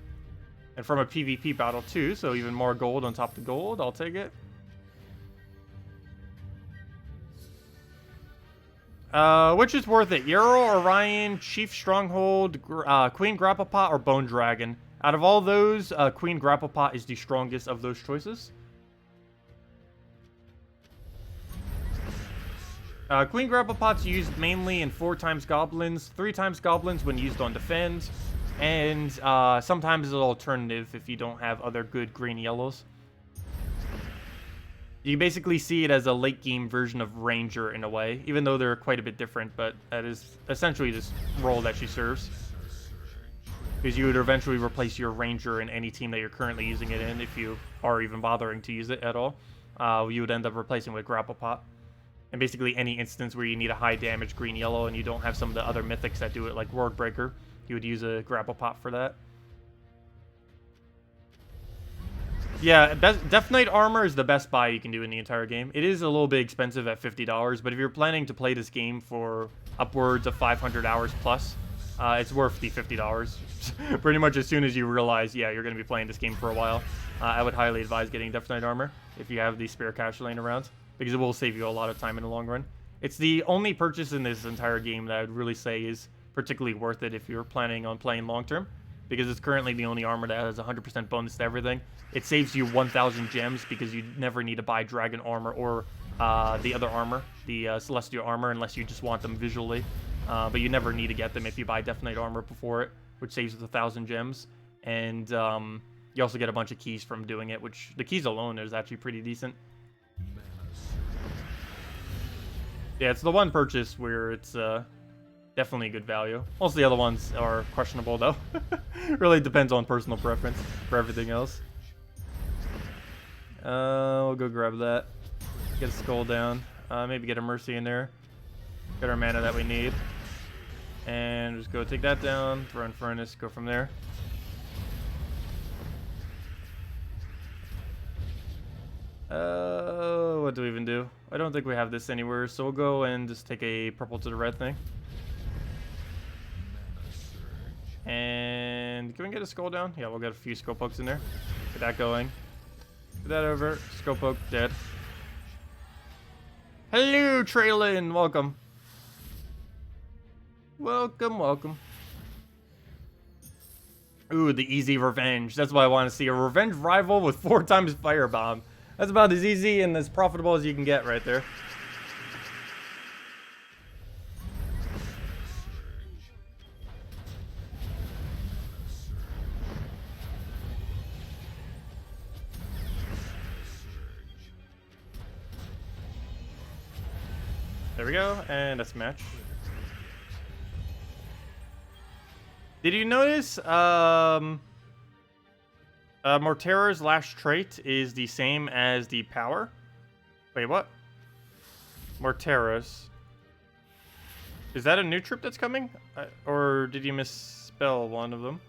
A: And from a PvP battle too, so even more gold on top of the gold. I'll take it. Which is worth it? Yarrow, Orion, Chief Stronghold, Queen Grapplepot, or Bone Dragon? Out of all those, Queen Grapplepot is the strongest of those choices. Queen Grapplepot's used mainly in 4x Goblins, 3x Goblins when used on Defend, and sometimes as an alternative if you don't have other good green-yellows. You basically see it as a late-game version of Ranger in a way, even though they're quite a bit different, but that is essentially this role that she serves. Because you would eventually replace your Ranger in any team that you're currently using it in, if you are even bothering to use it at all. You would end up replacing with Grapplepot. And basically any instance where you need a high damage green-yellow and you don't have some of the other mythics that do it, like Wordbreaker, you would use a Grapplepot for that. Yeah, Death Knight armor is the best buy you can do in the entire game. It is a little bit expensive at $50, but if you're planning to play this game for upwards of 500 hours plus, it's worth the $50. Pretty much as soon as you realize, yeah, you're going to be playing this game for a while, I would highly advise getting Death Knight armor if you have the spare cash laying around, because it will save you a lot of time in the long run. It's the only purchase in this entire game that I would really say is particularly worth it if you're planning on playing long term, because it's currently the only armor that has 100% bonus to everything. It saves you 1,000 gems because you never need to buy dragon armor or the other armor, the celestial armor, unless you just want them visually. But you never need to get them if you buy Death Knight armor before it, which saves you 1,000 gems. And you also get a bunch of keys from doing it, which the keys alone is actually pretty decent. Yeah, it's the one purchase where it's definitely good value. Most of the other ones are questionable, though. Really depends on personal preference for everything else. We'll go grab that. Get a skull down. Maybe get a mercy in there. Get our mana that we need. And just go take that down. Throw in furnace. Go from there. What do we even do? I don't think we have this anywhere, so we'll go and just take a purple to the red thing. And can we get a skull down? Yeah, we'll get a few skull pokes in there. Get that going. Get that over. Skull poke dead. Hello, Traylon. Welcome. Welcome, welcome. Ooh, the easy revenge. That's what I want to see. A revenge rival with 4x firebomb. That's about as easy and as profitable as you can get right there. There we go, and that's a match. Did you notice Mortera's last trait is the same as the power? Wait, what? Mortera's. Is that a new troop that's coming? Or did you misspell one of them?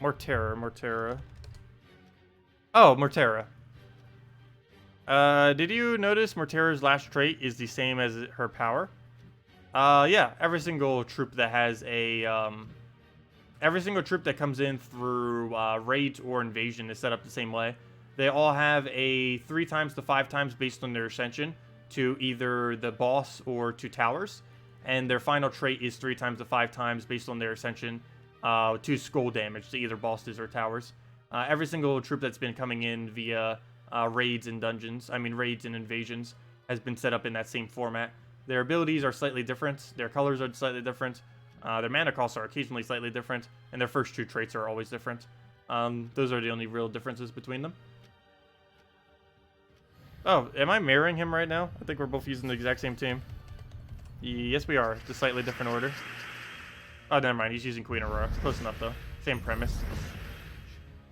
A: Mortera. Oh, Mortera. Did you notice Mortera's last trait is the same as her power? Yeah, every single troop that has a, every single troop that comes in through raids or invasion is set up the same way. They all have a 3 times to 5 times based on their ascension to either the boss or to towers. And their final trait is 3 times to 5 times based on their ascension to skull damage to either bosses or towers. Every single troop that's been coming in via raids and dungeons, raids and invasions, has been set up in that same format. Their abilities are slightly different, their colors are slightly different, their mana costs are occasionally slightly different, and their first 2 traits are always different. Those are the only real differences between them. Oh, am I mirroring him right now? I think we're both using the exact same team. Yes, we are. Just slightly different order. Oh, never mind. He's using Queen Aurora. Close enough, though. Same premise.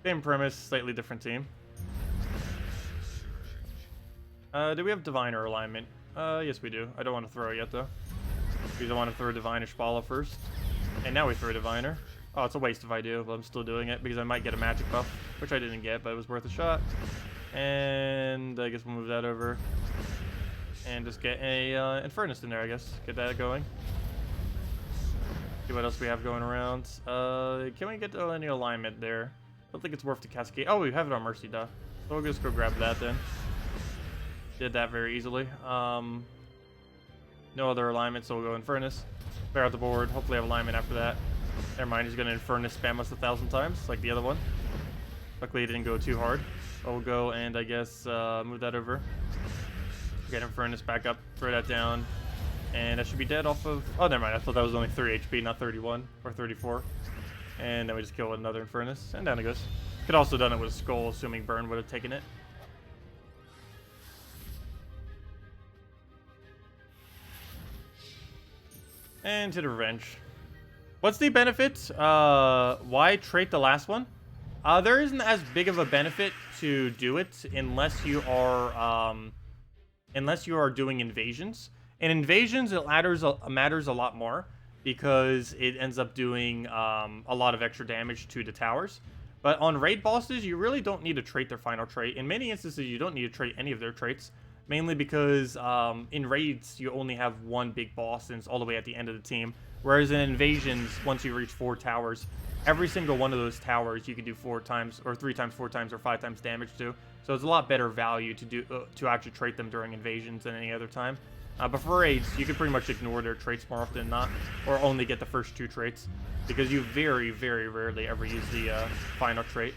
A: Same premise, slightly different team. Do we have Diviner alignment? Yes, we do. I don't want to throw it yet, though. Because I want to throw Diviner Spala first. And now we throw Diviner. Oh, it's a waste if I do, but I'm still doing it because I might get a magic buff, which I didn't get, but it was worth a shot. And I guess we'll move that over. And just get a Infernus in there, I guess. Get that going. See what else we have going around. Can we get any alignment there? I don't think it's worth the Cascade. Oh, we have it on Mercy, duh. So we'll just go grab that then. Did that very easily. No other alignment, so we'll go Infernus. Clear out the board. Hopefully have alignment after that. Never mind, he's going to Infernus spam us 1,000 times, like the other one. Luckily it didn't go too hard. So we'll go and I guess move that over. Get Infernus back up, throw that down, and that should be dead off of... Oh, never mind, I thought that was only 3 HP, not 31 or 34. And then we just kill with another Infernus, and down it goes. Could also done it with a Skull, assuming Burn would have taken it. And to the Revenge. What's the benefit? Why trait the last one? There isn't as big of a benefit to do it unless you are doing invasions. In invasions, it matters a lot more because it ends up doing a lot of extra damage to the towers. But on raid bosses, you really don't need to trait their final trait. In many instances, you don't need to trait any of their traits, mainly because in raids, you only have one big boss and it's all the way at the end of the team. Whereas in invasions, once you reach 4 towers, every single one of those towers you can do 4 times, or 3 times, 4 times, or 5 times damage to. So it's a lot better value to do to actually trait them during invasions than any other time. But for raids, you can pretty much ignore their traits more often than not, or only get the first 2 traits, because you very, very rarely ever use the final trait.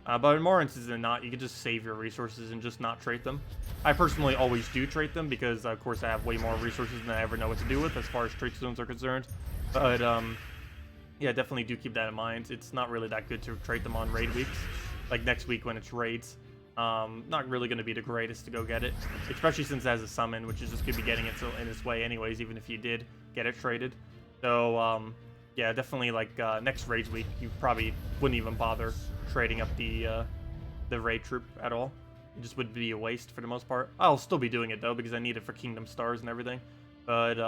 A: But in more instances than not, you can just save your resources and just not trait them. I personally always do trait them because, of course, I have way more resources than I ever know what to do with as far as trait stones are concerned. But, yeah, definitely do keep that in mind. It's not really that good to trait them on raid weeks. Like next week when it's raids. Not really going to be the greatest to go get it. Especially since it has a summon, which is just going to be getting it in its way anyways, even if you did get it traded. So, yeah, definitely, like, next raids week, you probably wouldn't even bother trading up the raid troop at all. It just would be a waste for the most part. I'll still be doing it, though, because I need it for Kingdom Stars and everything. But,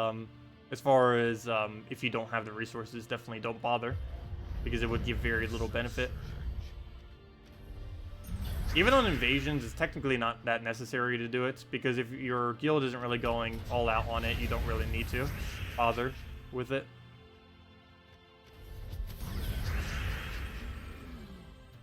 A: as far as if you don't have the resources, definitely don't bother, because it would give very little benefit. Even on invasions, it's technically not that necessary to do it, because if your guild isn't really going all out on it, you don't really need to bother with it.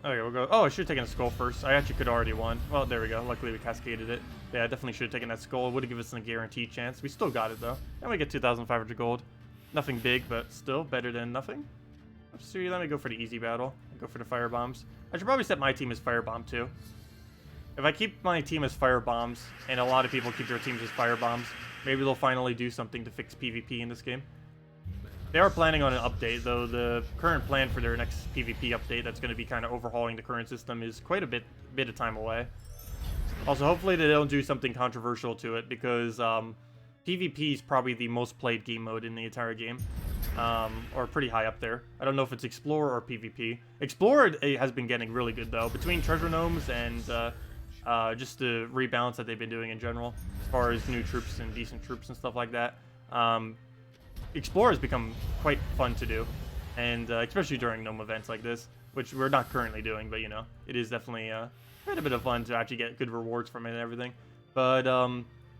A: Okay, we'll go. Oh, I should have taken a skull first. I actually could have already won. Well, there we go. Luckily, we cascaded it. Yeah, I definitely should have taken that skull. It would have given us a guaranteed chance. We still got it, though. And we get 2,500 gold. Nothing big, but still better than nothing. So let me go for the easy battle. Go for the fire bombs. I should probably set my team as firebomb, too. If I keep my team as firebombs, and a lot of people keep their teams as firebombs, maybe they'll finally do something to fix PvP in this game. They are planning on an update, though. The current plan for their next PvP update that's going to be kind of overhauling the current system is quite a bit of time away. Also, hopefully they don't do something controversial to it, because PvP is probably the most played game mode in the entire game. Or pretty high up there. I don't know if it's Explorer or PvP. Explorer has been getting really good, though. Between treasure gnomes and just the rebalance that they've been doing in general, as far as new troops and decent troops and stuff like that. Explorer has become quite fun to do. And especially during gnome events like this, which we're not currently doing, but, you know, it is definitely quite a bit of fun to actually get good rewards from it and everything. But,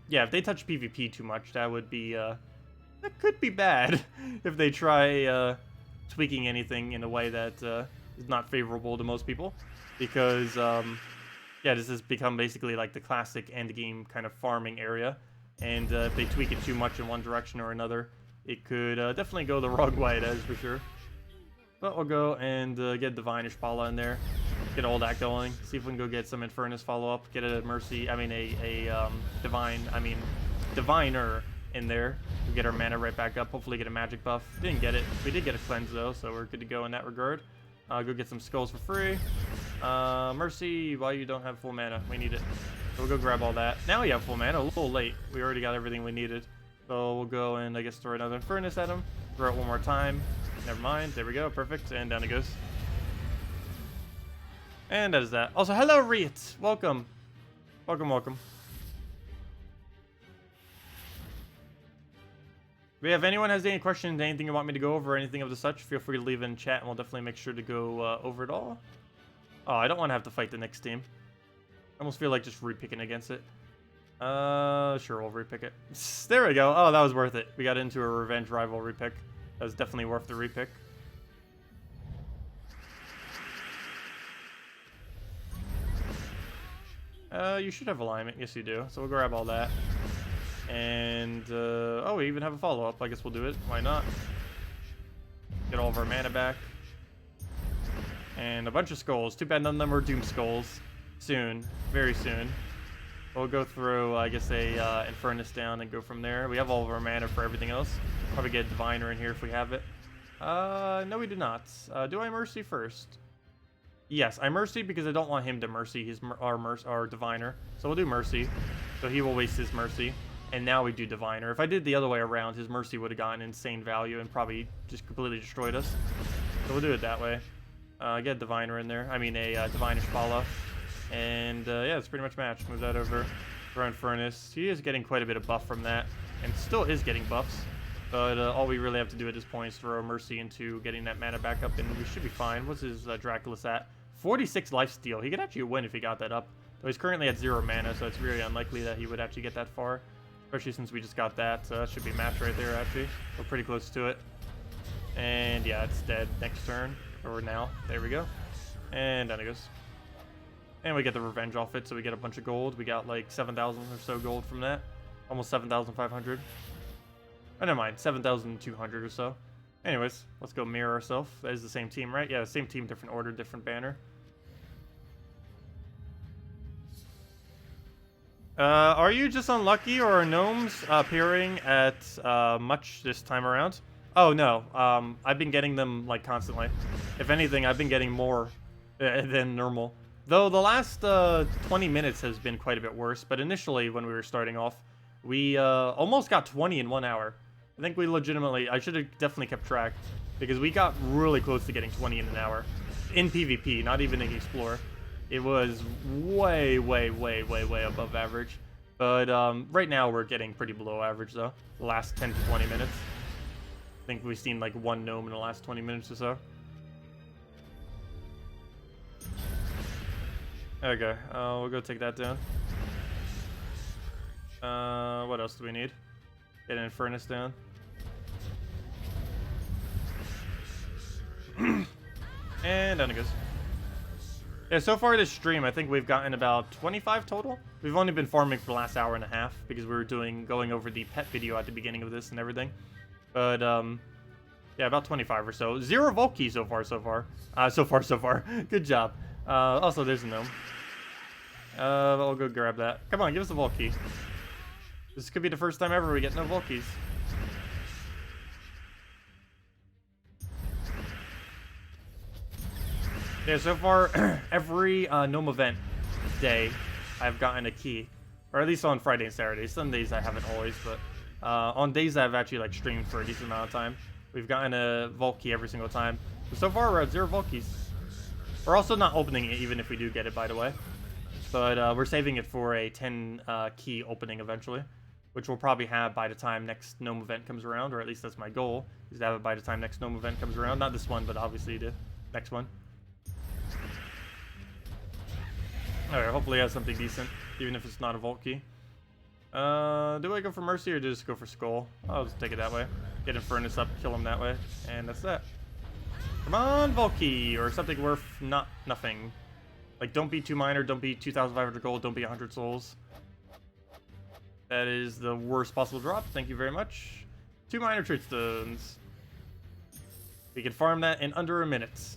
A: yeah, if they touch PvP too much, that would be... that could be bad if they try tweaking anything in a way that is not favorable to most people. Because, yeah, this has become basically like the classic endgame kind of farming area. And if they tweak it too much in one direction or another, it could definitely go the wrong way, that is for sure. But we'll go and get Divine Ishpala in there, get all that going, see if we can go get some Infernus follow-up, get a Mercy, I mean a Diviner in there. We'll get our mana right back up, hopefully get a magic buff. Didn't get it. We did get a cleanse though, so we're good to go in that regard. Go get some skulls for free. Mercy, while you don't have full mana, we need it. So we'll go grab all that. Now we have full mana, a little late. We already got everything we needed. So we'll go and I guess throw another Infernus at him. Throw it one more time. Never mind. There we go. Perfect. And down it goes. And that is that. Also, hello, Reet. Welcome. Welcome, welcome. If anyone has any questions, anything you want me to go over, or anything of the such, feel free to leave in chat, and we'll definitely make sure to go over it all. Oh, I don't want to have to fight the next team. I almost feel like just repicking against it. Sure, we'll repick it. There we go. Oh, that was worth it. We got into a revenge rivalry pick. That was definitely worth the repick. You should have alignment. Yes, you do. So we'll grab all that. And, oh, we even have a follow-up. I guess we'll do it. Why not? Get all of our mana back. And a bunch of skulls. Too bad none of them are Doom Skulls. Soon. Very soon. We'll go through, I guess, a Infernus down and go from there. We have all of our mana for everything else. Probably get a Diviner in here if we have it. No, we do not. Do I Mercy first? Yes, I Mercy because I don't want him to Mercy our Diviner. So we'll do Mercy. So he will waste his Mercy. And now we do Diviner. If I did the other way around, his Mercy would have gotten insane value and probably just completely destroyed us. So we'll do it that way. Get a Diviner in there. I mean, a Divine Ishpala. And, yeah, it's pretty much matched. Move that over. Throw Infernus. He is getting quite a bit of buff from that. And still is getting buffs. But all we really have to do at this point is throw Mercy into getting that mana back up, and we should be fine. What's his Draculus at? 46 lifesteal. He could actually win if he got that up. Though he's currently at 0 mana, so it's very unlikely that he would actually get that far. Especially since we just got that, so that should be matched right there, actually. We're pretty close to it. And yeah, it's dead next turn. Or now. There we go. And down it goes. And we get the revenge off it, so we get a bunch of gold. We got like 7,000 or so gold from that. Almost 7,500. Oh, never mind. 7,200 or so. Anyways, let's go mirror ourselves. That is the same team, right? Yeah, same team, different order, different banner. Are you just unlucky, or are gnomes appearing at much this time around? Oh, no. I've been getting them, like, constantly. If anything, I've been getting more than normal. Though the last 20 minutes has been quite a bit worse, but initially, when we were starting off, we almost got 20 in 1 hour. I think we legitimately... I should have definitely kept track, because we got really close to getting 20 in an hour. In PvP, not even in Explorer. It was way, way, way, way, way above average. But right now, we're getting pretty below average, though. The last 10 to 20 minutes. I think we've seen, like, one gnome in the last 20 minutes or so. Okay, we'll go take that down. What else do we need? Get an Infernus down. And down it goes. Yeah, so far this stream, I think we've gotten about 25 total. We've only been farming for the last hour and a half because we were going over the pet video at the beginning of this and everything. But, yeah, about 25 or so. 0 Vault Key so far. So far. Good job. Also, there's a gnome. I'll go grab that. Come on, give us a Vault Key. This could be the first time ever we get no Vault Keys. Yeah, so far, every gnome event day, I've gotten a key. Or at least on Friday and Saturday. Sundays I haven't always, but On days that I've actually like streamed for a decent amount of time, we've gotten a vault key every single time. But so far we're at 0 vault keys. We're also not opening it even if we do get it, by the way. But we're saving it for a 10 key opening eventually, which we'll probably have by the time next Gnome event comes around, or at least that's my goal, is to have it by the time next Gnome event comes around. Not this one, but obviously the next one. Alright, hopefully it has something decent, even if it's not a vault key. Do I go for Mercy or just go for Skull? I'll just take it that way. Get Infernus up, kill him that way, and that's that. Come on, vault key, or something worth nothing. Like, don't be 2 minor, don't be 2,500 gold, don't be 100 souls. That is the worst possible drop. Thank you very much. 2 minor trait stones. We can farm that in under a minute.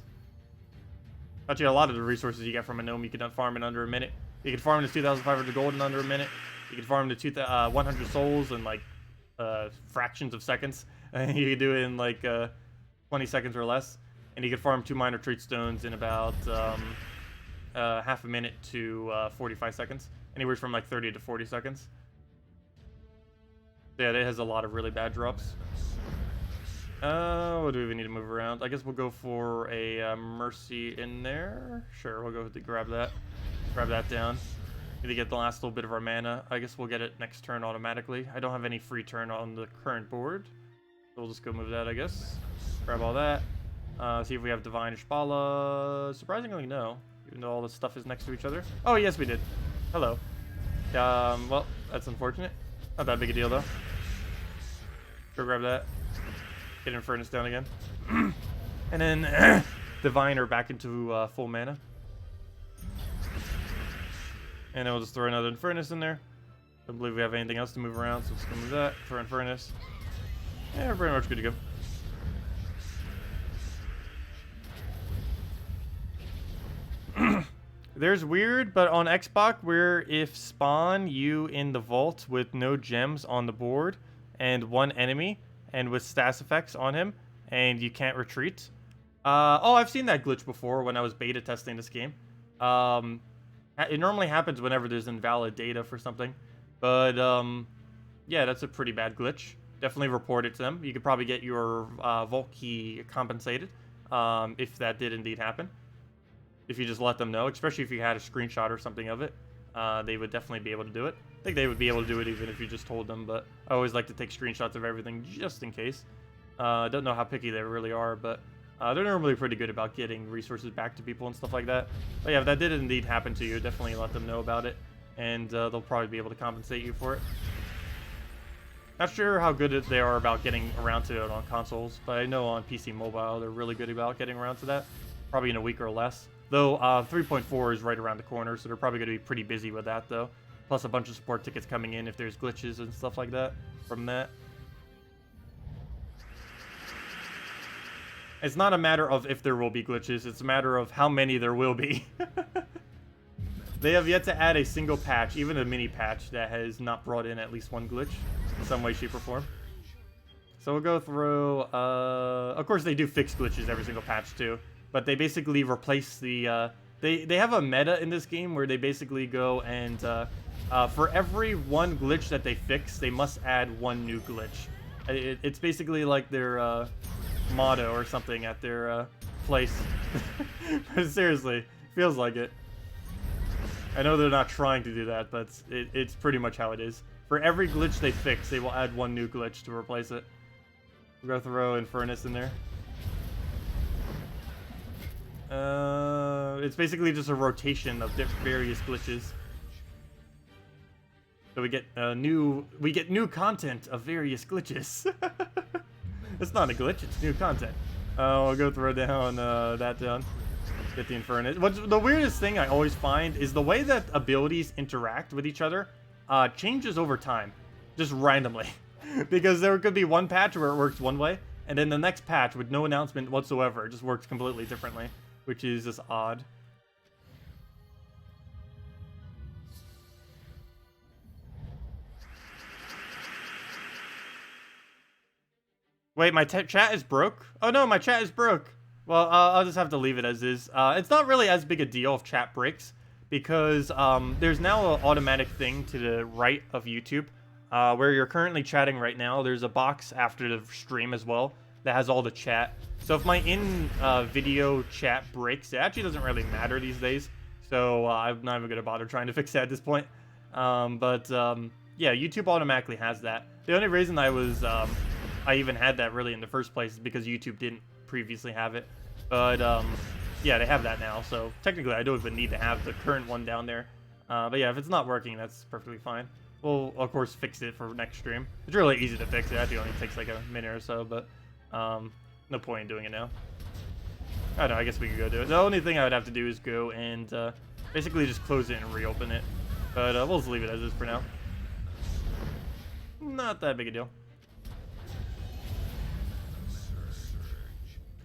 A: Actually, a lot of the resources you get from a gnome, you can farm in under a minute. You can farm to 2,500 gold in under a minute. You can farm to 100 souls in like fractions of seconds. And you can do it in like 20 seconds or less. And you can farm 2 minor trait stones in about half a minute to 45 seconds. Anywhere from like 30 to 40 seconds. Yeah, it has a lot of really bad drops. What do we need to move around? I guess we'll go for a Mercy in there. Sure, we'll go to grab that. Grab that down. Need to get the last little bit of our mana. I guess we'll get it next turn automatically. I don't have any free turn on the current board. So we'll just go move that, I guess. Grab all that. See if we have Divine Ishbala. Surprisingly, no. Even though all this stuff is next to each other. Oh, yes, we did. Hello. Well, that's unfortunate. Not that big a deal, though. Go grab that. Get Infernus down again. And then Diviner back into full mana. And then we'll just throw another Infernus in there. Don't believe we have anything else to move around, so let's go move that. Throw Infernus. Yeah, we're pretty much good to go. There's weird, but on Xbox, where if spawn you in the vault with no gems on the board and 1 enemy, and with status effects on him, and you can't retreat. Oh, I've seen that glitch before when I was beta testing this game. It normally happens whenever there's invalid data for something. But, yeah, that's a pretty bad glitch. Definitely report it to them. You could probably get your vault key compensated if that did indeed happen. If you just let them know, especially if you had a screenshot or something of it. They would definitely be able to do it. I think they would be able to do it even if you just told them, but I always like to take screenshots of everything just in case. I don't know how picky they really are, but they're normally pretty good about getting resources back to people and stuff like that. But yeah, if that did indeed happen to you, definitely let them know about it, and they'll probably be able to compensate you for it. Not sure how good they are about getting around to it on consoles, but I know on PC Mobile they're really good about getting around to that. Probably in a week or less. Though 3.4 is right around the corner, so they're probably going to be pretty busy with that, though. Plus a bunch of support tickets coming in if there's glitches and stuff like that from that. It's not a matter of if there will be glitches, it's a matter of how many there will be. They have yet to add a single patch, even a mini patch, that has not brought in at least 1 glitch in some way, shape, or form. So we'll go through... of course, they do fix glitches every single patch, too. But they basically replace the... They have a meta in this game where they basically go and... for every 1 glitch that they fix, they must add 1 new glitch. It's basically like their motto or something at their place. But seriously, feels like it. I know they're not trying to do that, but it's pretty much how it is. For every glitch they fix, they will add 1 new glitch to replace it. We'll go throw Infernus in there. It's basically just a rotation of various glitches. So we get new content of various glitches. It's not a glitch, it's new content. I'll go throw down that down. Get the Infernus. What's the weirdest thing I always find is the way that abilities interact with each other changes over time, just randomly. Because there could be 1 patch where it works one way, and then the next patch with no announcement whatsoever just works completely differently, which is just odd. Wait, my chat is broke? Oh no, my chat is broke. Well, I'll just have to leave it as is. It's not really as big a deal if chat breaks, because there's now an automatic thing to the right of YouTube where you're currently chatting right now, there's a box after the stream as well that has all the chat. So if my video chat breaks, it actually doesn't really matter these days. So I'm not even going to bother trying to fix it at this point. Yeah, YouTube automatically has that. The only reason I even had that really in the first place is because YouTube didn't previously have it. But yeah, they have that now. So technically, I don't even need to have the current one down there. But yeah, if it's not working, that's perfectly fine. We'll, of course, fix it for next stream. It's really easy to fix. It actually only takes like a minute or so, but no point in doing it now. I don't know, I guess we could go do it. The only thing I would have to do is go and basically just close it and reopen it. But we'll just leave it as is for now. Not that big a deal.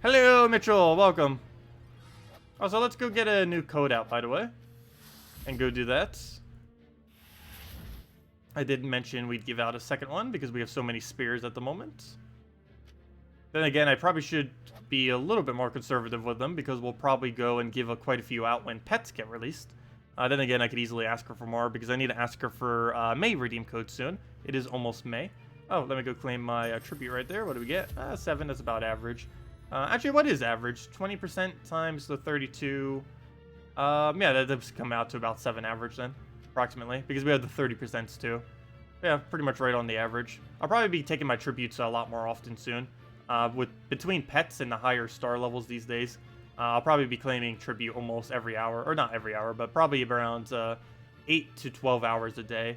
A: Hello, Mitchell. Welcome. Also, let's go get a new code out, by the way. And go do that. I did mention we'd give out a second one because we have so many spears at the moment. Then again, I probably should be a little bit more conservative with them because we'll probably go and give quite a few out when pets get released. Then again, I could easily ask her for more because I need to ask her for May redeem code soon. It is almost May. Oh, let me go claim my tribute right there. What do we get? 7, that's about average. Actually, what is average? 20% times the 32. Yeah, that does come out to about 7 average then, approximately, because we have the 30% too. Yeah, pretty much right on the average. I'll probably be taking my tributes a lot more often soon. Between pets and the higher star levels these days, I'll probably be claiming tribute almost every hour, or not every hour, but probably around 8 to 12 hours a day.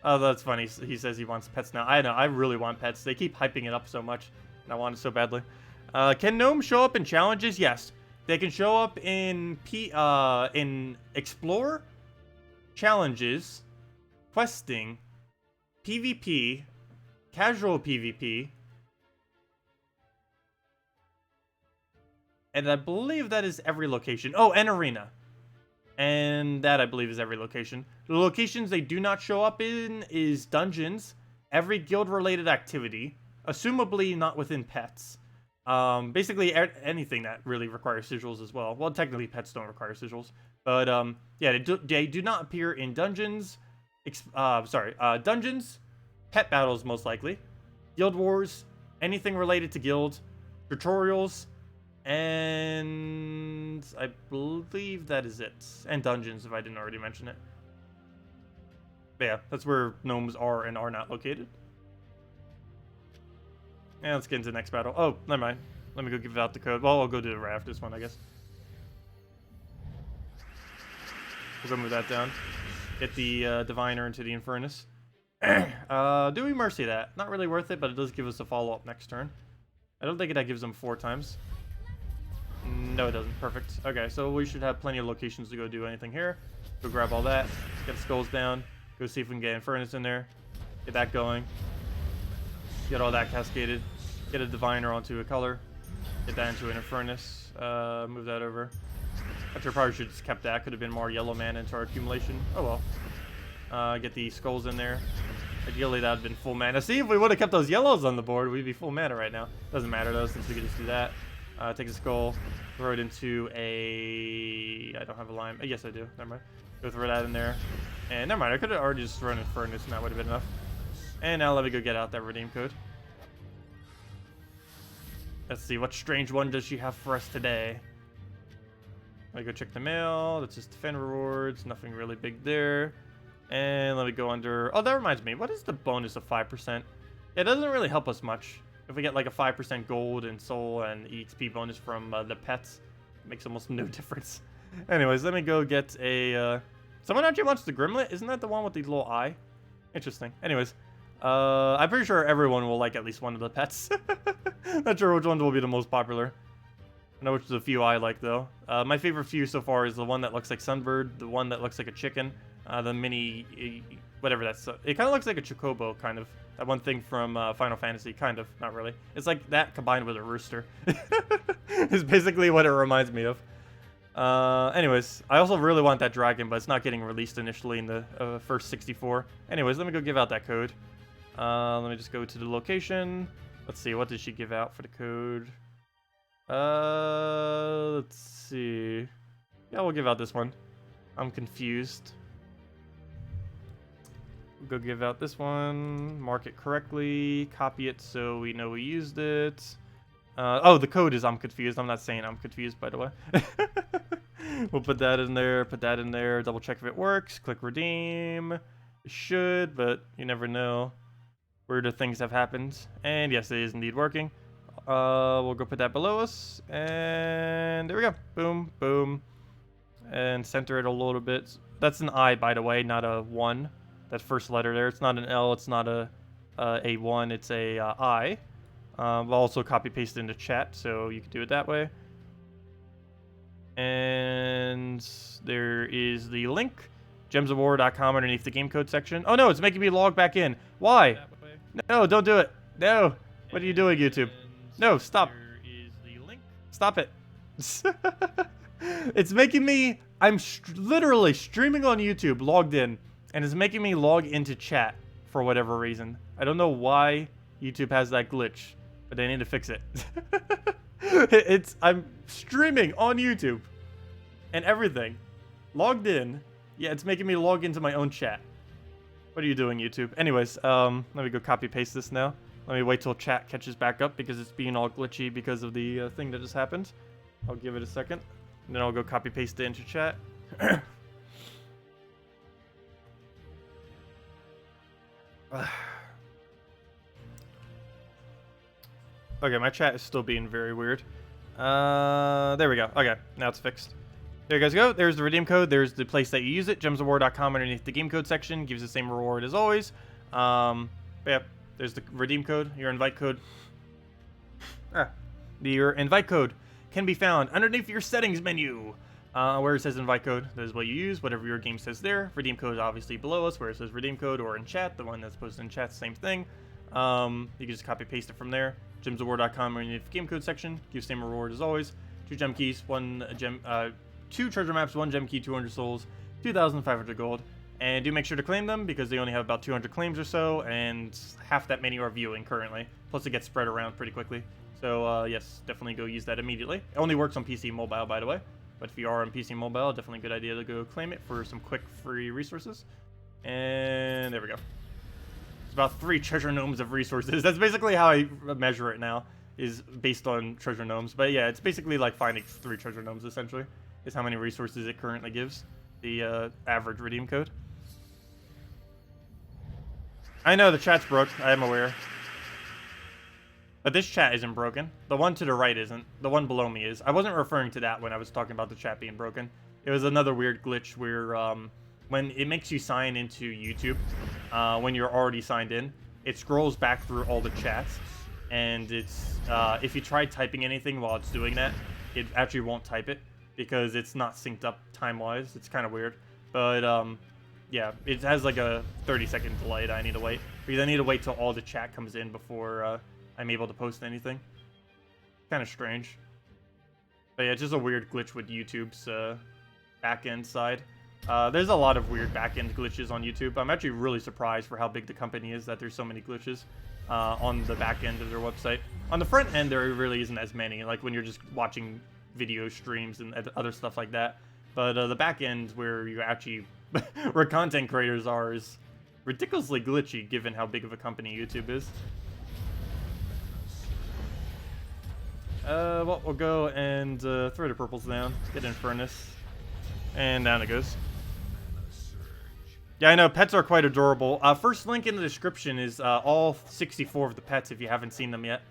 A: Oh, that's funny. He says he wants pets now. I know, I really want pets. They keep hyping it up so much, and I want it so badly. Can gnomes show up in challenges? Yes. They can show up in Explore, Challenges, Questing, PvP, Casual PvP, and I believe that is every location. Oh, and Arena. And that, I believe, is every location. The locations they do not show up in is Dungeons, every guild-related activity, assumably not within pets. Basically anything that really requires sigils as well. Well, technically pets don't require sigils, but yeah, they do not appear in dungeons. Dungeons, pet battles most likely, guild wars, anything related to guild, tutorials, and I believe that is it. And dungeons, if I didn't already mention it. But yeah, that's where gnomes are and are not located. Yeah, let's get into the next battle. Oh, never mind. Let me go give out the code. Well, I'll go do it right after this one, I guess. We'll go move that down. Get the Diviner into the Infernus. Do we Mercy that? Not really worth it, but it does give us a follow-up next turn. I don't think that gives them 4 times. No, it doesn't. Perfect. Okay, so we should have plenty of locations to go do anything here. Go grab all that. Get the skulls down. Go see if we can get Infernus in there. Get that going. Get all that cascaded. Get a Diviner onto a color. Get that into an Infernus. Move that over. Actually, I probably should have just kept that. Could have been more yellow mana into our accumulation. Oh well. Get the skulls in there. Ideally, that would have been full mana. See, if we would have kept those yellows on the board, we'd be full mana right now. Doesn't matter though, since we can just do that. Take a skull, throw it into a... I don't have a lime. Yes, I do. Never mind. Go throw that in there. And never mind, I could have already just thrown Infernus and that would have been enough. And now let me go get out that redeem code. Let's see, what strange one does she have for us today? Let me go check the mail. That's just defend rewards. Nothing really big there. And let me go under... Oh, that reminds me. What is the bonus of 5%? It doesn't really help us much. If we get like a 5% gold and soul and EXP bonus from the pets, it makes almost no difference. Anyways, let me go get a... Someone actually wants the Grimlet? Isn't that the one with the little eye? Interesting. Anyways, I'm pretty sure everyone will like at least one of the pets. Not sure which ones will be the most popular. I know which is a few I like though. My favorite few so far is the one that looks like Sunbird, the one that looks like a chicken, the mini, whatever that's. It kind of looks like a chocobo, kind of. That one thing from Final Fantasy, kind of, not really. It's like that combined with a rooster. It's basically what it reminds me of. Anyways, I also really want that dragon, but it's not getting released initially in the first 64. Anyways, let me go give out that code. Let me just go to the location. Let's see, what did she give out for the code? Let's see. Yeah, we'll give out this one. I'm confused. We'll go give out this one, mark it correctly, copy it so we know we used it. Oh, the code is I'm confused. I'm not saying I'm confused, by the way. We'll put that in there, double check if it works, click redeem. It should, but you never know. Weirder things have happened. And yes, it is indeed working. We'll go put that below us, and there we go. Boom, boom. And center it a little bit. That's an I, by the way, not a 1. That first letter there. It's not an L, it's not a 1, it's a I. We'll also copy paste it into chat, so you can do it that way. And there is the link, gemsofwar.com underneath the game code section. Oh no, it's making me log back in. Why? No, don't do it. No. What are you doing, YouTube? No, stop. Stop it. It's making me, I'm literally streaming on YouTube, logged in, and it's making me log into chat for whatever reason. I don't know why YouTube has that glitch, but they need to fix it. I'm streaming on YouTube and everything, logged in. Yeah, it's making me log into my own chat. What are you doing, YouTube? Anyways, let me go copy paste this now. Let me wait till chat catches back up because it's being all glitchy because of the thing that just happened. I'll give it a second. And then I'll go copy paste it into chat. Okay, my chat is still being very weird. There we go. Okay, now it's fixed. There you guys go. There's the redeem code. There's the place that you use it. gemsofwar.com underneath the game code section. Gives the same reward as always. But yeah, there's the redeem code, your invite code. Your invite code can be found underneath your settings menu. Where it says invite code, that is what you use, whatever your game says there. Redeem code is obviously below us, where it says redeem code, or in chat, the one that's posted in chat, same thing. You can just copy paste it from there. gemsofwar.com underneath the game code section. Gives same reward as always. 2 gem keys, 2 treasure maps, 1 gem key, 200 souls, 2,500 gold. And do make sure to claim them because they only have about 200 claims or so, and half that many are viewing currently. Plus it gets spread around pretty quickly. So yes, definitely go use that immediately. It only works on PC Mobile, by the way. But if you are on PC Mobile, definitely a good idea to go claim it for some quick free resources. And there we go. It's about 3 treasure gnomes of resources. That's basically how I measure it now, is based on treasure gnomes. But yeah, it's basically like finding 3 treasure gnomes, essentially, is how many resources it currently gives, the average redeem code. I know the chat's broke, I am aware. But this chat isn't broken. The one to the right isn't. The one below me is. I wasn't referring to that when I was talking about the chat being broken. It was another weird glitch where when it makes you sign into YouTube, when you're already signed in, it scrolls back through all the chats. And it's if you try typing anything while it's doing that, it actually won't type it because it's not synced up time-wise. It's kind of weird. But yeah, it has like a 30-second delay that I need to wait. Because I need to wait till all the chat comes in before I'm able to post anything. Kind of strange. But yeah, it's just a weird glitch with YouTube's back-end side. There's a lot of weird back-end glitches on YouTube. I'm actually really surprised for how big the company is that there's so many glitches on the back end of their website. On the front end, there really isn't as many, like when you're just watching video streams and other stuff like that. But the back end, where you actually, where content creators are, is ridiculously glitchy given how big of a company YouTube is. Well, we'll go and throw the purples down, get in furnace, and down it goes. Yeah, I know, pets are quite adorable. First link in the description is all 64 of the pets if you haven't seen them yet.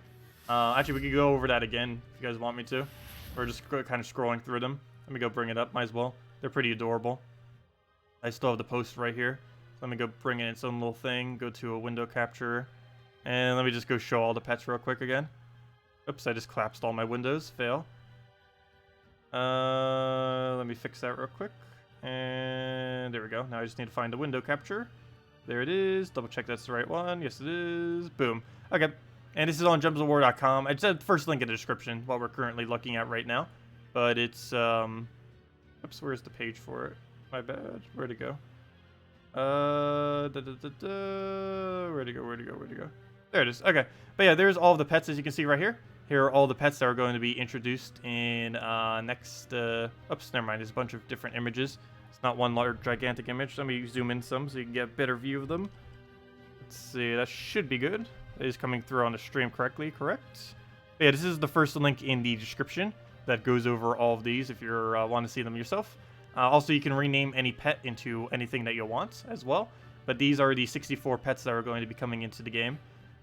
A: Actually, we could go over that again if you guys want me to. Or just kind of scrolling through them. Let me go bring it up, might as well. They're pretty adorable. I still have the post right here. Let me go bring in its own little thing, go to a window capture, and let me just go show all the pets real quick again. Oops, I just collapsed all my windows. Fail. Let me fix that real quick. And there we go. Now I just need to find the window capture. There it is. Double check that's the right one. Yes, it is. Boom. Okay. And this is on gemsofwar.com. It's the first link in the description, what we're currently looking at right now. But it's, oops, where's the page for it? My bad. Where'd it go? Where'd it go? There it is. Okay. But yeah, there's all of the pets as you can see right here. Here are all the pets that are going to be introduced in next... oops, never mind. There's a bunch of different images. It's not one large, gigantic image. Let me zoom in some so you can get a better view of them. Let's see, that should be good. It is coming through on the stream correctly, correct? But yeah, this is the first link in the description that goes over all of these if you want to see them yourself. Also, you can rename any pet into anything that you want as well. But these are the 64 pets that are going to be coming into the game,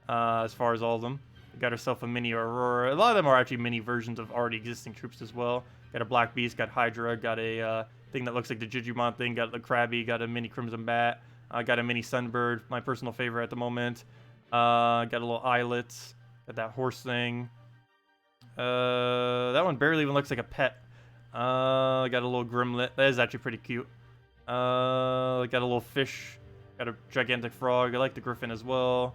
A: as far as all of them. We got ourselves a mini Aurora. A lot of them are actually mini versions of already existing troops as well. Got a Black Beast, got Hydra, got a thing that looks like the Jujumon thing, got the Krabby, got a mini Crimson Bat, got a mini Sunbird, my personal favorite at the moment. Got a little Eyelet, got that horse thing. That one barely even looks like a pet. Got a little Grimlet. That is actually pretty cute. Got a little fish. Got a gigantic frog. I like the Griffin as well.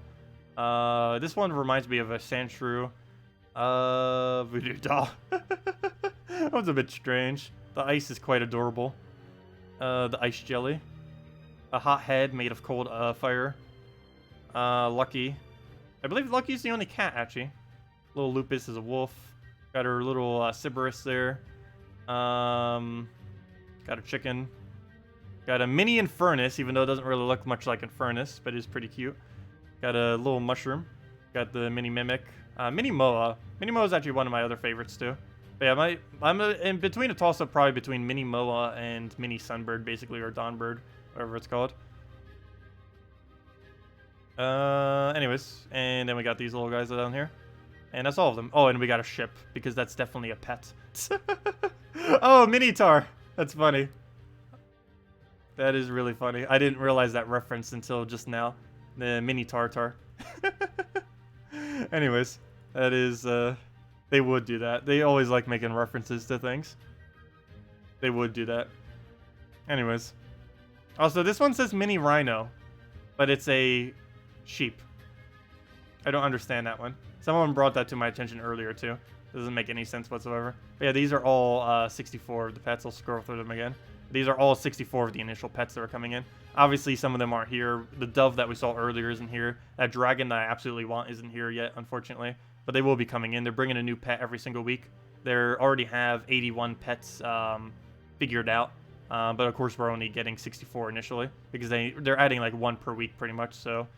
A: This one reminds me of a Sandshrew. Voodoo Doll. That one's a bit strange. The ice is quite adorable. The ice jelly. A hot head made of cold fire. Lucky. I believe Lucky's the only cat, actually. Little Lupus is a wolf. Got her little Sybaris there. Got a chicken. Got a mini Infernus, even though it doesn't really look much like Infernus, but it's pretty cute. Got a little mushroom. Got the mini Mimic. Mini Moa. Mini Moa is actually one of my other favorites, too. But yeah, I'm in between a toss-up probably between Mini Moa and Mini Sunbird, basically, or Dawnbird, whatever it's called. Anyways, and then we got these little guys down here. And that's all of them. Oh, and we got a ship, because that's definitely a pet. Oh, Minitar! That's funny. That is really funny. I didn't realize that reference until just now. The Mini Tartar. Anyways, that is, they would do that. They always like making references to things. They would do that. Anyways. Also, this one says Mini Rhino, but it's a sheep. I don't understand that one. Someone brought that to my attention earlier, too. Doesn't make any sense whatsoever. But yeah, these are all 64 of the pets. I'll scroll through them again. These are all 64 of the initial pets that are coming in. Obviously, some of them aren't here. The dove that we saw earlier isn't here. That dragon that I absolutely want isn't here yet, unfortunately. But they will be coming in. They're bringing a new pet every single week. They already have 81 pets figured out. But of course, we're only getting 64 initially. Because they're adding like one per week pretty much. So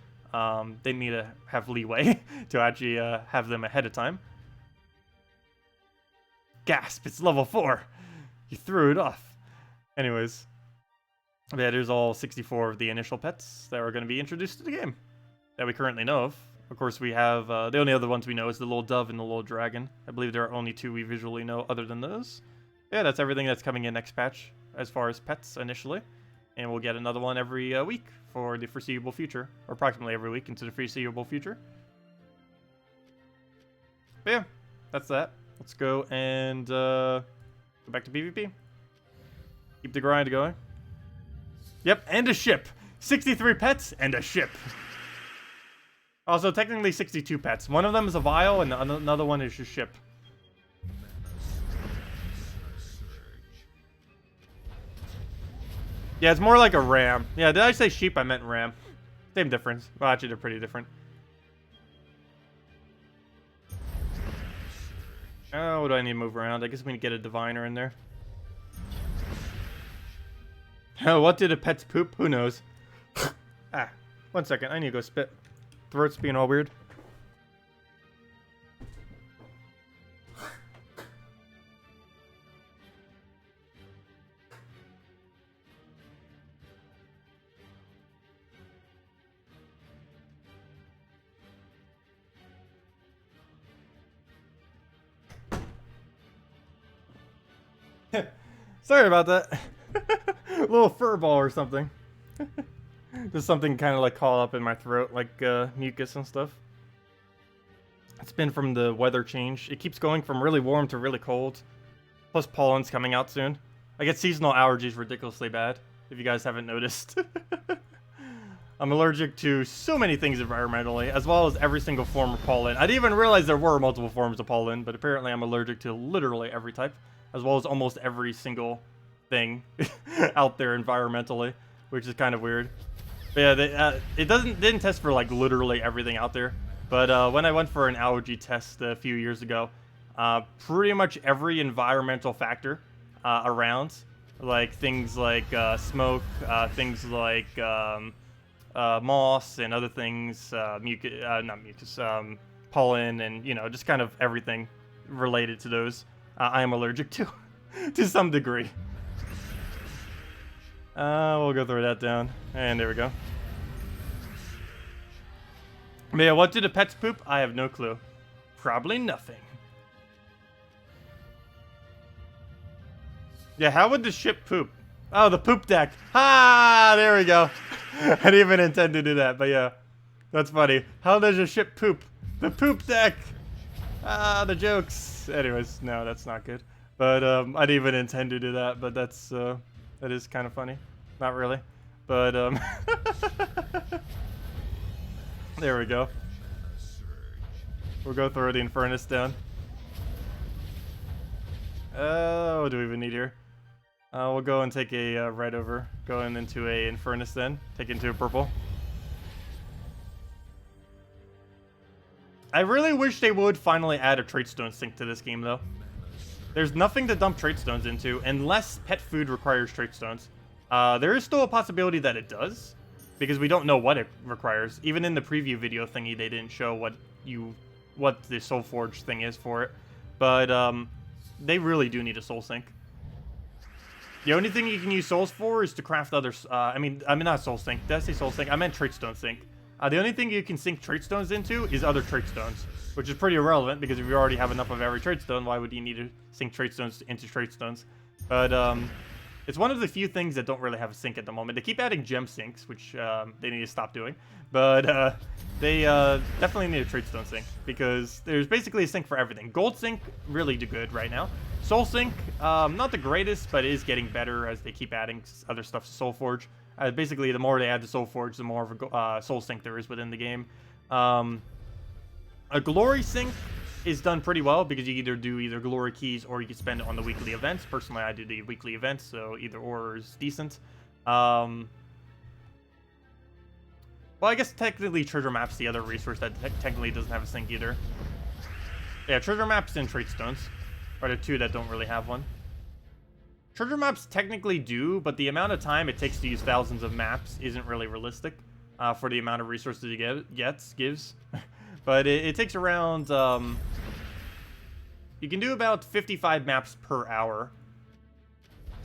A: they need to have leeway to actually have them ahead of time. Gasp, it's level 4. You threw it off. Anyways, yeah, there's all 64 of the initial pets that are going to be introduced to the game that we currently know of. Of course, we have the only other ones we know is the little dove and the little dragon. I believe there are only 2 we visually know other than those. Yeah, that's everything that's coming in next patch as far as pets initially. And we'll get another one every week for the foreseeable future, or approximately every week into the foreseeable future. But yeah, that's that. Let's go and go back to PvP. Keep the grind going. Yep, and a ship. 63 pets and a ship. Also, technically 62 pets. One of them is a vial and another one is a ship. Yeah, it's more like a ram. Yeah, did I say sheep? I meant ram. Same difference. Well, actually, they're pretty different. Oh, what do I need to move around? I guess we need to get a diviner in there. Oh, what did the pets poop? Who knows? Ah, 1 second. I need to go spit. Throat's being all weird. Sorry about that. A little fur ball or something. Just something kind of like call up in my throat, like mucus and stuff. It's been from the weather change. It keeps going from really warm to really cold. Plus pollen's coming out soon. I get seasonal allergies ridiculously bad, if you guys haven't noticed. I'm allergic to so many things environmentally, as well as every single form of pollen. I didn't even realize there were multiple forms of pollen, but apparently I'm allergic to literally every type, as well as almost every single thing out there environmentally, which is kind of weird. But yeah, it didn't test for like literally everything out there. But when I went for an allergy test a few years ago, pretty much every environmental factor around like things like smoke, things like moss and other things, not mucus, pollen, and you know, just kind of everything related to those. I am allergic to, to some degree. We'll go throw that down, and there we go. But yeah, what do the pets poop? I have no clue. Probably nothing. Yeah, how would the ship poop? Oh, the poop deck. Ah, there we go. I didn't even intend to do that, but yeah. That's funny. How does a ship poop? The poop deck! Ah, the jokes. Anyways, no, that's not good. But I didn't even intend to do that, but that's that is kind of funny. Not really. But there we go. We'll go throw the Infernus down. What do we even need here? We'll go and take a red over. Going into a Infernus then. Take into a purple. I really wish they would finally add a trait stone sink to this game though. There's nothing to dump trait stones into unless pet food requires trait stones. There is still a possibility that it does, because we don't know what it requires. Even in the preview video thingy, they didn't show what the Soul Forge thing is for it. But they really do need a soul sink. The only thing you can use souls for is to craft other. I mean not soul sink. Did I say soul sink? I meant trait stone sink. The only thing you can sink trait stones into is other trait stones, which is pretty irrelevant because if you already have enough of every trait stone, why would you need to sink trait stones into trait stones? But it's one of the few things that don't really have a sink at the moment. They keep adding gem sinks, which they need to stop doing. But they definitely need a trait stone sink because there's basically a sink for everything. Gold sink, really good right now. Soul sink, not the greatest, but it is getting better as they keep adding other stuff to Soul Forge. Basically, the more they add to Soul Forge, the more of a soul sink there is within the game. A glory sink is done pretty well because you either do glory keys or you can spend it on the weekly events. Personally, I do the weekly events, so either or is decent. Well, I guess technically treasure map's the other resource that technically doesn't have a sink either. Yeah, treasure maps and trait stones are the two that don't really have one. Treasure maps technically do, but the amount of time it takes to use thousands of maps isn't really realistic for the amount of resources you gives. But it takes around, you can do about 55 maps per hour.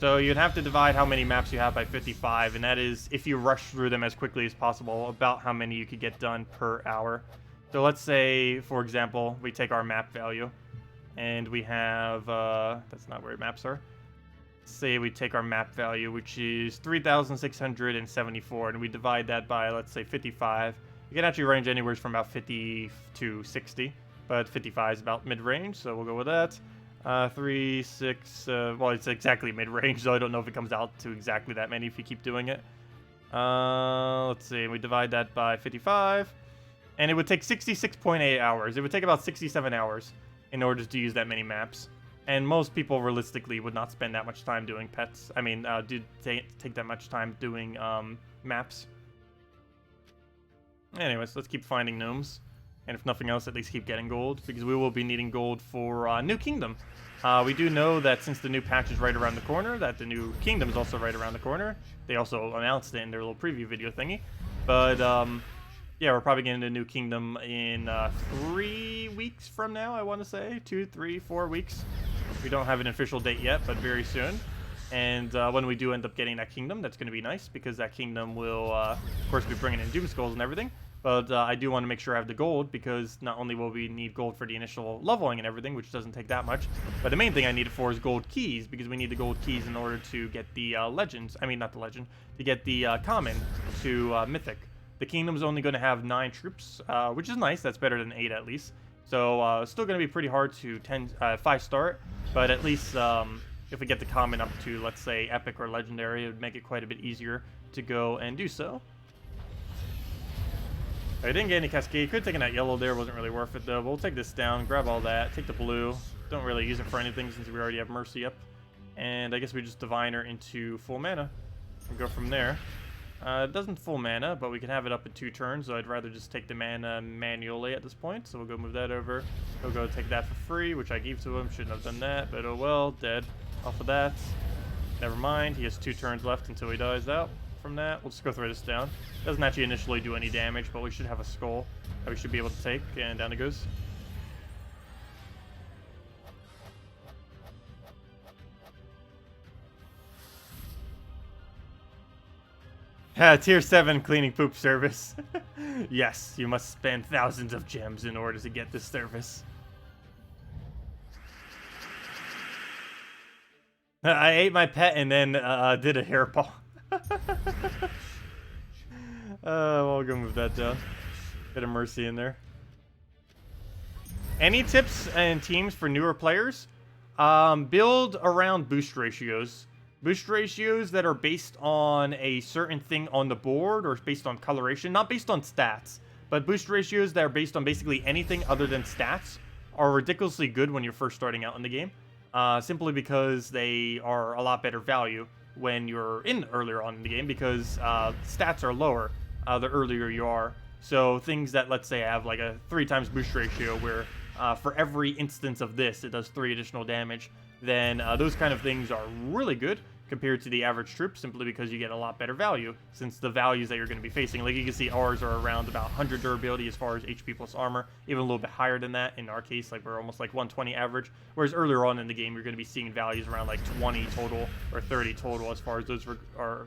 A: So you'd have to divide how many maps you have by 55, and that is, if you rush through them as quickly as possible, about how many you could get done per hour. So let's say, for example, we take our map value, and we have, that's not where maps are. Say we take our map value, which is 3,674, and we divide that by, let's say, 55. You can actually range anywhere from about 50 to 60, but 55 is about mid-range, so we'll go with that. 3, 6, well, it's exactly mid-range, so I don't know if it comes out to exactly that many if you keep doing it. Let's see, we divide that by 55, and it would take 66.8 hours. It would take about 67 hours in order to use that many maps. And most people realistically would not spend that much time doing pets. I mean, take that much time doing maps. Anyways, let's keep finding gnomes. And if nothing else, at least keep getting gold, because we will be needing gold for New Kingdom. We do know that since the new patch is right around the corner, that the new Kingdom is also right around the corner. They also announced it in their little preview video thingy. But yeah, we're probably getting a New Kingdom in 3 weeks from now, I want to say. 2, 3, 4 weeks. We don't have an official date yet, but very soon. And when we do end up getting that Kingdom, that's going to be nice, because that Kingdom will, of course, be bringing in Doom Skulls and everything. But I do want to make sure I have the gold, because not only will we need gold for the initial leveling and everything, which doesn't take that much, but the main thing I need it for is gold keys, because we need the gold keys in order to get the legends. I mean, not the legend. To get the common to mythic. The Kingdom's only going to have 9 troops, which is nice. That's better than 8 at least. So still going to be pretty hard to 5-star it, but at least if we get the common up to, let's say, epic or legendary, it would make it quite a bit easier to go and do so. I didn't get any Cascade. Could have taken that yellow there. Wasn't really worth it, though. But we'll take this down, grab all that, take the blue. Don't really use it for anything since we already have Mercy up. And I guess we just divine her into full mana and go from there. It doesn't full mana, but we can have it up in 2 turns, so I'd rather just take the mana manually at this point. So we'll go move that over. He'll go take that for free, which I gave to him. Shouldn't have done that, but oh well. Dead off of that. Never mind. He has 2 turns left until he dies out from that. We'll just go throw this down. Doesn't actually initially do any damage, but we should have a skull that we should be able to take, and down it goes. Tier 7 cleaning poop service. Yes, you must spend thousands of gems in order to get this service. I ate my pet and then did a hairball. We'll go move that down. Get a mercy in there. Any tips and teams for newer players? Build around boost ratios. Boost ratios that are based on a certain thing on the board or based on coloration, not based on stats, but boost ratios that are based on basically anything other than stats are ridiculously good when you're first starting out in the game. Simply because they are a lot better value when you're in earlier on in the game because stats are lower the earlier you are. So things that, let's say, have like a 3 times boost ratio where for every instance of this, it does 3 additional damage, then those kind of things are really good compared to the average troop, simply because you get a lot better value, since the values that you're going to be facing, like you can see ours are around about 100 durability as far as HP plus armor, even a little bit higher than that. In our case, like we're almost like 120 average, whereas earlier on in the game, you're going to be seeing values around like 20 total or 30 total as far as those are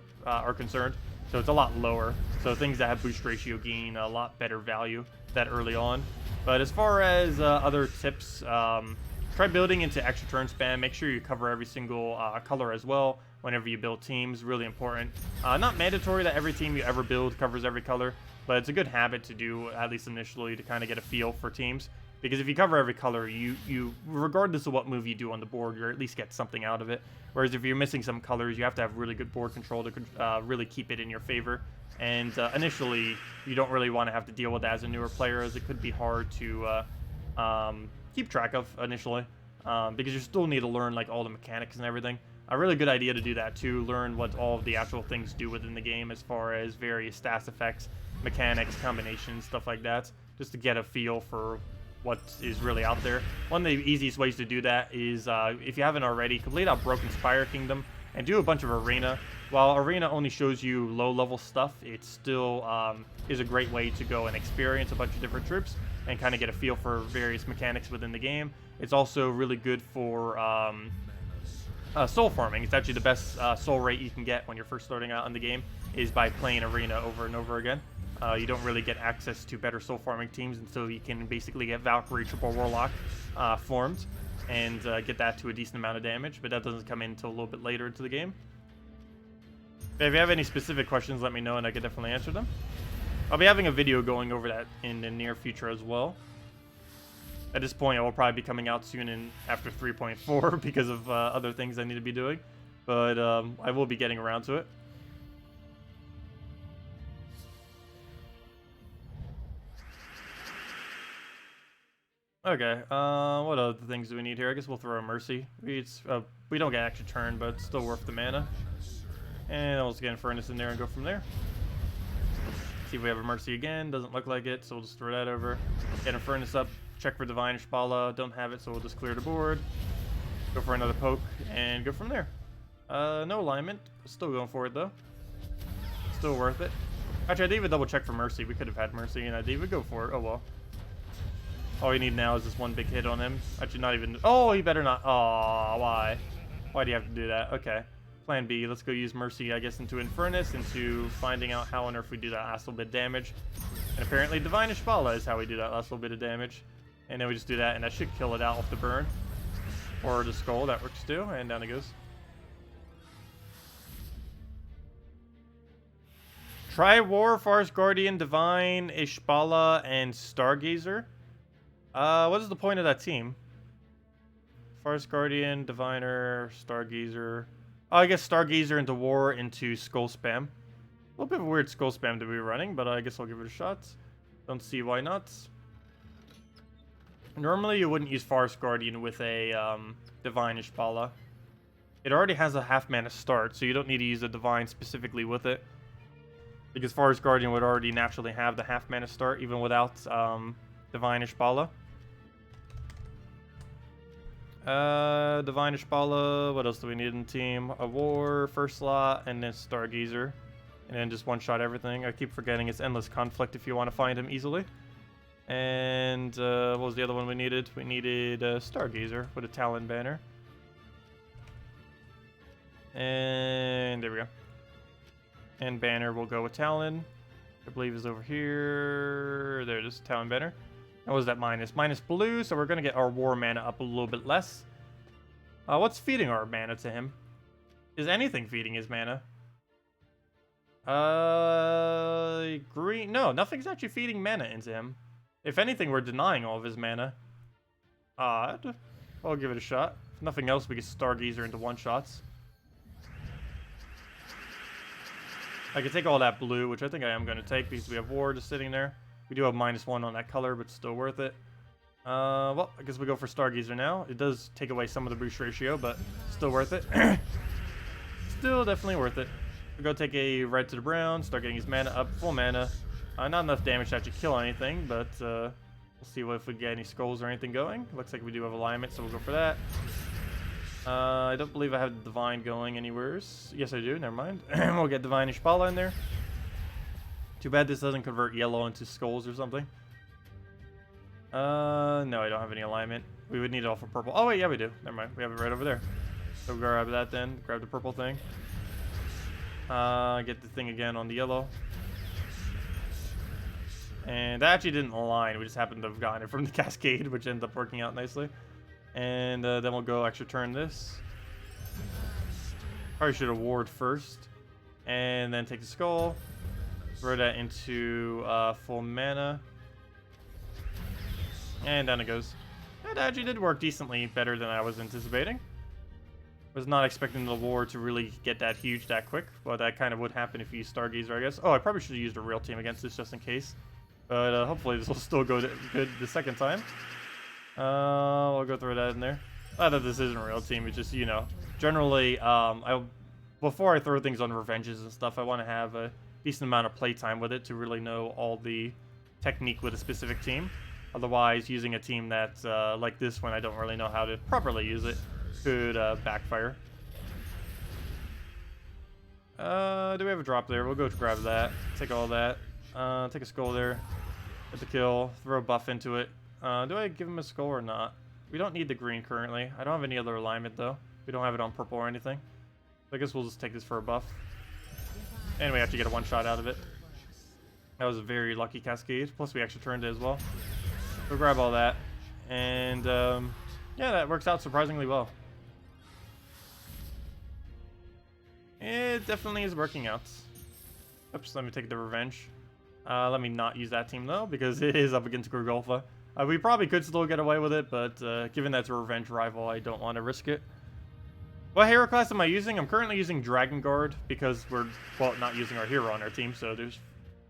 A: concerned. So it's a lot lower. So things that have boost ratio gain a lot better value that early on. But as far as other tips, try building into extra turn spam. Make sure you cover every single color as well whenever you build teams. Really important. Not mandatory that every team you ever build covers every color, but it's a good habit to do, at least initially, to kind of get a feel for teams. Because if you cover every color, you regardless of what move you do on the board, you at least get something out of it. Whereas if you're missing some colors, you have to have really good board control to really keep it in your favor. And initially, you don't really want to have to deal with that as a newer player, as it could be hard to keep track of initially, because you still need to learn like all the mechanics and everything. A really good idea to do that too, learn what all of the actual things do within the game as far as various stats effects, mechanics, combinations, stuff like that, just to get a feel for what is really out there. One of the easiest ways to do that is, if you haven't already, complete out Broken Spire Kingdom and do a bunch of Arena. While Arena only shows you low-level stuff, it still is a great way to go and experience a bunch of different troops and kind of get a feel for various mechanics within the game. It's also really good for soul farming. It's actually the best soul rate you can get when you're first starting out in the game is by playing Arena over and over again. You don't really get access to better soul farming teams until you can basically get Valkyrie Triple Warlock formed and get that to a decent amount of damage, but that doesn't come in until a little bit later into the game. If you have any specific questions, let me know and I can definitely answer them. I'll be having a video going over that in the near future as well. At this point, it will probably be coming out soon and after 3.4 because of other things I need to be doing. But I will be getting around to it. Okay, what other things do we need here? I guess we'll throw a Mercy. We don't get extra turn, but it's still worth the mana. And we'll just get a Furnace in there and go from there. See if we have a Mercy again. Doesn't look like it, so we'll just throw that over. Get a Furnace up. Check for Divine Ishbala. Don't have it, so we'll just clear the board. Go for another poke, and go from there. No alignment. Still going for it, though. Still worth it. Actually, I didn't even double check for Mercy. We could have had Mercy, and I didn't even go for it. Oh, well. All you need now is this one big hit on him. Actually, not even... Oh, he better not... Aw, why? Why do you have to do that? Okay. Plan B. Let's go use Mercy, I guess, into Infernus, into finding out how on earth we do that last little bit of damage. And apparently Divine Ishbala is how we do that last little bit of damage. And then we just do that, and that should kill it out off the burn. Or the skull, that works too, and down it goes. Tri-War, Forest Guardian, Divine, Ishbala, and Stargazer. What is the point of that team? Forest Guardian, Diviner, Stargazer. Oh, I guess Stargazer into War into Skull Spam. A little bit of a weird Skull Spam to be running, but I guess I'll give it a shot. Don't see why not. Normally, you wouldn't use Forest Guardian with a Divine Ishbala. It already has a half mana start, so you don't need to use a Divine specifically with it. Because Forest Guardian would already naturally have the half mana start, even without Divine Ishbala. Divine Ishbala. What else do we need in the team? A War, first slot, and then Stargazer. And then just one-shot everything. I keep forgetting it's Endless Conflict if you want to find him easily. And what was the other one we needed? We needed Stargazer with a Talon banner. And there we go. And banner will go with Talon. I believe is over here. There it is, Talon banner. And what was that minus? Minus blue, so we're going to get our war mana up a little bit less. What's feeding our mana to him? Is anything feeding his mana? Green. No, nothing's actually feeding mana into him. If anything, we're denying all of his mana. Odd. I'll give it a shot. If nothing else, we can Stargazer into one-shots. I can take all that blue, which I think I am going to take because we have War just sitting there. We do have -1 on that color, but still worth it. Well, I guess we go for Stargazer now. It does take away some of the boost ratio, but still worth it. Still definitely worth it. We go take a red to the brown, start getting his mana up, full mana. Not enough damage to actually kill anything, but we'll see if we get any skulls or anything going. Looks like we do have alignment, so we'll go for that. I don't believe I have the Divine going anywhere. Yes, I do. Never mind. We'll get Divine Ishbala in there. Too bad this doesn't convert yellow into skulls or something. No, I don't have any alignment. We would need it all for purple. Oh, wait, yeah, we do. Never mind. We have it right over there. So we'll grab that then. Grab the purple thing. Get the thing again on the yellow. And that actually didn't align. We just happened to have gotten it from the cascade, which ended up working out nicely. And then we'll go extra turn this. Probably should have ward first. And then take the skull. Throw that into full mana. And down it goes. That actually did work decently better than I was anticipating. Was not expecting the war to really get that huge that quick. But that kind of would happen if you use Stargazer, I guess. Oh, I probably should have used a real team against this just in case. But hopefully this will still go good the second time. I'll go throw that in there. Not that this isn't a real team, it's just, you know, generally, before I throw things on revenges and stuff, I want to have a decent amount of playtime with it to really know all the technique with a specific team. Otherwise, using a team that's like this when I don't really know how to properly use it could backfire. Do we have a drop there? We'll go grab that. Take all that. Take a skull there. Get the kill. Throw a buff into it. Do I give him a skull or not? We don't need the green currently. I don't have any other alignment though. We don't have it on purple or anything. So I guess we'll just take this for a buff. And we have to get a one-shot out of it. That was a very lucky cascade. Plus we actually turned it as well. We'll grab all that. And yeah, that works out surprisingly well. It definitely is working out. Oops, let me take the revenge. Let me not use that team though, because it is up against Grugolfa. We probably could still get away with it, but given that's a revenge rival, I don't want to risk it. What hero class am I using? I'm currently using Dragon Guard because we're, well, not using our hero on our team, so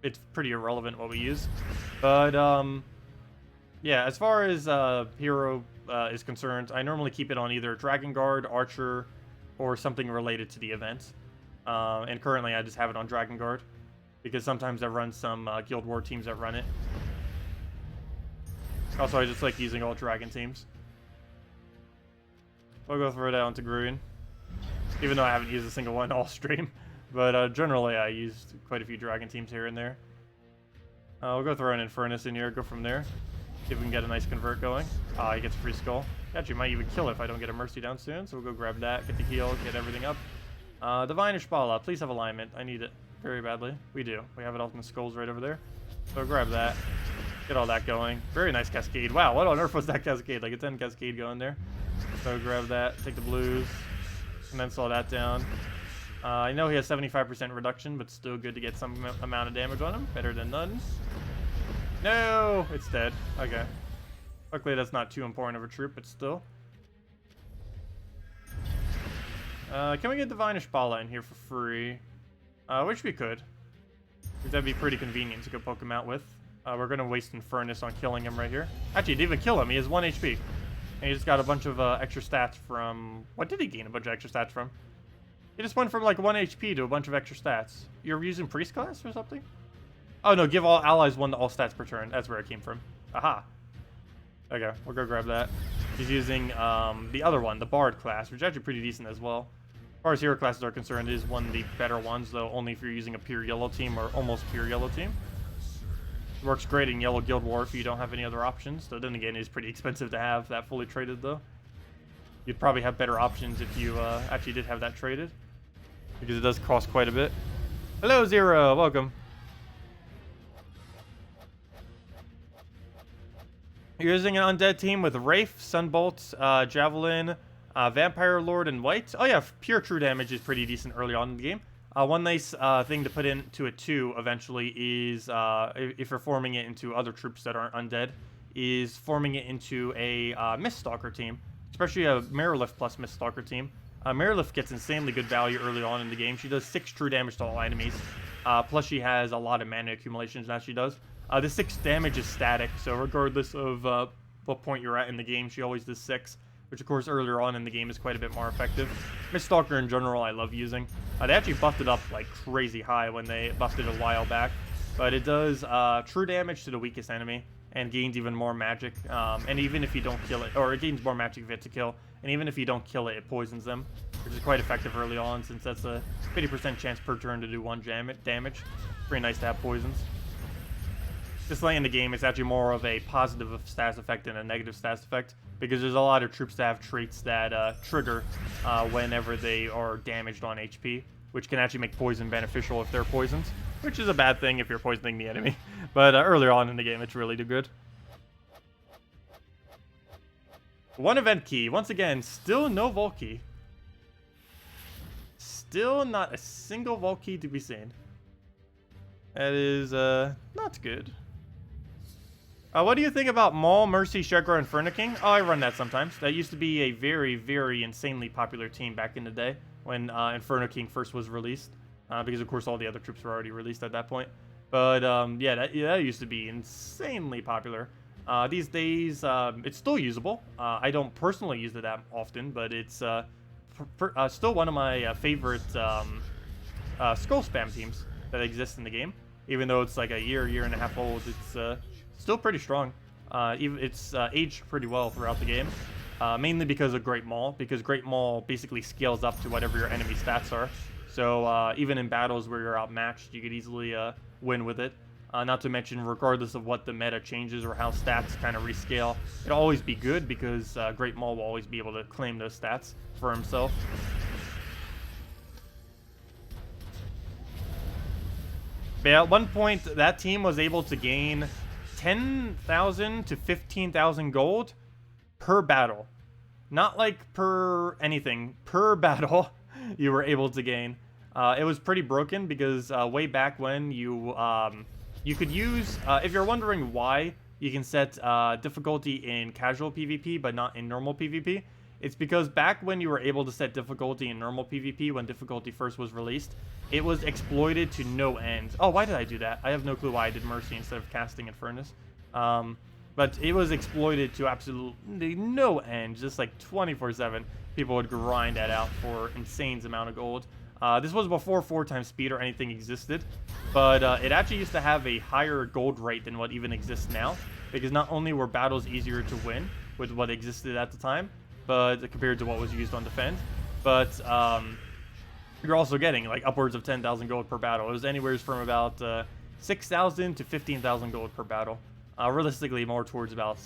A: it's pretty irrelevant what we use. But yeah, as far as hero is concerned, I normally keep it on either Dragon Guard, Archer, or something related to the event. And currently I just have it on Dragon Guard because sometimes I run some Guild War teams that run it. Also, I just like using all dragon teams. I'll go throw it out into Gruen. Even though I haven't used a single one all stream. But generally, I used quite a few dragon teams here and there. We'll go throw an Infernus in here, go from there. See if we can get a nice convert going. He gets a free skull. Actually, might even kill it if I don't get a Mercy down soon. So we'll go grab that, get the heal, get everything up. Divine Ishbala, please have alignment. I need it very badly. We do. We have it all in the skulls right over there. So we'll grab that. Get all that going. Very nice cascade. Wow, what on earth was that cascade? Like a 10 cascade going there. So grab that, take the blues, and then slow that down. I know he has 75% reduction, but still good to get some amount of damage on him. Better than none. No! It's dead. Okay. Luckily that's not too important of a troop, but still. Can we get Divine Ishbala in here for free? Wish we could. Because that'd be pretty convenient to go poke him out with. We're going to waste Infernus on killing him right here. Actually, he didn't even kill him. He has 1 HP. And he just got a bunch of extra stats from... What did he gain a bunch of extra stats from? He just went from like 1 HP to a bunch of extra stats. You're using Priest class or something? Oh no, give all allies 1 to all stats per turn. That's where it came from. Aha. Okay, we'll go grab that. He's using the other one, the Bard class, which is actually pretty decent as well. As far as hero classes are concerned, it is one of the better ones, though only if you're using a pure yellow team or almost pure yellow team. It works great in Yellow Guild War if you don't have any other options. So then again, it is pretty expensive to have that fully traded, though. You'd probably have better options if you actually did have that traded, because it does cost quite a bit. Hello, Zero. Welcome. You're using an undead team with Wraith, Sunbolt, Javelin, Vampire Lord, and White. Oh yeah, pure true damage is pretty decent early on in the game. One nice thing to put into it too, eventually, is if you're forming it into other troops that aren't undead, is forming it into a Miststalker team, especially a Merilith plus Miststalker team. Merilith gets insanely good value early on in the game. She does 6 true damage to all enemies, plus she has a lot of mana accumulations that she does. The 6 damage is static, so regardless of what point you're at in the game, she always does 6, which of course earlier on in the game is quite a bit more effective. Miststalker in general I love using. They actually buffed it up like crazy high when they buffed it a while back, but it does true damage to the weakest enemy and gains even more magic, and even if you don't kill it, or it gains more magic if it's a kill, and even if you don't kill it, it poisons them, which is quite effective early on since that's a 50% chance per turn to do 1 damage. Pretty nice to have poisons. This late in the game, it's actually more of a positive status effect than a negative status effect, because there's a lot of troops that have traits that trigger whenever they are damaged on HP, which can actually make poison beneficial if they're poisoned, which is a bad thing if you're poisoning the enemy. But earlier on in the game, it's really good. 1 event key. Once again, still no vault key. Still not a single vault key to be seen. That is not good. What do you think about Maul, Mercy, Shegra, and Furniking? Oh, I run that sometimes. That used to be a very, very insanely popular team back in the day when Inferno King first was released. Because, of course, all the other troops were already released at that point. But, yeah, that used to be insanely popular. These days, it's still usable. I don't personally use it that often, but it's still one of my favorite skull spam teams that exist in the game. Even though it's like a year and a half old, it's still pretty strong. It's aged pretty well throughout the game, mainly because of Great Maul, because Great Maul basically scales up to whatever your enemy stats are. So even in battles where you're outmatched, you could easily win with it. Not to mention, regardless of what the meta changes or how stats kind of rescale, it'll always be good because Great Maul will always be able to claim those stats for himself. But at one point, that team was able to gain 10,000 to 15,000 gold per battle. Not like per anything, per battle you were able to gain. It was pretty broken because way back when you could use, if you're wondering why you can set difficulty in casual PvP but not in normal PvP, it's because back when you were able to set difficulty in normal PvP when difficulty first was released, it was exploited to no end. Oh, why did I do that? I have no clue why I did Mercy instead of casting Infernus. But it was exploited to absolutely no end, just like 24/7. People would grind that out for insane amount of gold. This was before 4x speed or anything existed, but it actually used to have a higher gold rate than what even exists now, because not only were battles easier to win with what existed at the time, but compared to what was used on defend, but you're also getting like upwards of 10,000 gold per battle. It was anywhere from about 6,000 to 15,000 gold per battle. Realistically, more towards about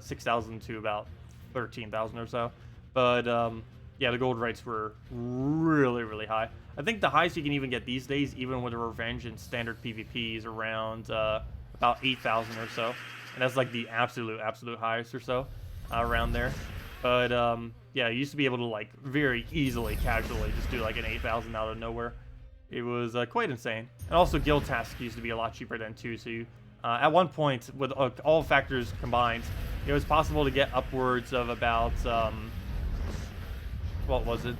A: 6,000 to about 13,000 or so. But yeah, the gold rates were really high. I think the highest you can even get these days, even with a revenge and standard PvP, is around about 8,000 or so, and that's like the absolute highest or so around there. But yeah, you used to be able to like very easily, casually just do like an 8,000 out of nowhere. It was quite insane. And also guild tasks used to be a lot cheaper then too. So you, at one point, with all factors combined, it was possible to get upwards of about what was it?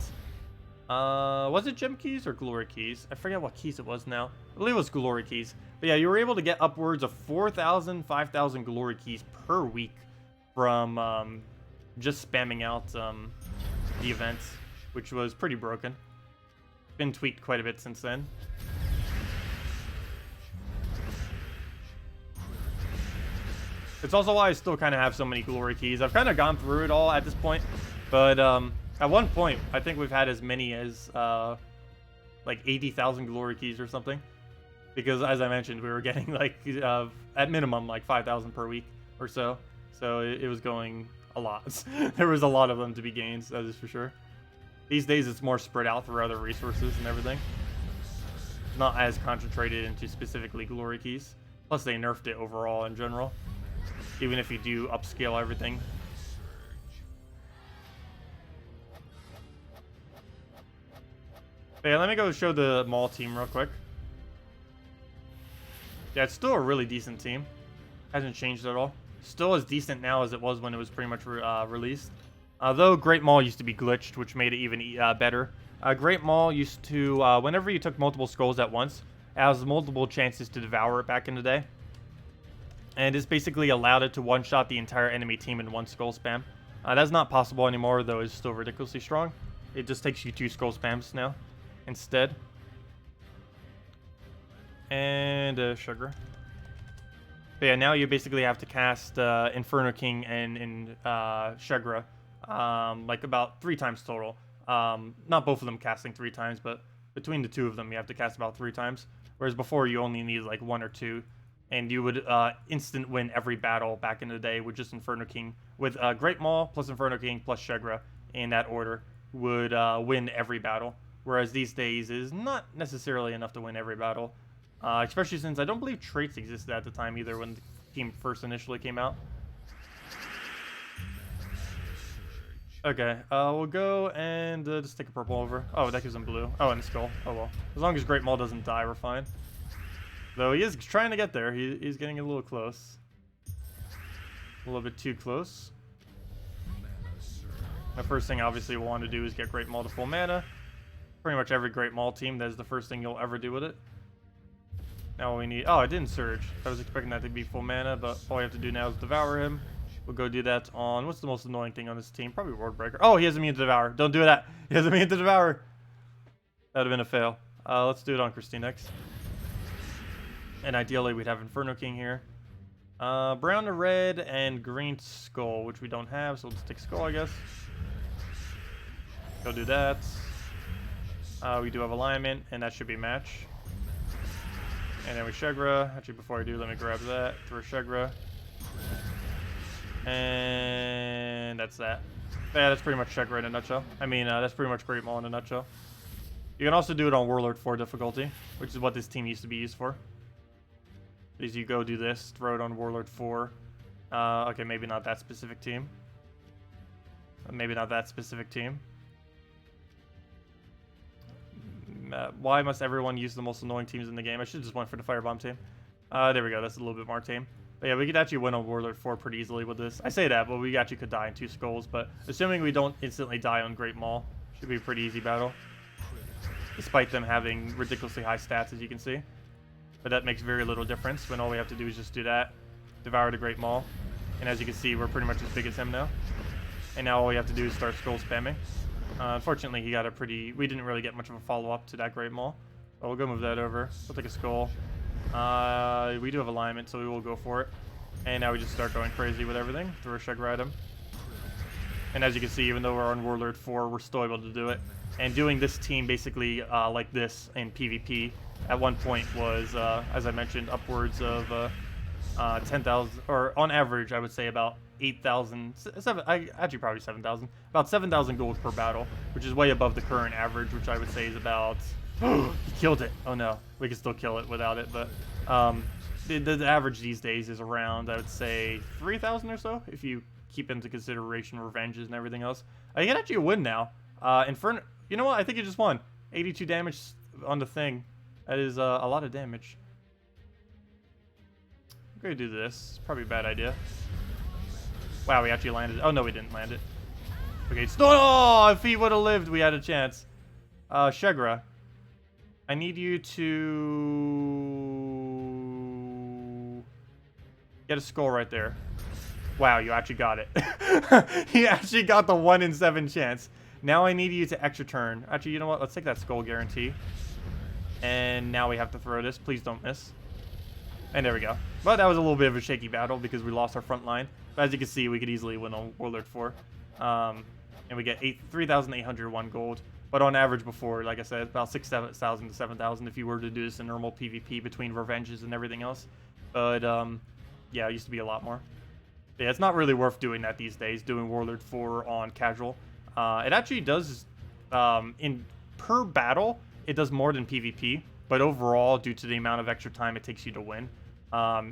A: Was it gem keys or glory keys? I forget what keys it was now. I believe it was glory keys. But yeah, you were able to get upwards of 4,000, 5,000 glory keys per week from just spamming out the events, which was pretty broken. Been tweaked quite a bit since then. It's also why I still kind of have so many glory keys. I've kind of gone through it all at this point, but at one point, I think we've had as many as like 80,000 glory keys or something. Because as I mentioned, we were getting like at minimum like 5,000 per week or so. So it was going a lot. There was a lot of them to be gained, that is for sure. These days it's more spread out through other resources and everything. Not as concentrated into specifically glory keys. Plus they nerfed it overall in general. Even if you do upscale everything. But yeah, let me go show the mall team real quick. Yeah, it's still a really decent team. Hasn't changed at all. Still as decent now as it was when it was pretty much released. Though Great Maul used to be glitched, which made it even better. Great Maul used to, whenever you took multiple skulls at once, it has multiple chances to devour it back in the day. And it's basically allowed it to one-shot the entire enemy team in one skull spam. That's not possible anymore, though it's still ridiculously strong. It just takes you 2 skull spams now instead. And sugar. But yeah, now you basically have to cast Inferno King and Shagra like about 3 times total. Not both of them casting 3 times, but between the 2 of them you have to cast about 3 times. Whereas before you only need like 1 or 2. And you would instant win every battle back in the day with just Inferno King. With Great Maul plus Inferno King plus Shagra in that order would win every battle. Whereas these days is not necessarily enough to win every battle. Especially since I don't believe traits existed at the time either when the team first initially came out. Okay, we'll go and just take a purple over. Oh, that gives him blue. Oh, and a skull. Oh well. As long as Great Maul doesn't die, we're fine. Though he is trying to get there. He's getting a little close. A little bit too close. The first thing obviously we'll want to do is get Great Maul to full mana. Pretty much every Great Maul team, that is the first thing you'll ever do with it. Now we need... Oh, it didn't surge. I was expecting that to be full mana, but all we have to do now is devour him. We'll go do that on... What's the most annoying thing on this team? Probably Word Breaker. Oh, he has immune to devour. Don't do that. He has immune to devour. That would have been a fail. Let's do it on Christine next. And ideally, we'd have Inferno King here. Brown to red and green to skull, which we don't have, so let's take skull, I guess. Go do that. We do have alignment, and that should be match. And then we Shagra. Actually, before I do, let me grab that. Throw Shagra. And that's that. Yeah, that's pretty much Shagra in a nutshell. I mean, that's pretty much Great Maul in a nutshell. You can also do it on Warlord 4 difficulty, which is what this team used to be used for. Is you go do this, throw it on Warlord 4. Okay, maybe not that specific team. Maybe not that specific team. Why must everyone use the most annoying teams in the game? I should just went for the Firebomb team. There we go, that's a little bit more tame. But yeah, we could actually win on Warlord 4 pretty easily with this. I say that, but we actually could die in 2 skulls. But assuming we don't instantly die on Great Maul, should be a pretty easy battle. Despite them having ridiculously high stats, as you can see. But that makes very little difference when all we have to do is just do that. Devour the Great Maul. And as you can see, we're pretty much as big as him now. And now all we have to do is start skull spamming. Unfortunately, he got a pretty... We didn't really get much of a follow-up to that Great Maul. But we'll go move that over. We'll take a skull. We do have alignment, so we will go for it. And now we just start going crazy with everything. Throw a Shagra at him. And as you can see, even though we're on Warlord 4, we're still able to do it. And doing this team basically like this in PvP at one point was, as I mentioned, upwards of 10,000, or on average, I would say about 8,000, actually probably 7,000, about 7,000 gold per battle, which is way above the current average, which I would say is about, he killed it. Oh no, we can still kill it without it, but the average these days is around, I would say, 3,000 or so, if you keep into consideration revenges and everything else. I can actually win now. Inferno, you know what, I think you just won. 82 damage on the thing. That is a lot of damage. I'm gonna do this. Probably a bad idea. Wow, we actually landed. Oh no, we didn't land it. Okay, oh, if he would have lived, we had a chance. Shagra, I need you to get a skull right there. Wow, you actually got it. He actually got the 1 in 7 chance. Now I need you to extra turn. Actually, you know what? Let's take that skull guarantee. And now we have to throw this. Please don't miss. And there we go. But that was a little bit of a shaky battle because we lost our front line. But as you can see, we could easily win on Warlord 4. And we get 3,801 gold. But on average before, like I said, about 6,000 to 7,000 if you were to do this in normal PvP between revenges and everything else. But yeah, it used to be a lot more. Yeah, it's not really worth doing that these days, doing Warlord 4 on casual. It actually does, in per battle, it does more than PvP. But overall, due to the amount of extra time it takes you to win,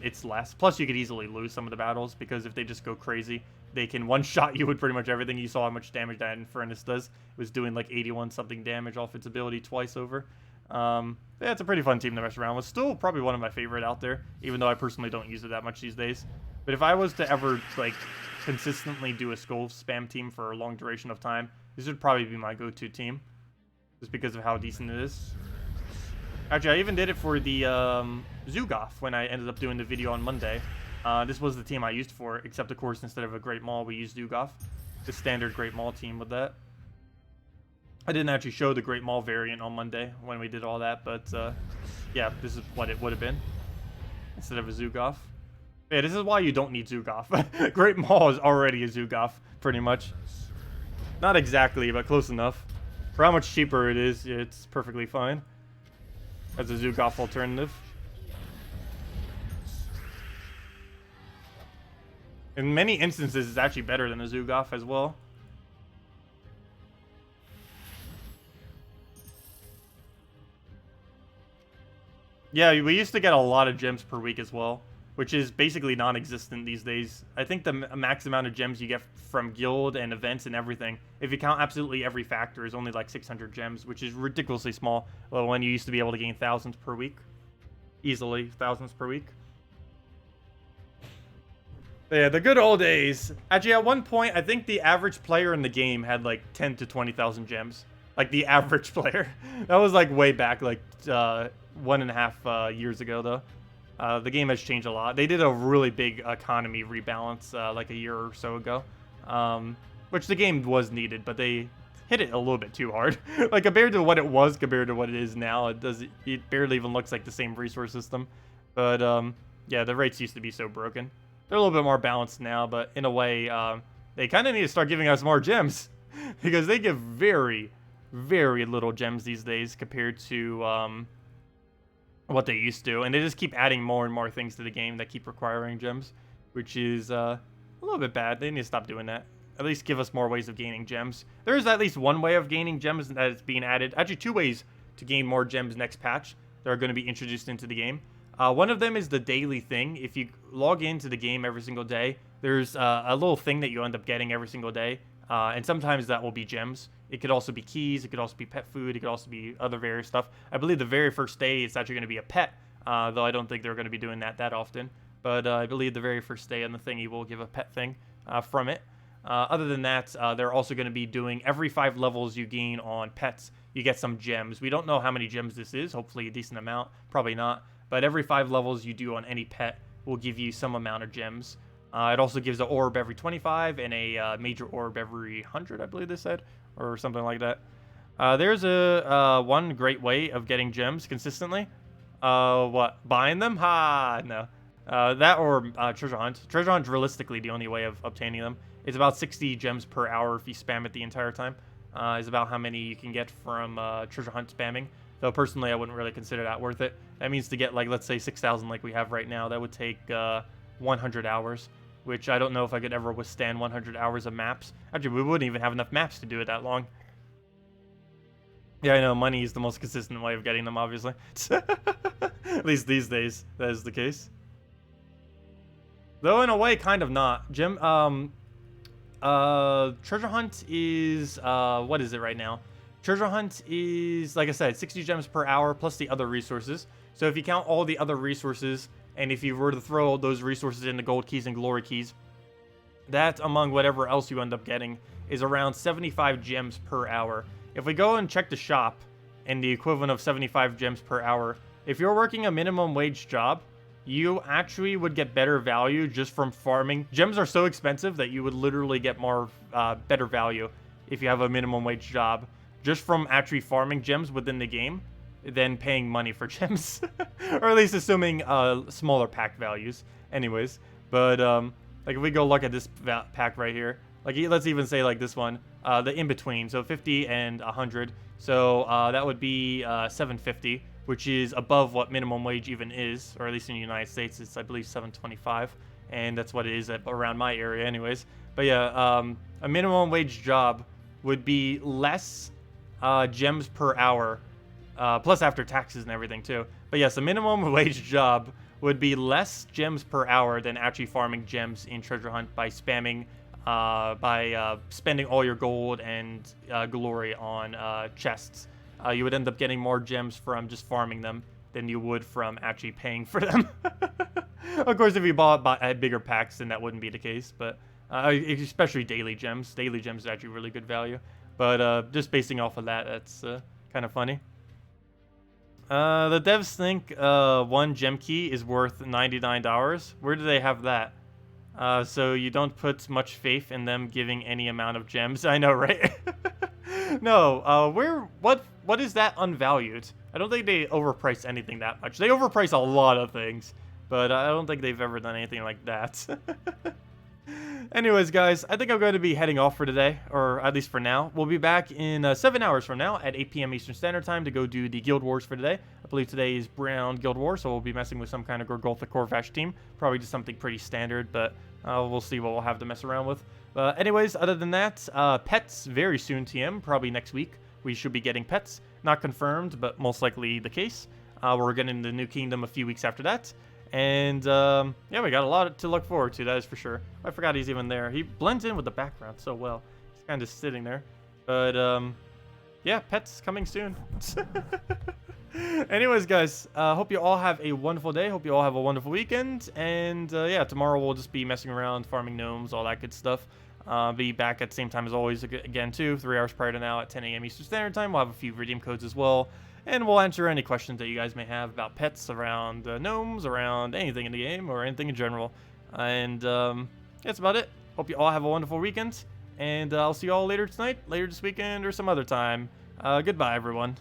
A: it's less. Plus, you could easily lose some of the battles because if they just go crazy, they can one-shot you with pretty much everything. You saw how much damage that Infernus does. It was doing like 81-something damage off its ability twice over. Yeah, it's a pretty fun team to mess around with. Still probably one of my favorite out there, even though I personally don't use it that much these days. But if I was to ever like consistently do a skull spam team for a long duration of time, this would probably be my go-to team, just because of how decent it is. Actually, I even did it for the Zugoff when I ended up doing the video on Monday. This was the team I used for it, except of course instead of a Great Maul, we used Zugoff. The standard Great Maul team with that. I didn't actually show the Great Maul variant on Monday when we did all that, but yeah, this is what it would have been instead of a Zugoff. Yeah, this is why you don't need Zugoff. Great Maul is already a Zugoff, pretty much. Not exactly, but close enough. For how much cheaper it is, it's perfectly fine as a Zugoff alternative. In many instances, it's actually better than a Zugoff as well. Yeah, we used to get a lot of gems per week as well, which is basically non-existent these days. I think the max amount of gems you get from guild and events and everything, if you count absolutely every factor, is only like 600 gems, which is ridiculously small. Well, when you used to be able to gain thousands per week. Easily, thousands per week. Yeah, the good old days. Actually, at one point, I think the average player in the game had like 10 to 20,000 gems. Like the average player. That was like way back, like 1.5 years ago, though. The game has changed a lot. They did a really big economy rebalance like a year or so ago, which the game was needed, but they hit it a little bit too hard. Like compared to what it was, compared to what it is now, it barely even looks like the same resource system. But yeah, the rates used to be so broken. They're a little bit more balanced now, but in a way, they kind of need to start giving us more gems because they give very, very little gems these days compared to what they used to, and they just keep adding more and more things to the game that keep requiring gems, which is a little bit bad. They need to stop doing that. At least give us more ways of gaining gems. There is at least one way of gaining gems that is being added. Actually, 2 ways to gain more gems next patch that are going to be introduced into the game. One of them is the daily thing. If you log into the game every single day, there's a little thing that you end up getting every single day. And sometimes that will be gems. It could also be keys. It could also be pet food. It could also be other various stuff. I believe the very first day it's actually going to be a pet, though I don't think they're going to be doing that often. But I believe the very first day on the thingy will give a pet thing from it. Other than that, they're also going to be doing every 5 levels you gain on pets, you get some gems. We don't know how many gems this is. Hopefully a decent amount. Probably not. But every 5 levels you do on any pet will give you some amount of gems. It also gives an orb every 25 and a major orb every 100, I believe they said, or something like that. There's one great way of getting gems consistently. What? Buying them? Ha! No. That or treasure hunt. Treasure hunt's realistically the only way of obtaining them. It's about 60 gems per hour if you spam it the entire time. Is about how many you can get from treasure hunt spamming. Though personally, I wouldn't really consider that worth it. That means to get, like, let's say 6,000 like we have right now, that would take 100 hours. Which I don't know if I could ever withstand 100 hours of maps. Actually, we wouldn't even have enough maps to do it that long. Yeah, I know, money is the most consistent way of getting them, obviously. At least these days, that is the case. Though in a way, kind of not. Treasure hunt is, what is it right now? Treasure hunt is, like I said, 60 gems per hour plus the other resources. So if you count all the other resources, and if you were to throw those resources into gold keys and glory keys, that among whatever else you end up getting is around 75 gems per hour. If we go and check the shop and the equivalent of 75 gems per hour, if you're working a minimum wage job, you actually would get better value just from farming. Gems are so expensive that you would literally get more better value if you have a minimum wage job just from actually farming gems within the game than paying money for gems. Or at least assuming smaller pack values. Anyways, but like if we go look at this pack right here, like let's even say like this one, the in-between, so 50 and 100. So that would be 750, which is above what minimum wage even is, or at least in the United States, it's I believe 725, and that's what it is around my area anyways. But yeah, a minimum wage job would be less gems per hour, plus after taxes and everything too. But yes, a minimum wage job would be less gems per hour than actually farming gems in Treasure Hunt by spamming, spending all your gold and glory on chests. You would end up getting more gems from just farming them than you would from actually paying for them. Of course, if you bought bigger packs, then that wouldn't be the case, but especially daily gems. Daily gems is actually really good value. But just basing off of that, that's kind of funny. The devs think one gem key is worth $99. Where do they have that? So you don't put much faith in them giving any amount of gems. I know, right? No, what is that unvalued? I don't think they overprice anything that much. They overprice a lot of things, but I don't think they've ever done anything like that. Anyways, guys, I think I'm going to be heading off for today, or at least for now. We'll be back in 7 hours from now at 8 p.m. Eastern Standard Time to go do the Guild Wars for today. I believe today is Brown Guild War, so we'll be messing with some kind of Gorgoltha Corvash team. Probably just something pretty standard, but we'll see what we'll have to mess around with. Anyways, other than that, pets very soon, TM, probably next week. We should be getting pets. Not confirmed, but most likely the case. We're getting the New Kingdom a few weeks after that. And, yeah, we got a lot to look forward to, that is for sure. I forgot he's even there. He blends in with the background so well. He's kind of sitting there. But, yeah, pets coming soon. Anyways, guys, hope you all have a wonderful day. Hope you all have a wonderful weekend. And, yeah, tomorrow we'll just be messing around, farming gnomes, all that good stuff. Be back at the same time as always again, too, 3 hours prior to now at 10 a.m. Eastern Standard Time. We'll have a few redeem codes as well. And we'll answer any questions that you guys may have about pets, around gnomes, around anything in the game, or anything in general. And that's about it. Hope you all have a wonderful weekend. And I'll see you all later tonight, later this weekend, or some other time. Goodbye, everyone.